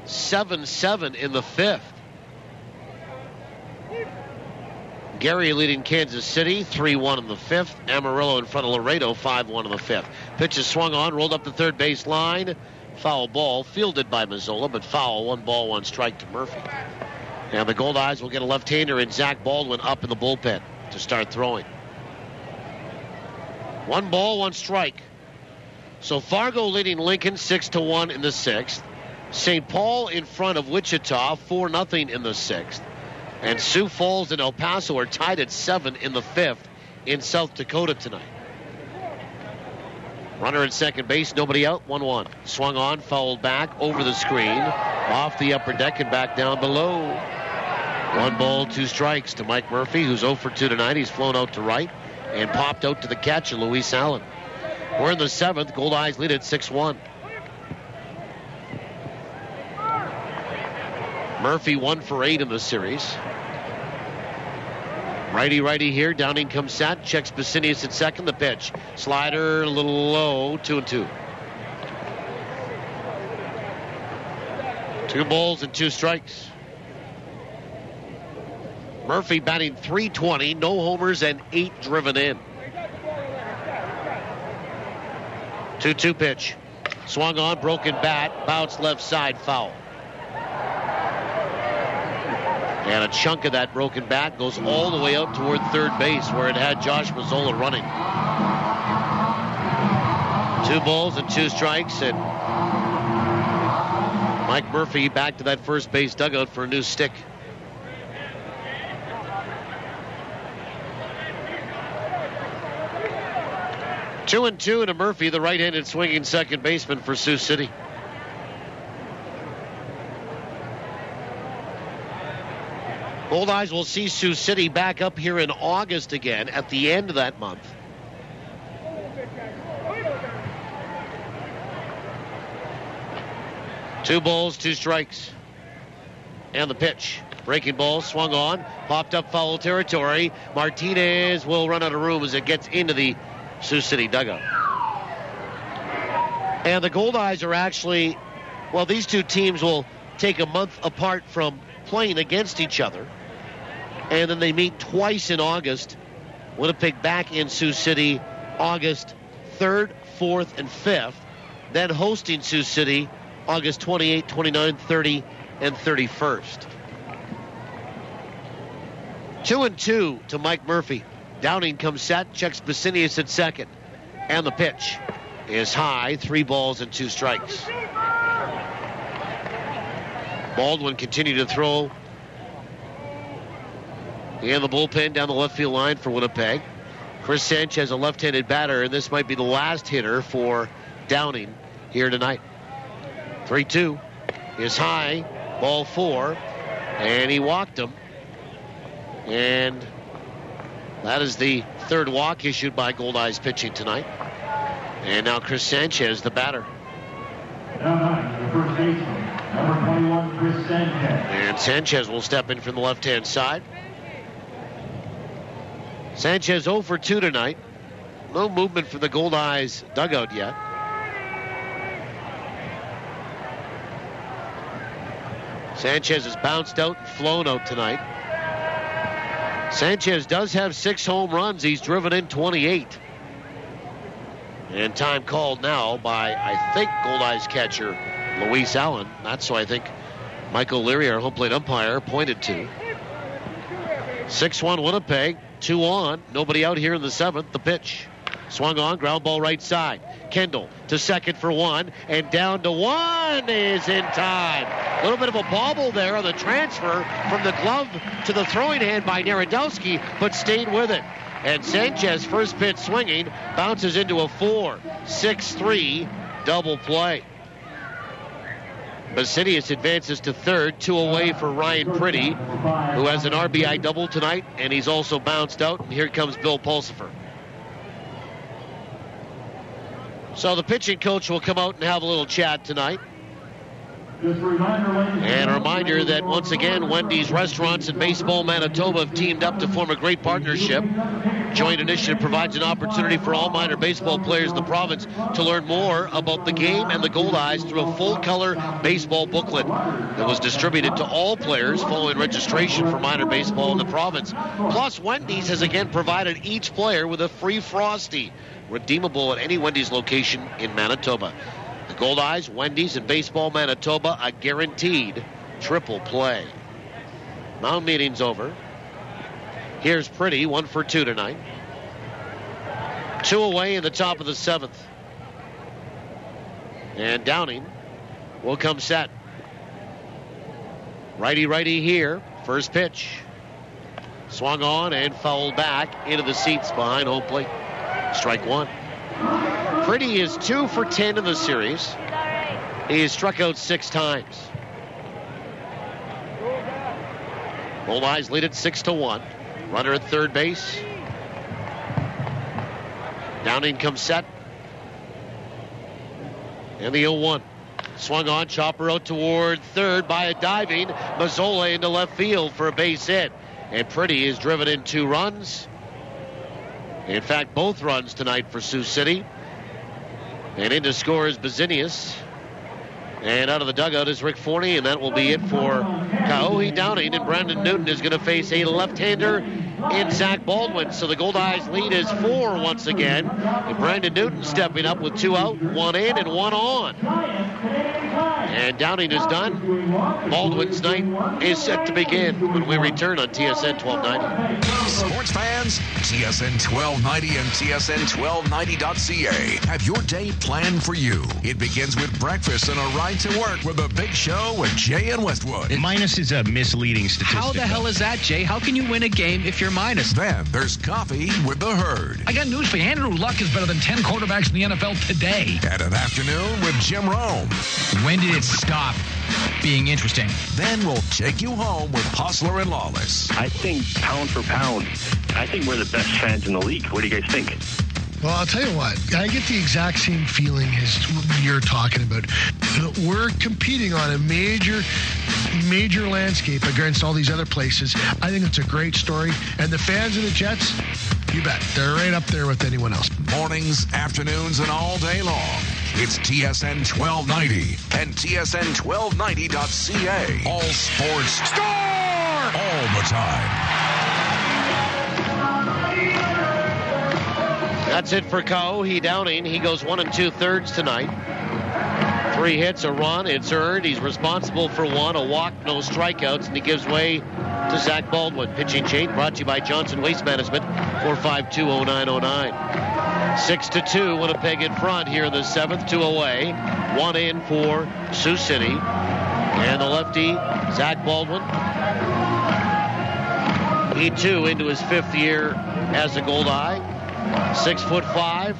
7-7 in the 5th. Gary leading Kansas City 3-1 in the 5th. Amarillo in front of Laredo 5-1 in the 5th. Pitch is swung on, rolled up the third base line. Foul ball, fielded by Mazzola, but foul. 1 ball, 1 strike to Murphy. And the Goldeyes will get a left-hander in Zach Baldwin up in the bullpen to start throwing. 1 ball, 1 strike. So Fargo leading Lincoln 6-1 in the 6th. St. Paul in front of Wichita 4-0 in the 6th. And Sioux Falls and El Paso are tied at 7 in the 5th in South Dakota tonight. Runner at second base, nobody out, 1-1. Swung on, fouled back, over the screen, off the upper deck and back down below. 1 ball, 2 strikes to Mike Murphy, who's 0 for 2 tonight. He's flown out to right and popped out to the catcher, Luis Allen. We're in the 7th. Goldeyes lead at 6-1. Murphy 1 for 8 in the series. Righty here. Downing comes set. Checks Basinius at second. The pitch. Slider a little low. 2-2. 2 balls and 2 strikes. Murphy batting .320. No homers and 8 driven in. 2-2 pitch. Swung on. Broken bat. Bounced left side. Foul. And a chunk of that broken bat goes all the way out toward third base where it had Josh Mazzola running. 2 balls and 2 strikes, and Mike Murphy back to that first base dugout for a new stick. Two and to Murphy, the right-handed swinging second baseman for Sioux City. Goldeyes will see Sioux City back up here in August again at the end of that month. Two balls, 2 strikes. And the pitch. Breaking ball, swung on, popped up foul territory. Martinez will run out of room as it gets into the Sioux City dugout. And the Goldeyes are actually, well, these two teams will take a month apart from playing against each other. And then they meet twice in August. Winnipeg back in Sioux City August 3rd, 4th, and 5th. Then hosting Sioux City August 28th, 29th, 30th, and 31st. 2-2 to Mike Murphy. Downing comes set, checks Basinius at second. And the pitch is high, 3 balls and 2 strikes. Baldwin continued to throw in the bullpen down the left field line for Winnipeg. Chris Sanchez, a left-handed batter, and this might be the last hitter for Downing here tonight. 3-2 is high, ball 4, and he walked him. And that is the 3rd walk issued by Goldeyes pitching tonight. And now Chris Sanchez, the batter. The first baseman, number 21, Chris Sanchez. And Sanchez will step in from the left-hand side. Sanchez 0 for 2 tonight. No movement from the Goldeyes dugout yet. Sanchez has bounced out and flown out tonight. Sanchez does have 6 home runs. He's driven in 28. And time called now by, I think, Goldeyes catcher Luis Allen. That's who I think Michael Leary, our home plate umpire, pointed to. 6-1 Winnipeg, 2 on. Nobody out here in the 7th. The pitch. Swung on, ground ball right side. Kendall to second for 1, and down to 1 is in time. A little bit of a bobble there on the transfer from the glove to the throwing hand by Narodowski, but stayed with it. And Sanchez, first pitch swinging, bounces into a 4-6-3 double play. Basinius advances to 3rd, 2 away for Ryan Pretty, who has an RBI double tonight, and he's also bounced out. And here comes Bill Pulsifer. So the pitching coach will come out and have a little chat tonight. And a reminder that once again, Wendy's Restaurants and Baseball Manitoba have teamed up to form a great partnership. Joint initiative provides an opportunity for all minor baseball players in the province to learn more about the game and the Goldeyes through a full-color baseball booklet that was distributed to all players following registration for minor baseball in the province. Plus, Wendy's has again provided each player with a free Frosty, redeemable at any Wendy's location in Manitoba. The Goldeyes, Wendy's, and Baseball Manitoba, a guaranteed triple play. Mound meeting's over. Here's Pretty, 1 for 2 tonight. 2 away in the top of the 7th. And Downing will come set. Righty here. First pitch. Swung on and fouled back into the seats behind home plate. Strike 1. Pretty is 2 for 10 in the series. He has struck out 6 times. Goldeyes lead it 6-1. Runner at 3rd base. Downing comes set. And the 0-1. Swung on, chopper out toward 3rd by a diving Mazzola into left field for a base hit. And Pretty is driven in 2 runs. In fact, both runs tonight for Sioux City. And in to score is Basinius. And out of the dugout is Rick Forney, and that will be it for Kaohe Downing. And Brandon Newton is going to face a left-hander in Zach Baldwin. So the Goldeyes lead is 4 once again. And Brandon Newton stepping up with 2 out, 1 in, and 1 on. And Downing is done. Baldwin's night is set to begin when we return on TSN 1290. Sports fans, TSN 1290 and TSN1290.ca have your day planned for you. It begins with breakfast and a ride to work with a big show with Jay and Westwood. Minus is a misleading statistic. How the hell is that, Jay? How can you win a game if you're minus? Then there's coffee with the herd. I got news for you. Andrew Luck is better than 10 quarterbacks in the NFL today. And an afternoon with Jim Rome. When did it stop being interesting? Then we'll take you home with Hustler and Lawless. I think pound for pound, I think we're the best fans in the league. What do you guys think? Well, I'll tell you what, I get the exact same feeling as you're talking about. We're competing on a major landscape against all these other places. I think it's a great story. And the fans of the Jets, you bet, they're right up there with anyone else. Mornings, afternoons, and all day long. It's TSN 1290 and TSN1290.ca. All sports. Score! All the time. That's it for Kaohe Downing. He goes 1 2/3 tonight. 3 hits, a run, it's earned. He's responsible for 1, a walk, no strikeouts, and he gives way to Zach Baldwin. Pitching change brought to you by Johnson Waste Management, 452-0909. 6-2, Winnipeg in front here in the 7th, 2 away. 1 in for Sioux City. And the lefty, Zach Baldwin. He too into his 5th year as a Goldeye. 6'5",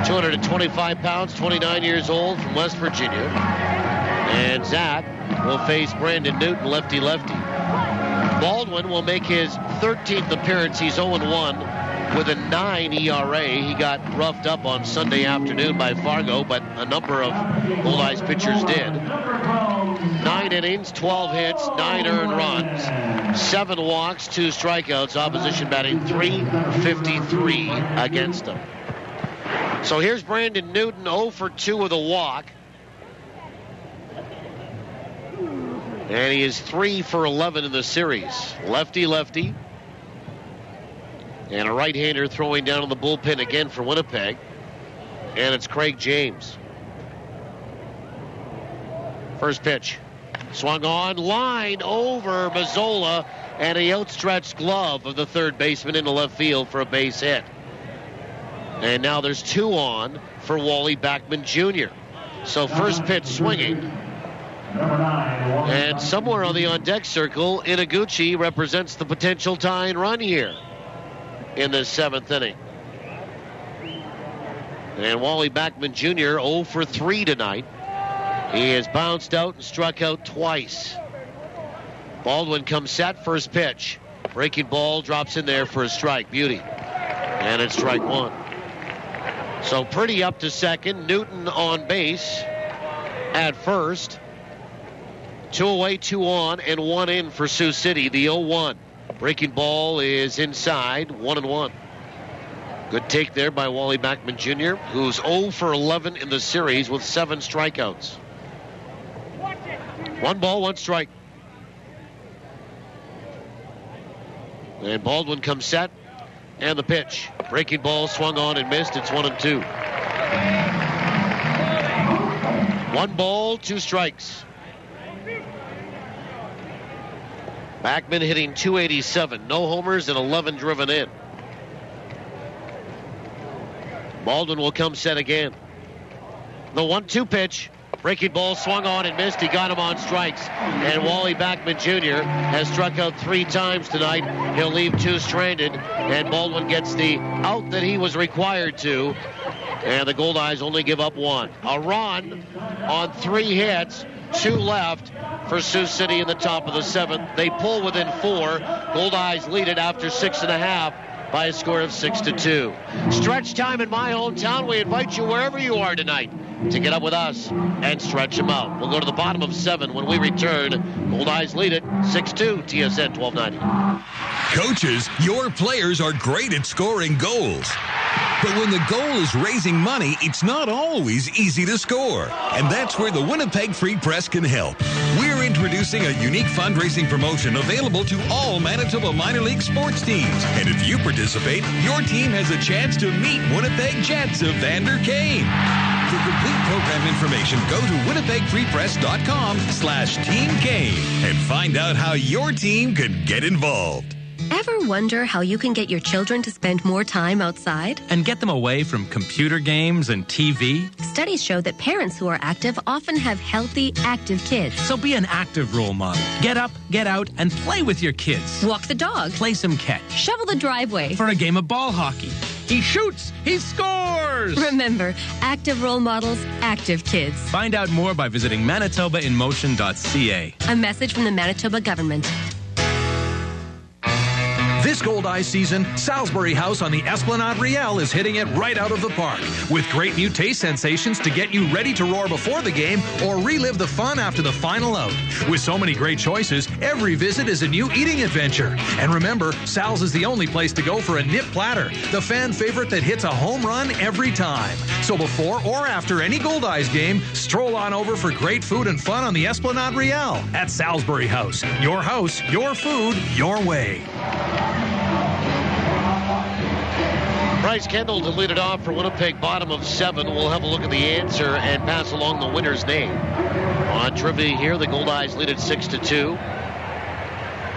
225 pounds, 29 years old, from West Virginia. And Zach will face Brandon Newton, lefty-lefty. Baldwin will make his 13th appearance. He's 0-1 with a 9 ERA. He got roughed up on Sunday afternoon by Fargo, but a number of Goldeyes pitchers did. 9 innings, 12 hits, 9 earned runs, 7 walks, 2 strikeouts. Opposition batting .353 against him. So here's Brandon Newton, 0 for 2 with a walk. And he is 3 for 11 in the series. Lefty-lefty. And a right-hander throwing down in the bullpen again for Winnipeg. And it's Craig James. First pitch. Swung on, line over Mazzola, and a outstretched glove of the third baseman into left field for a base hit. And now there's 2 on for Wally Backman Jr. So first pitch swinging. And somewhere on the on-deck circle, Inaguchi represents the potential tying run here in the 7th inning. And Wally Backman Jr. 0 for 3 tonight. He has bounced out and struck out twice. Baldwin comes set, first pitch. Breaking ball, drops in there for a strike. Beauty. And it's strike 1. So pretty up to second. Newton on base at first. 2 away, 2 on, and 1 in for Sioux City. The 0-1. Breaking ball is inside, 1-1. Good take there by Wally Backman Jr., who's 0 for 11 in the series with 7 strikeouts. 1 ball, 1 strike. And Baldwin comes set, and the pitch. Breaking ball swung on and missed. It's 1-2. 1 ball, 2 strikes. Backman hitting .287, no homers and 11 driven in. Baldwin will come set again. The 1-2 pitch. Breaking ball swung on and missed. He got him on strikes. And Wally Backman Jr. has struck out 3 times tonight. He'll leave 2 stranded. And Baldwin gets the out that he was required to. And the Goldeyes only give up 1. A run on 3 hits. 2 left for Sioux City in the top of the 7th. They pull within 4. Goldeyes lead it after 6.5 by a score of 6-2. Stretch time in my hometown. We invite you wherever you are tonight to get up with us and stretch them out. We'll go to the bottom of 7 when we return. Goldeyes lead it 6-2, TSN 1290. Coaches, your players are great at scoring goals. But when the goal is raising money, it's not always easy to score. And that's where the Winnipeg Free Press can help. We're introducing a unique fundraising promotion available to all Manitoba minor league sports teams. And if you participate, your team has a chance to meet Winnipeg Jets of Vander Kane. For complete program information, go to winnipegfreepress.com/Team Kane and find out how your team can get involved. Ever wonder how you can get your children to spend more time outside? And get them away from computer games and TV? Studies show that parents who are active often have healthy, active kids. So be an active role model. Get up, get out, and play with your kids. Walk the dog. Play some catch. Shovel the driveway. For a game of ball hockey. He shoots! He scores! Remember, active role models, active kids. Find out more by visiting manitobainmotion.ca. A message from the Manitoba government. This Goldeyes season, Salisbury House on the Esplanade Riel is hitting it right out of the park with great new taste sensations to get you ready to roar before the game or relive the fun after the final out. With so many great choices, every visit is a new eating adventure. And remember, Sal's is the only place to go for a nip platter, the fan favorite that hits a home run every time. So before or after any Goldeyes game, stroll on over for great food and fun on the Esplanade Riel at Salisbury House. Your house, your food, your way. Bryce Kendall to lead it off for Winnipeg, bottom of 7. We'll have a look at the answer and pass along the winner's name. On trivia here, the Goldeyes lead it 6-2.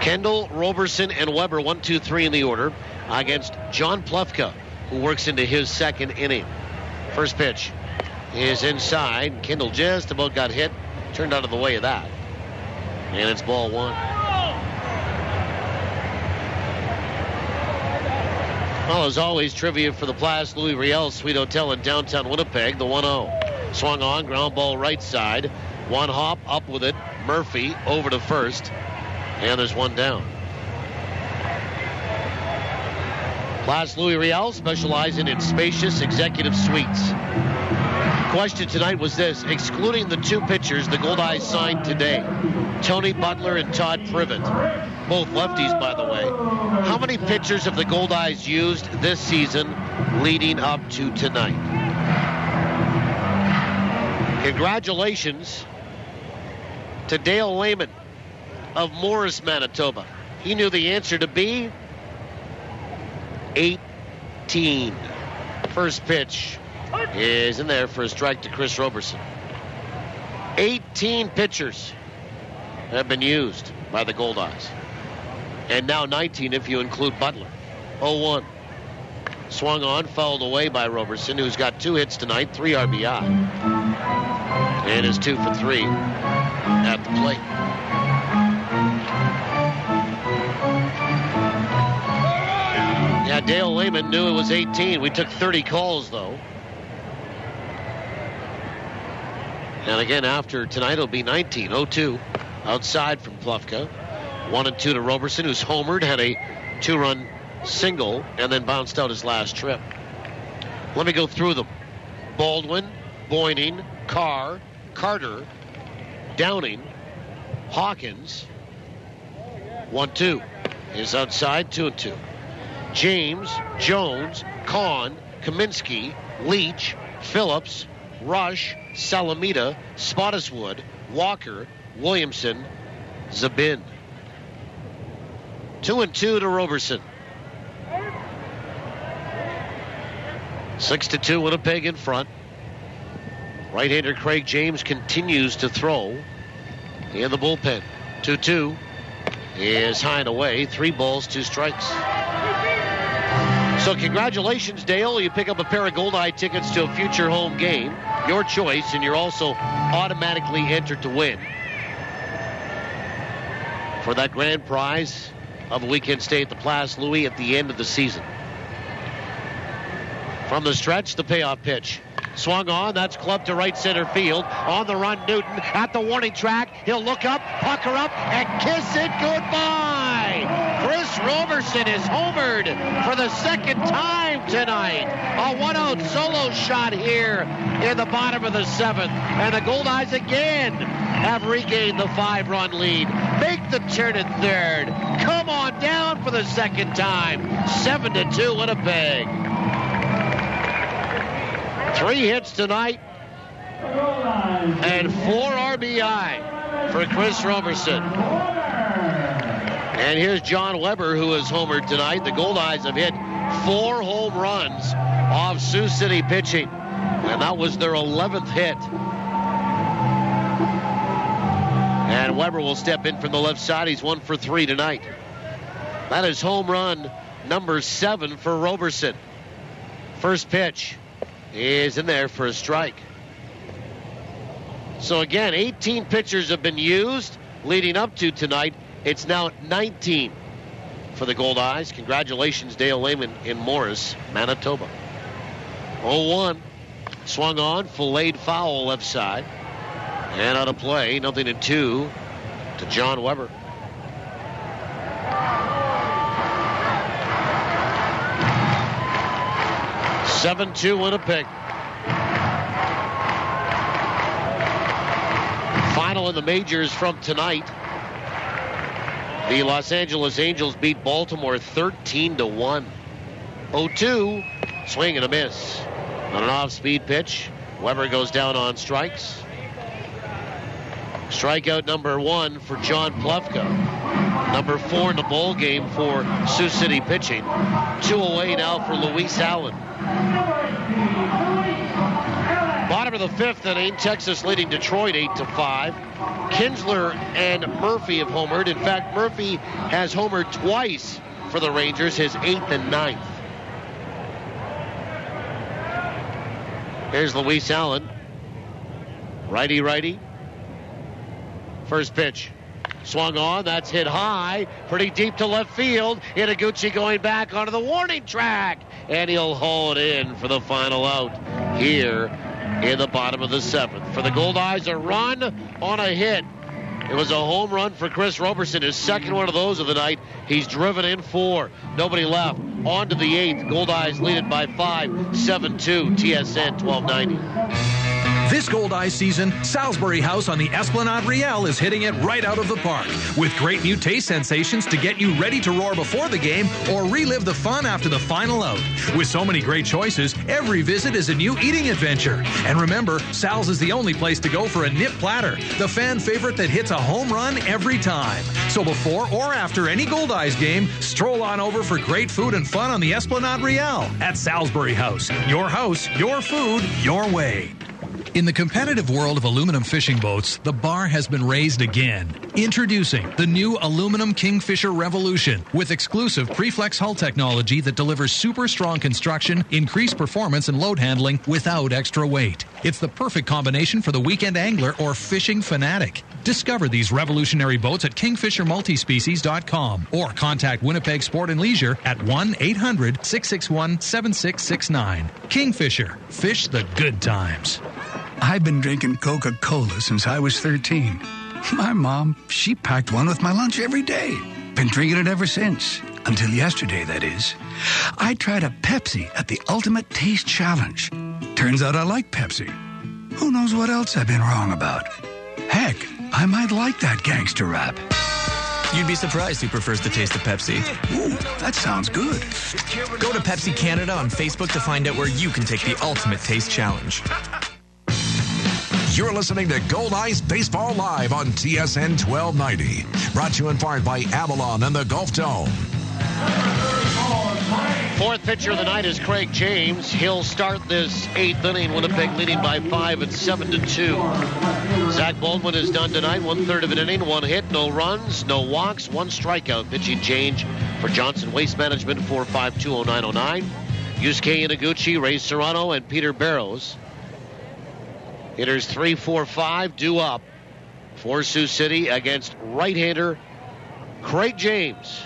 Kendall, Roberson, and Weber, 1, 2, 3 in the order, against John Plufka, who works into his second inning. First pitch is inside. Kendall just about got hit, turned out of the way of that. And it's ball 1. Well, as always, trivia for the Place Louis Riel Suite Hotel in downtown Winnipeg, the 1-0. Swung on, ground ball right side. One hop, up with it. Murphy over to first. And there's one down. Place Louis Riel, specializing in spacious executive suites. Question tonight was this: excluding the 2 pitchers the Goldeyes signed today, Tony Butler and Todd Privet, both lefties, by the way, how many pitchers have the Goldeyes used this season leading up to tonight? Congratulations to Dale Lehman of Morris, Manitoba. He knew the answer to be 18. First pitch is in there for a strike to Chris Roberson. 18 pitchers have been used by the Goldeyes. And now 19 if you include Butler. 0-1. Swung on, fouled away by Roberson, who's got 2 hits tonight, 3 RBI. And is 2 for 3 at the plate. Yeah, Dale Lehman knew it was 18. We took 30 calls, though. And again, after tonight, it'll be 19. 0-2 outside from Plufka. 1 and 2 to Roberson, who's homered, had a 2-run single, and then bounced out his last trip. Let me go through them. Baldwin, Boyning, Carr, Carter, Downing, Hawkins. 1-2 is outside, 2 and 2. James, Jones, Kahn, Kaminsky, Leach, Phillips, Rush, Salamita, Spottiswoode, Walker, Williamson, Zabin. 2 and 2 to Roberson. 6-2 Winnipeg in front. Right-hander Craig James continues to throw in the bullpen. 2-2 is high and away. 3 balls, 2 strikes. So congratulations, Dale. You pick up a pair of Goldeye tickets to a future home game. Your choice, and you're also automatically entered to win for that grand prize of a weekend stay at the Place Louis at the end of the season. From the stretch, the payoff pitch. Swung on, that's clubbed to right center field. On the run, Newton at the warning track. He'll look up, pucker up, and kiss it goodbye. Chris Roberson is homered for the second time tonight. A 1-out solo shot here in the bottom of the 7th. And the Goldeyes again have regained the 5-run lead. Make the turn at third. Come on down for the second time. 7-2 Winnipeg. 3 hits tonight and 4 RBI for Chris Roberson. And here's John Weber, who is homered tonight. The Goldeyes have hit 4 home runs off Sioux City pitching, and that was their 11th hit. And Weber will step in from the left side. He's 1 for 3 tonight. That is home run number 7 for Roberson. First pitch is in there for a strike. So again, 18 pitchers have been used leading up to tonight. It's now 19 for the Goldeyes. Congratulations, Dale Lehman in Morris, Manitoba. 0-1. Swung on, filleted foul left side. And out of play, 0-2 to John Weber. (7-2) Winnipeg. Final in the majors from tonight. The Los Angeles Angels beat Baltimore 13-1. 0-2, swing and a miss. On an off-speed pitch, Weber goes down on strikes. Strikeout number 1 for John Plufka. Number 4 in the ball game for Sioux City pitching. 2 away now for Luis Allen. Bottom of the 5th inning, Texas leading Detroit 8-5. Kinsler and Murphy have homered. In fact, Murphy has homered twice for the Rangers, his 8th and 9th. Here's Luis Allen. Righty. First pitch. Swung on. That's hit high. Pretty deep to left field. Inaguchi going back onto the warning track. And he'll haul it in for the final out here in the bottom of the 7th. For the Goldeyes, a run on a hit. It was a home run for Chris Roberson, his second one of those of the night. He's driven in 4. Nobody left. On to the 8th. Goldeyes lead it by 5, 7-2. TSN 1290. This Goldeyes season, Salisbury House on the Esplanade Riel is hitting it right out of the park with great new taste sensations to get you ready to roar before the game or relive the fun after the final out. With so many great choices, every visit is a new eating adventure. And remember, Sal's is the only place to go for a nip platter, the fan favorite that hits a home run every time. So before or after any Goldeyes game, stroll on over for great food and fun on the Esplanade Riel at Salisbury House. Your house, your food, your way. In the competitive world of aluminum fishing boats, the bar has been raised again. Introducing the new aluminum Kingfisher Revolution with exclusive Preflex hull technology that delivers super strong construction, increased performance, and load handling without extra weight. It's the perfect combination for the weekend angler or fishing fanatic. Discover these revolutionary boats at kingfishermultispecies.com or contact Winnipeg Sport and Leisure at 1-800-661-7669. Kingfisher. Fish the good times. I've been drinking Coca-Cola since I was 13. My mom, she packed one with my lunch every day. Been drinking it ever since. Until yesterday, that is. I tried a Pepsi at the Ultimate Taste Challenge. Turns out I like Pepsi. Who knows what else I've been wrong about? Heck, I might like that gangster rap. You'd be surprised who prefers the taste of Pepsi. Ooh, that sounds good. Go to Pepsi Canada on Facebook to find out where you can take the Ultimate Taste Challenge. You're listening to Goldeyes Baseball Live on TSN 1290. Brought to you in part by Avalon and the Gulf Dome. 4th pitcher of the night is Craig James. He'll start this 8th inning. Winnipeg leading by 5 at 7-2. Zach Baldwin is done tonight. 1/3 of an inning, 1 hit, no runs, no walks, 1 strikeout. Pitching change for Johnson Waste Management, 4520909. Yusuke Inaguchi, Ray Serrano, and Peter Barrows. Hitters 3, 4, 5 due up for Sioux City against right-hander Craig James.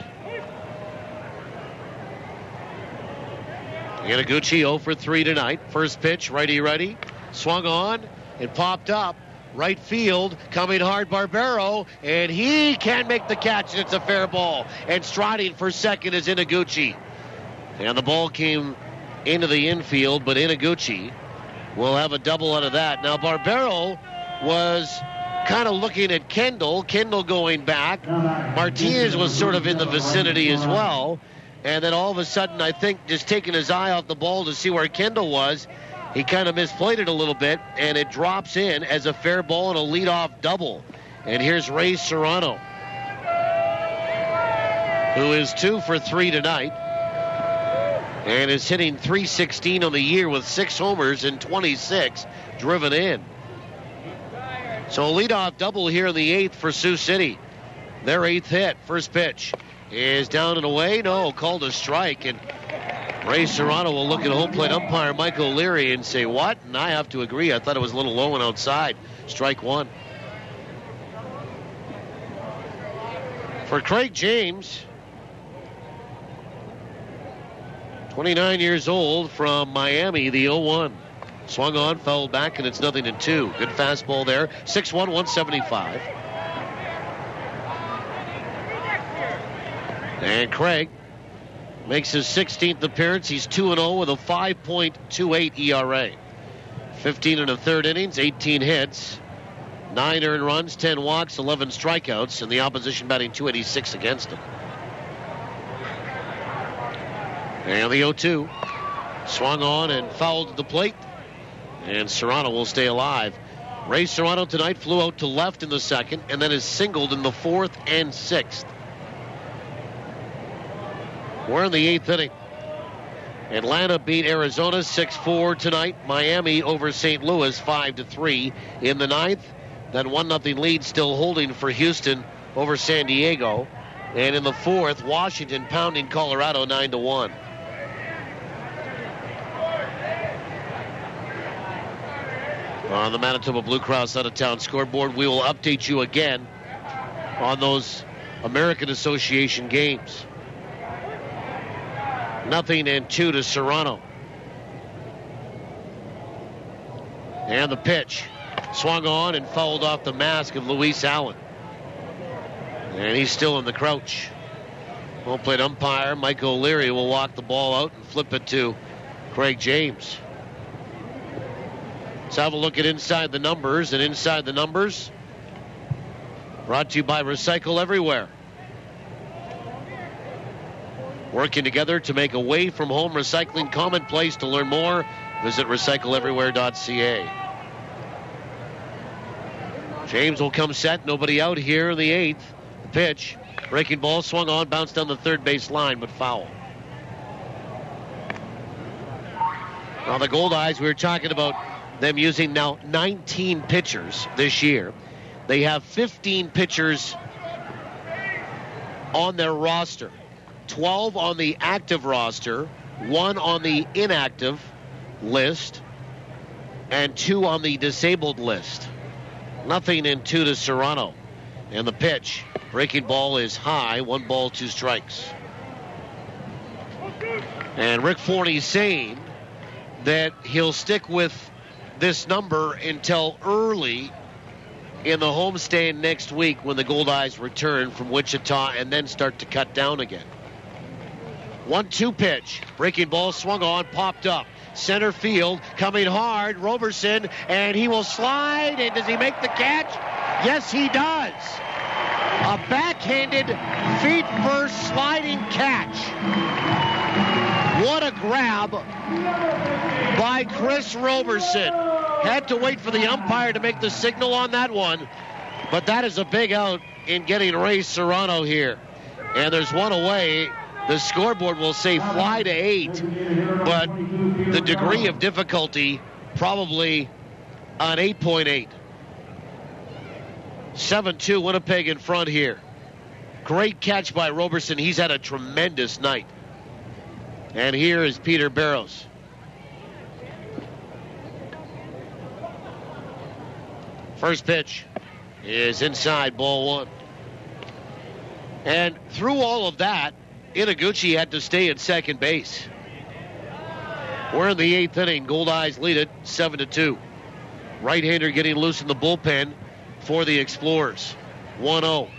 Inaguchi 0 for 3 tonight. First pitch, righty. Swung on and popped up. Right field, coming hard, Barbero, and he can't make the catch, and it's a fair ball. And striding for second is Inaguchi. And the ball came into the infield, but Inaguchi will have a double out of that. Now, Barbero was kind of looking at Kendall going back. Martinez was sort of in the vicinity as well. And then all of a sudden, I think, just taking his eye off the ball to see where Kendall was, he kind of misplayed it a little bit, and it drops in as a fair ball and a leadoff double. And here's Ray Serrano, who is 2 for 3 tonight, and is hitting .316 on the year with 6 homers and 26 driven in. So a leadoff double here in the 8th for Sioux City. Their 8th hit. First pitch is down and away. No, called a strike. And Ray Serrano will look at home plate umpire Michael Leary and say, what? And I have to agree. I thought it was a little low and outside. Strike 1. For Craig James, 29 years old from Miami, the 0-1. Swung on, fouled back, and it's 0-2. Good fastball there. 6'1", 175. And Craig makes his 16th appearance. He's 2-0 with a 5.28 ERA. 15 1/3 innings, 18 hits, 9 earned runs, 10 walks, 11 strikeouts, and the opposition batting .286 against him. And the 0-2. Swung on and fouled to the plate. And Serrano will stay alive. Ray Serrano tonight flew out to left in the 2nd and then is singled in the 4th and 6th. We're in the 8th inning. Atlanta beat Arizona 6-4 tonight. Miami over St. Louis 5-3 in the 9th. Then 1-0 lead still holding for Houston over San Diego. And in the 4th, Washington pounding Colorado 9-1. On the Manitoba Blue Cross out-of-town scoreboard, we will update you again on those American Association games. 0-2 to Serrano. And the pitch. Swung on and fouled off the mask of Luis Allen. And he's still in the crouch. Home plate umpire Mike O'Leary will walk the ball out and flip it to Craig James. Let's have a look at Inside the Numbers. And Inside the Numbers, brought to you by Recycle Everywhere. Working together to make away from home recycling commonplace. To learn more, visit recycleeverywhere.ca. James will come set. Nobody out here in the 8th. The pitch. Breaking ball, swung on, bounced down the third base line, but foul. Now the Goldeyes, we were talking about them using now 19 pitchers this year. They have 15 pitchers on their roster. 12 on the active roster, 1 on the inactive list, and 2 on the disabled list. 0-2 to Serrano. And the pitch. Breaking ball is high. 1 ball, 2 strikes. And Rick Forney saying that he'll stick with this number until early in the homestand next week when the Goldeyes return from Wichita and then start to cut down again. 1-2 pitch. Breaking ball swung on, popped up. Center field, coming hard, Roberson, and he will slide, and does he make the catch? Yes, he does. A backhanded, feet-first sliding catch. What a grab by Chris Roberson. Had to wait for the umpire to make the signal on that one, but that is a big out in getting Ray Serrano here. And there's one away. The scoreboard will say fly to 8, but the degree of difficulty probably on 8.8. 7-2 Winnipeg in front here. Great catch by Roberson. He's had a tremendous night. And here is Peter Barrows. First pitch is inside, ball 1. And through all of that, Inaguchi had to stay at second base. We're in the 8th inning. Goldeyes lead it 7-2. Right-hander getting loose in the bullpen for the Explorers. 1-0.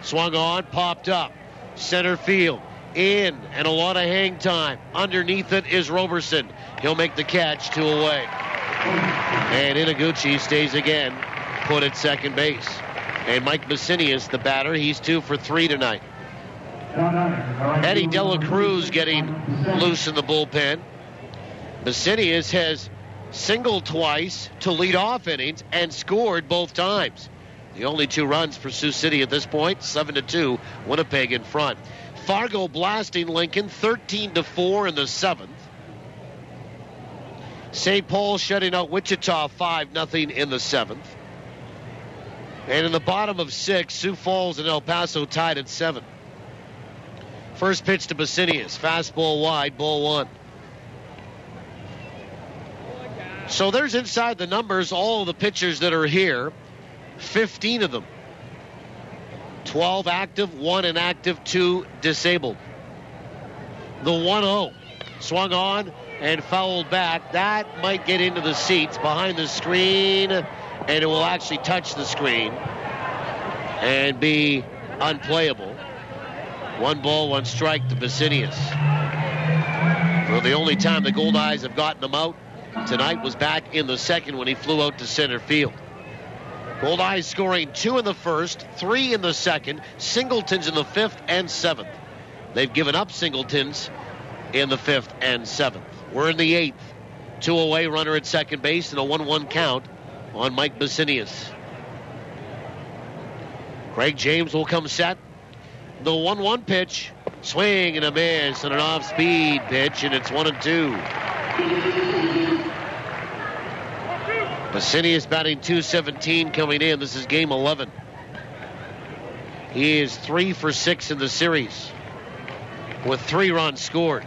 Swung on, popped up. Center field. In, and a lot of hang time. Underneath it is Roberson. He'll make the catch, 2 away. And Inaguchi stays again, put at second base. And Mike Messinius, the batter, he's 2 for 3 tonight. Eddie Dela Cruz getting loose in the bullpen. Messinius has singled twice to lead off innings and scored both times. The only 2 runs for Sioux City at this point. 7-2, Winnipeg in front. Fargo blasting Lincoln 13-4 in the 7th. St. Paul shutting out Wichita 5-0 in the 7th. And in the bottom of 6, Sioux Falls and El Paso tied at 7. First pitch to Messinius. Fastball wide, ball 1. So there's inside the numbers all of the pitchers that are here. 15 of them. 12 active, 1 inactive, 2 disabled. The 1-0. Swung on and fouled back. That might get into the seats behind the screen, and it will actually touch the screen and be unplayable. 1 ball, 1 strike to Messinius. Well, the only time the Goldeyes have gotten him out tonight was back in the 2nd when he flew out to center field. Goldeyes scoring 2 in the 1st, 3 in the 2nd, singletons in the 5th and 7th. They've given up singletons in the 5th and 7th. We're in the 8th. 2 away, runner at second base, and a 1-1 count on Mike Messinius. Craig James will come set. The 1-1 pitch Swing and a miss and an off-speed pitch, and it's 1-2. Bassini is batting .217 coming in. This is game 11. He is 3 for 6 in the series with 3 runs scored.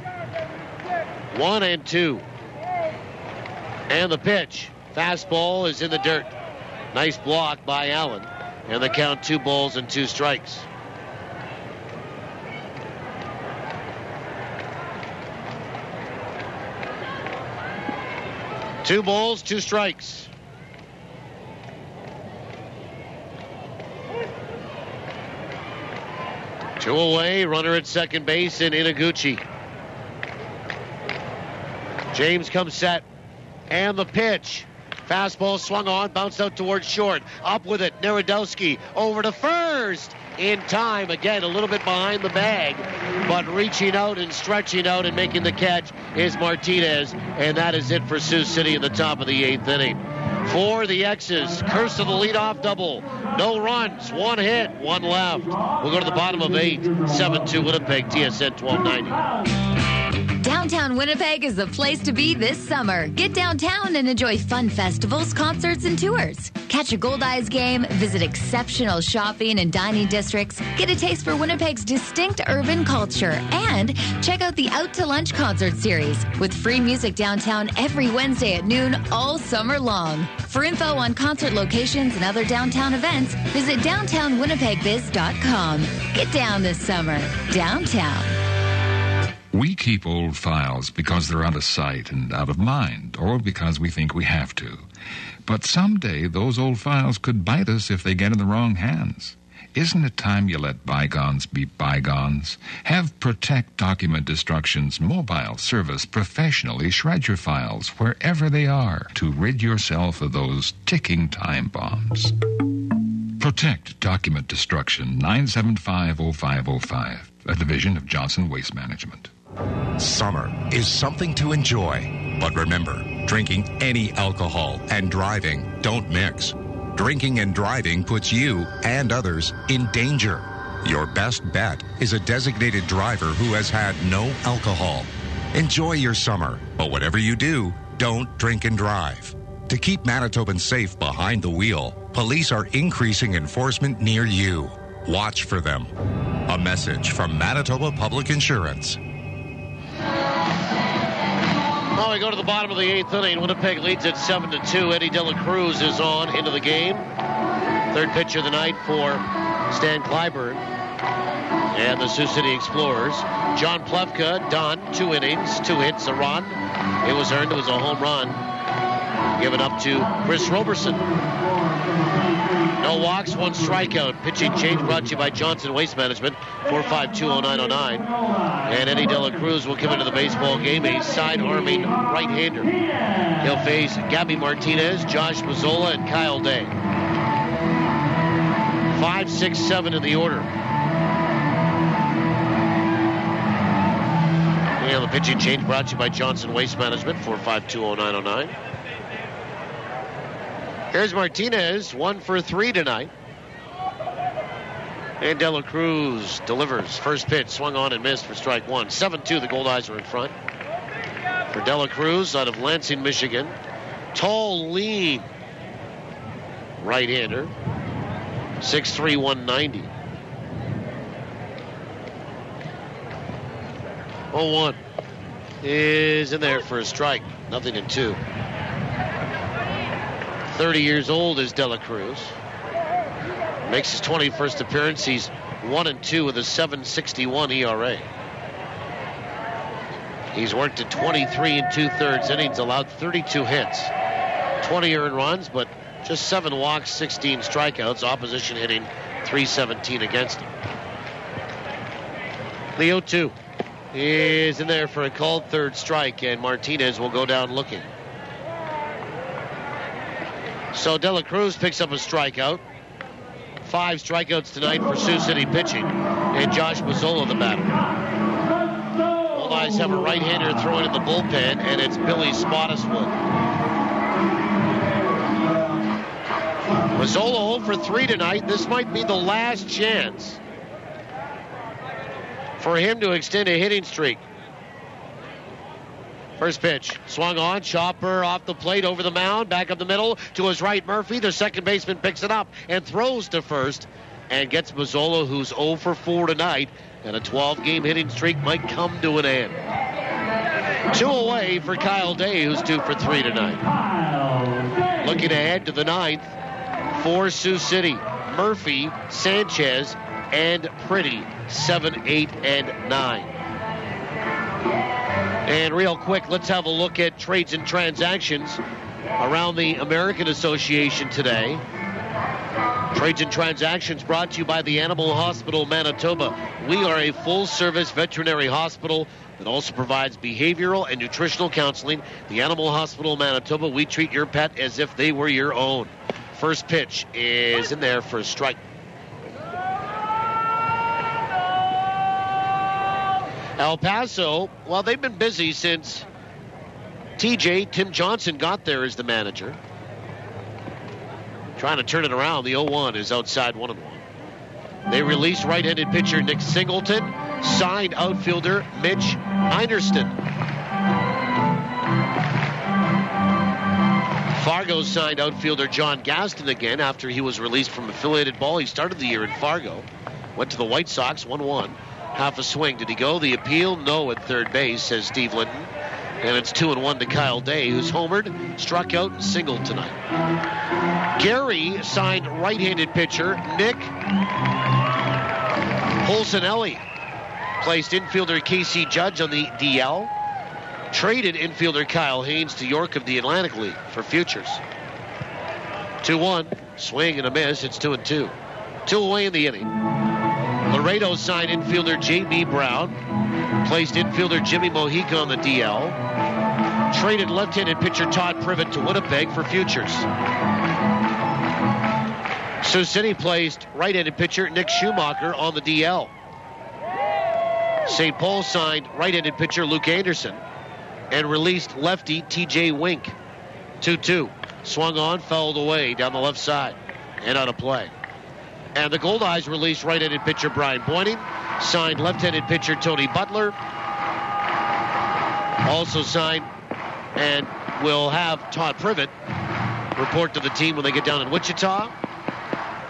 1-2. And the pitch. Fastball is in the dirt. Nice block by Allen. And the count 2 balls and 2 strikes. Two balls, 2 strikes. Two away, runner at second base in Inaguchi. James comes set, and the pitch. Fastball swung on, bounced out towards short. Up with it, Narodowski over to first. In time, again, a little bit behind the bag, but reaching out and stretching out and making the catch is Martinez, and that is it for Sioux City in the top of the 8th inning. For the X's, curse of the leadoff double. No runs, 1 hit, 1 left. We'll go to the bottom of 8, 7-2 Winnipeg, TSN 1290. Downtown Winnipeg is the place to be this summer. Get downtown and enjoy fun festivals, concerts, and tours. Catch a Goldeyes game, visit exceptional shopping and dining districts, get a taste for Winnipeg's distinct urban culture, and check out the Out to Lunch concert series with free music downtown every Wednesday at noon all summer long. For info on concert locations and other downtown events, visit downtownwinnipegbiz.com. Get down this summer. Downtown. We keep old files because they're out of sight and out of mind, or because we think we have to. But someday those old files could bite us if they get in the wrong hands. Isn't it time you let bygones be bygones? Have Protect Document Destruction's mobile service professionally shred your files wherever they are to rid yourself of those ticking time bombs. Protect Document Destruction, 975-0505, a division of Johnson Waste Management. Summer is something to enjoy. But remember, drinking any alcohol and driving don't mix. Drinking and driving puts you and others in danger. Your best bet is a designated driver who has had no alcohol. Enjoy your summer, but whatever you do, don't drink and drive. To keep Manitobans safe behind the wheel, police are increasing enforcement near you. Watch for them. A message from Manitoba Public Insurance. Well, we go to the bottom of the 8th inning. Winnipeg leads at 7-2. Eddie De La Cruz is on into the game. Third pitch of the night for Stan Clyburn and the Sioux City Explorers. John Plevka done. 2 innings, 2 hits, a run. It was earned. It was a home run given up to Chris Roberson. No walks, 1 strikeout. Pitching change brought to you by Johnson Waste Management, 452-0909. And Eddie De La Cruz will come into the baseball game, a side-arming right-hander. He'll face Gabby Martinez, Josh Mazzola, and Kyle Day. 5, 6, 7 in the order. And the pitching change brought to you by Johnson Waste Management, 452-0909. Here's Martinez, 1 for 3 tonight. And De La Cruz delivers. First pitch, swung on and missed for strike 1. 7-2, the Goldeyes are in front. For De La Cruz out of Lansing, Michigan. Tall, lean right-hander. 6'3", 190. 0-1 is in there for a strike. Nothing in 2. 30 years old is De La Cruz. Makes his 21st appearance. He's 1-2 with a 7.61 ERA. He's worked at 23 2/3 innings, allowed 32 hits, 20 earned runs, but just 7 walks, 16 strikeouts. Opposition hitting .317 against him. Leo 2 is in there for a called third strike, and Martinez will go down looking. So De La Cruz picks up a strikeout. 5 strikeouts tonight for Sioux City pitching. And Josh Mazzola, the batter. Goldeyes have a right-hander throwing in the bullpen, and it's Billy Spottiswoode. Mazzola 0 for 3 tonight. This might be the last chance for him to extend a hitting streak. First pitch, swung on, chopper off the plate, over the mound, back up the middle, to his right, Murphy. The second baseman picks it up and throws to first and gets Mazzola, who's 0 for 4 tonight, and a 12-game hitting streak might come to an end. 2 away for Kyle Day, who's 2 for 3 tonight. Looking ahead to the 9th for Sioux City, Murphy, Sanchez, and Pretty, 7, 8, and 9. And real quick, let's have a look at trades and transactions around the American Association today. Trades and transactions brought to you by the Animal Hospital Manitoba. We are a full-service veterinary hospital that also provides behavioral and nutritional counseling. The Animal Hospital Manitoba, we treat your pet as if they were your own. First pitch is in there for a strike. El Paso, well, they've been busy since Tim Johnson got there as the manager. Trying to turn it around. The 0-1 is outside 1-1. They released right-handed pitcher Nick Singleton, signed outfielder Mitch Heinerston. Fargo signed outfielder John Gaston again after he was released from affiliated ball. He started the year in Fargo. Went to the White Sox, 1-1. Half a swing. Did he go? The appeal? No at third base, says Steve Linton. And it's 2-1 to Kyle Day, who's homered, struck out, and singled tonight. Gary signed right-handed pitcher Nick Polsinelli. Placed infielder Casey Judge on the DL. Traded infielder Kyle Haynes to York of the Atlantic League for futures. 2-1. Swing and a miss. It's 2-2. 2 away in the inning. Laredo signed infielder J.B. Brown. Placed infielder Jimmy Mojica on the DL. Traded left-handed pitcher Todd Privet to Winnipeg for futures. Sioux City placed right-handed pitcher Nick Schumacher on the DL. St. Paul signed right-handed pitcher Luke Anderson and released lefty T.J. Wink. 2-2. Swung on, fouled away down the left side and out of play. And the Goldeyes released right-handed pitcher Brian Boyning, signed left-handed pitcher Tony Butler, also signed and will have Todd Privet report to the team when they get down in Wichita,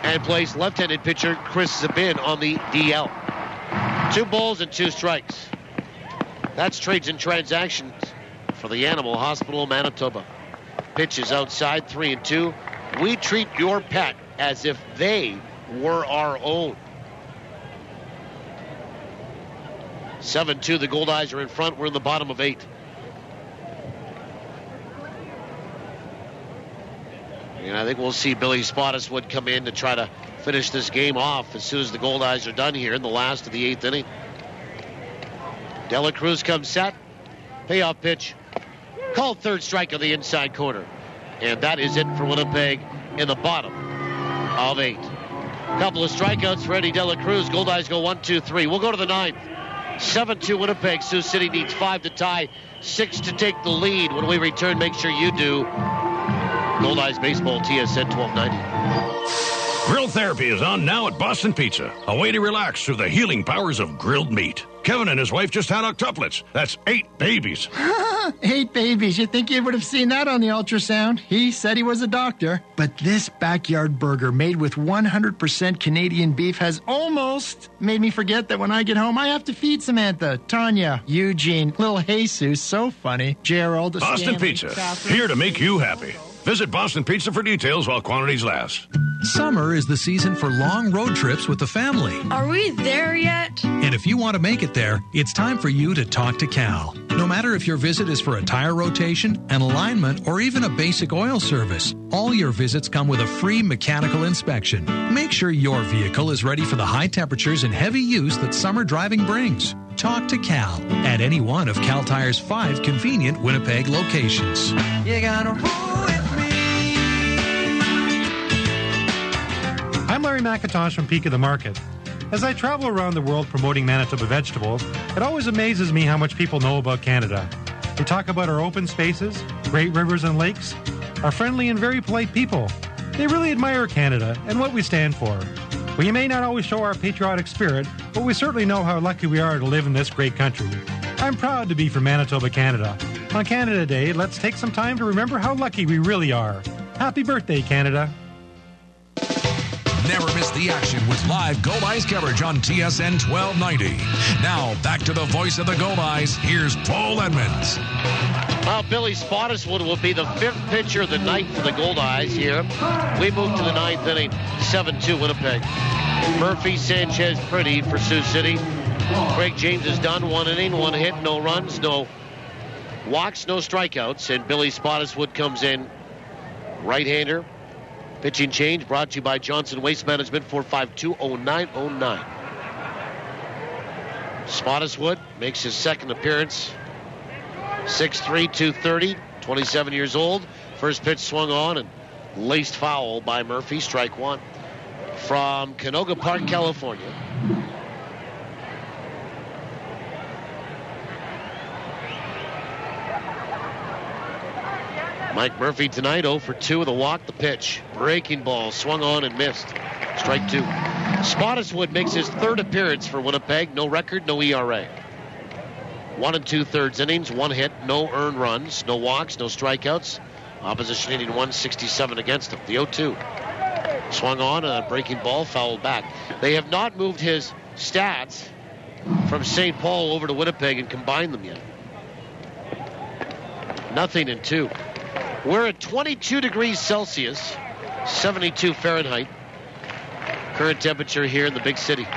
and place left-handed pitcher Chris Zabin on the DL. 2 balls and 2 strikes. That's trades and transactions for the Animal Hospital Manitoba. Pitch is outside, 3-2. We treat your pet as if they were our own. 7-2, the Goldeyes are in front. We're in the bottom of 8. And I think we'll see Billy Spottiswoode come in to try to finish this game off as soon as the Goldeyes are done here in the last of the 8th inning. Dela Cruz comes set. Payoff pitch. Called third strike on the inside corner. And that is it for Winnipeg in the bottom of 8. Couple of strikeouts for Eddie Dela Cruz. Goldeyes go 1-2-3. We'll go to the 9th. 7-2 Winnipeg. Sioux City needs 5 to tie, 6 to take the lead. When we return, make sure you do. Goldeyes Baseball, TSN 1290. Grill therapy is on now at Boston Pizza. A way to relax through the healing powers of grilled meat. Kevin and his wife just had octuplets. That's 8 babies. 8 babies. You'd think you would have seen that on the ultrasound. He said he was a doctor. But this backyard burger made with 100% Canadian beef has almost made me forget that when I get home, I have to feed Samantha, Tanya, Eugene, little Jesus, so funny, Gerald, Boston Stanley, Pizza, Catherine. here to make you happy. Visit Boston Pizza for details while quantities last. Summer is the season for long road trips with the family. Are we there yet? And if you want to make it there, it's time for you to talk to Cal. No matter if your visit is for a tire rotation, an alignment, or even a basic oil service, all your visits come with a free mechanical inspection. Make sure your vehicle is ready for the high temperatures and heavy use that summer driving brings. Talk to Cal at any one of Cal Tire's 5 convenient Winnipeg locations. You gotta roll with me. I'm Larry McIntosh from Peak of the Market. As I travel around the world promoting Manitoba vegetables, it always amazes me how much people know about Canada. They talk about our open spaces, great rivers and lakes, our friendly and very polite people. They really admire Canada and what we stand for. We may not always show our patriotic spirit, but we certainly know how lucky we are to live in this great country. I'm proud to be from Manitoba, Canada. On Canada Day, let's take some time to remember how lucky we really are. Happy birthday, Canada. Never miss the action with live Goldeyes coverage on TSN 1290. Now, back to the voice of the Goldeyes. Here's Paul Edmonds. Well, Billy Spottiswood will be the 5th pitcher of the night for the Goldeyes here. We move to the 9th inning, 7-2 Winnipeg. Murphy, Sanchez, Pretty for Sioux City. Craig James is done. 1 inning, 1 hit, no runs, no walks, no strikeouts. And Billy Spottiswood comes in, right-hander. Pitching change brought to you by Johnson Waste Management, 452-0909. Spottiswood makes his second appearance. 6'3", 230, 27 years old. First pitch swung on and laced foul by Murphy, strike one. From Canoga Park, California. Mike Murphy tonight, 0 for 2 with a walk. The pitch, breaking ball, swung on and missed. Strike two. Spottiswood makes his 3rd appearance for Winnipeg. No record, no ERA. 1 2/3 innings, 1 hit, no earned runs, no walks, no strikeouts. Opposition hitting 167 against him. The 0-2. Swung on, a breaking ball, fouled back. They have not moved his stats from St. Paul over to Winnipeg and combined them yet. 0-2. We're at 22 degrees Celsius, 72 Fahrenheit. Current temperature here in the big city.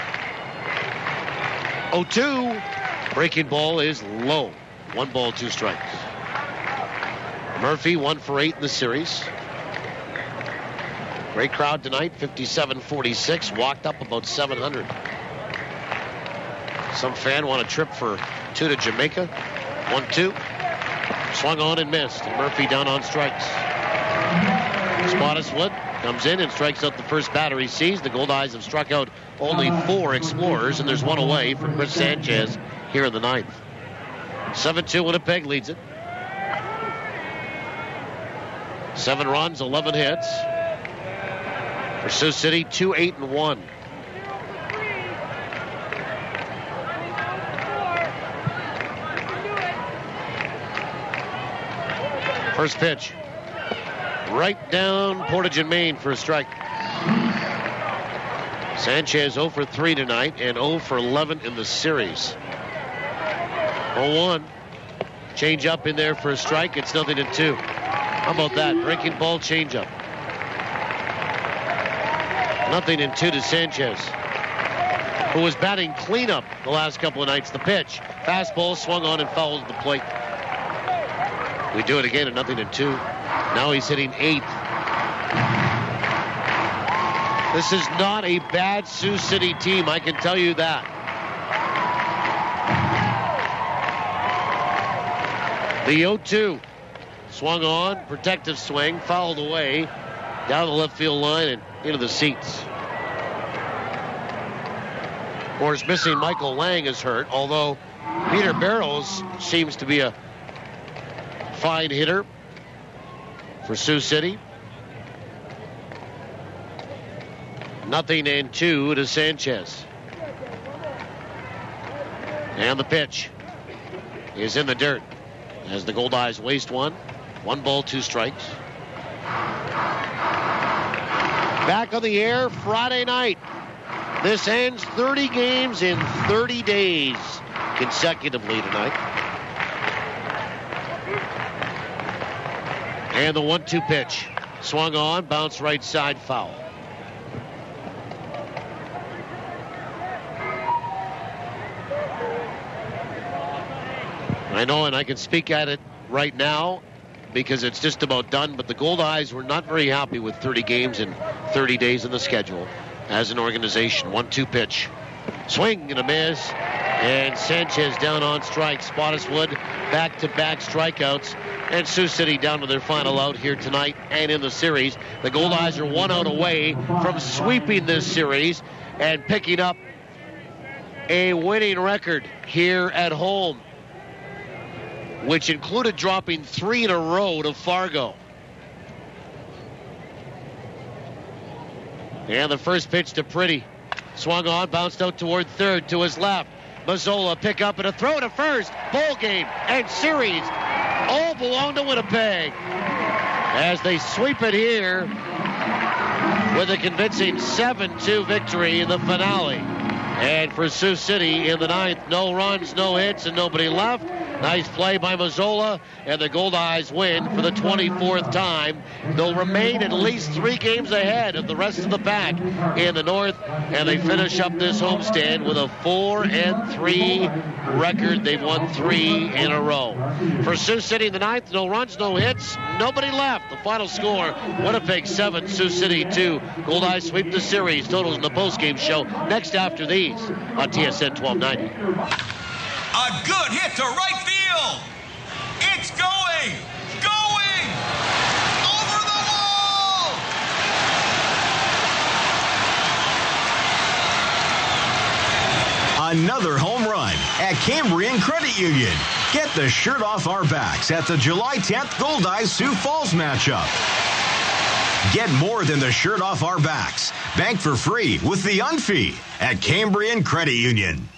0-2. Breaking ball is low. 1 ball, 2 strikes. Murphy 1 for 8 in the series. Great crowd tonight, 57-46. Walked up about 700. Some fan won a trip for 2 to Jamaica. 1-2. Swung on and missed. And Murphy down on strikes. Spottiswood comes in and strikes out the first batter he sees. The Goldeyes have struck out only 4 Explorers, and there's 1 away for Chris Sanchez here in the 9th. 7-2 Winnipeg leads it. 7 runs, 11 hits. For Sioux City, 2-8-1. First pitch. Right down Portage and Main for a strike. Sanchez 0 for 3 tonight and 0 for 11 in the series. 0-1. Change up in there for a strike. It's 0-2. How about that? Breaking ball, change up. 0-2 to Sanchez, who was batting cleanup the last couple of nights. The pitch. Fastball swung on and fouled at the plate. We do it again at 0-2. Now he's hitting 8th. This is not a bad Sioux City team, I can tell you that. The 0-2. Swung on, protective swing, fouled away, down the left field line and into the seats. Of course, missing Michael Lang is hurt, although Peter Barrows seems to be a fine hitter for Sioux City. 0-2 to Sanchez. And the pitch is in the dirt as the Goldeyes waste 1. 1 ball, 2 strikes. Back on the air Friday night. This ends 30 games in 30 days consecutively tonight. And the 1-2 pitch. Swung on, bounced right side, foul. I know, and I can speak at it right now because it's just about done, but the Goldeyes were not very happy with 30 games in 30 days in the schedule as an organization. 1-2 pitch. Swing and a miss. And Sanchez down on strikes. Spottiswood back-to-back strikeouts. And Sioux City down to their final out here tonight and in the series. The Goldeyes are 1 out away from sweeping this series and picking up a winning record here at home, which included dropping 3 in a row to Fargo. And the first pitch to Pretty. Swung on, bounced out toward third to his left. Mazzola pick up and a throw to first. Ball game and series all belong to Winnipeg as they sweep it here with a convincing 7-2 victory in the finale. And for Sioux City in the ninth, no runs, no hits, and nobody left. Nice play by Mazzola, and the Goldeyes win for the 24th time. They'll remain at least 3 games ahead of the rest of the pack in the north, and they finish up this homestand with a 4-3 record. They've won 3 in a row. For Sioux City in the ninth, no runs, no hits, nobody left. The final score, Winnipeg 7, Sioux City 2. Goldeyes sweep the series. Totals in the postgame show next after these on TSN 1290. A good hit to right field. It's going. Over the wall. Another home run at Cambrian Credit Union. Get the shirt off our backs at the July 10th Goldeyes Sioux Falls matchup. Get more than the shirt off our backs. Bank for free with the UNFI at Cambrian Credit Union.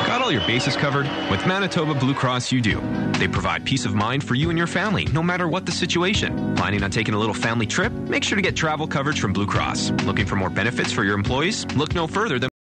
Got all your bases covered? With Manitoba Blue Cross, you do. They provide peace of mind for you and your family, no matter what the situation. Planning on taking a little family trip? Make sure to get travel coverage from Blue Cross. Looking for more benefits for your employees? Look no further than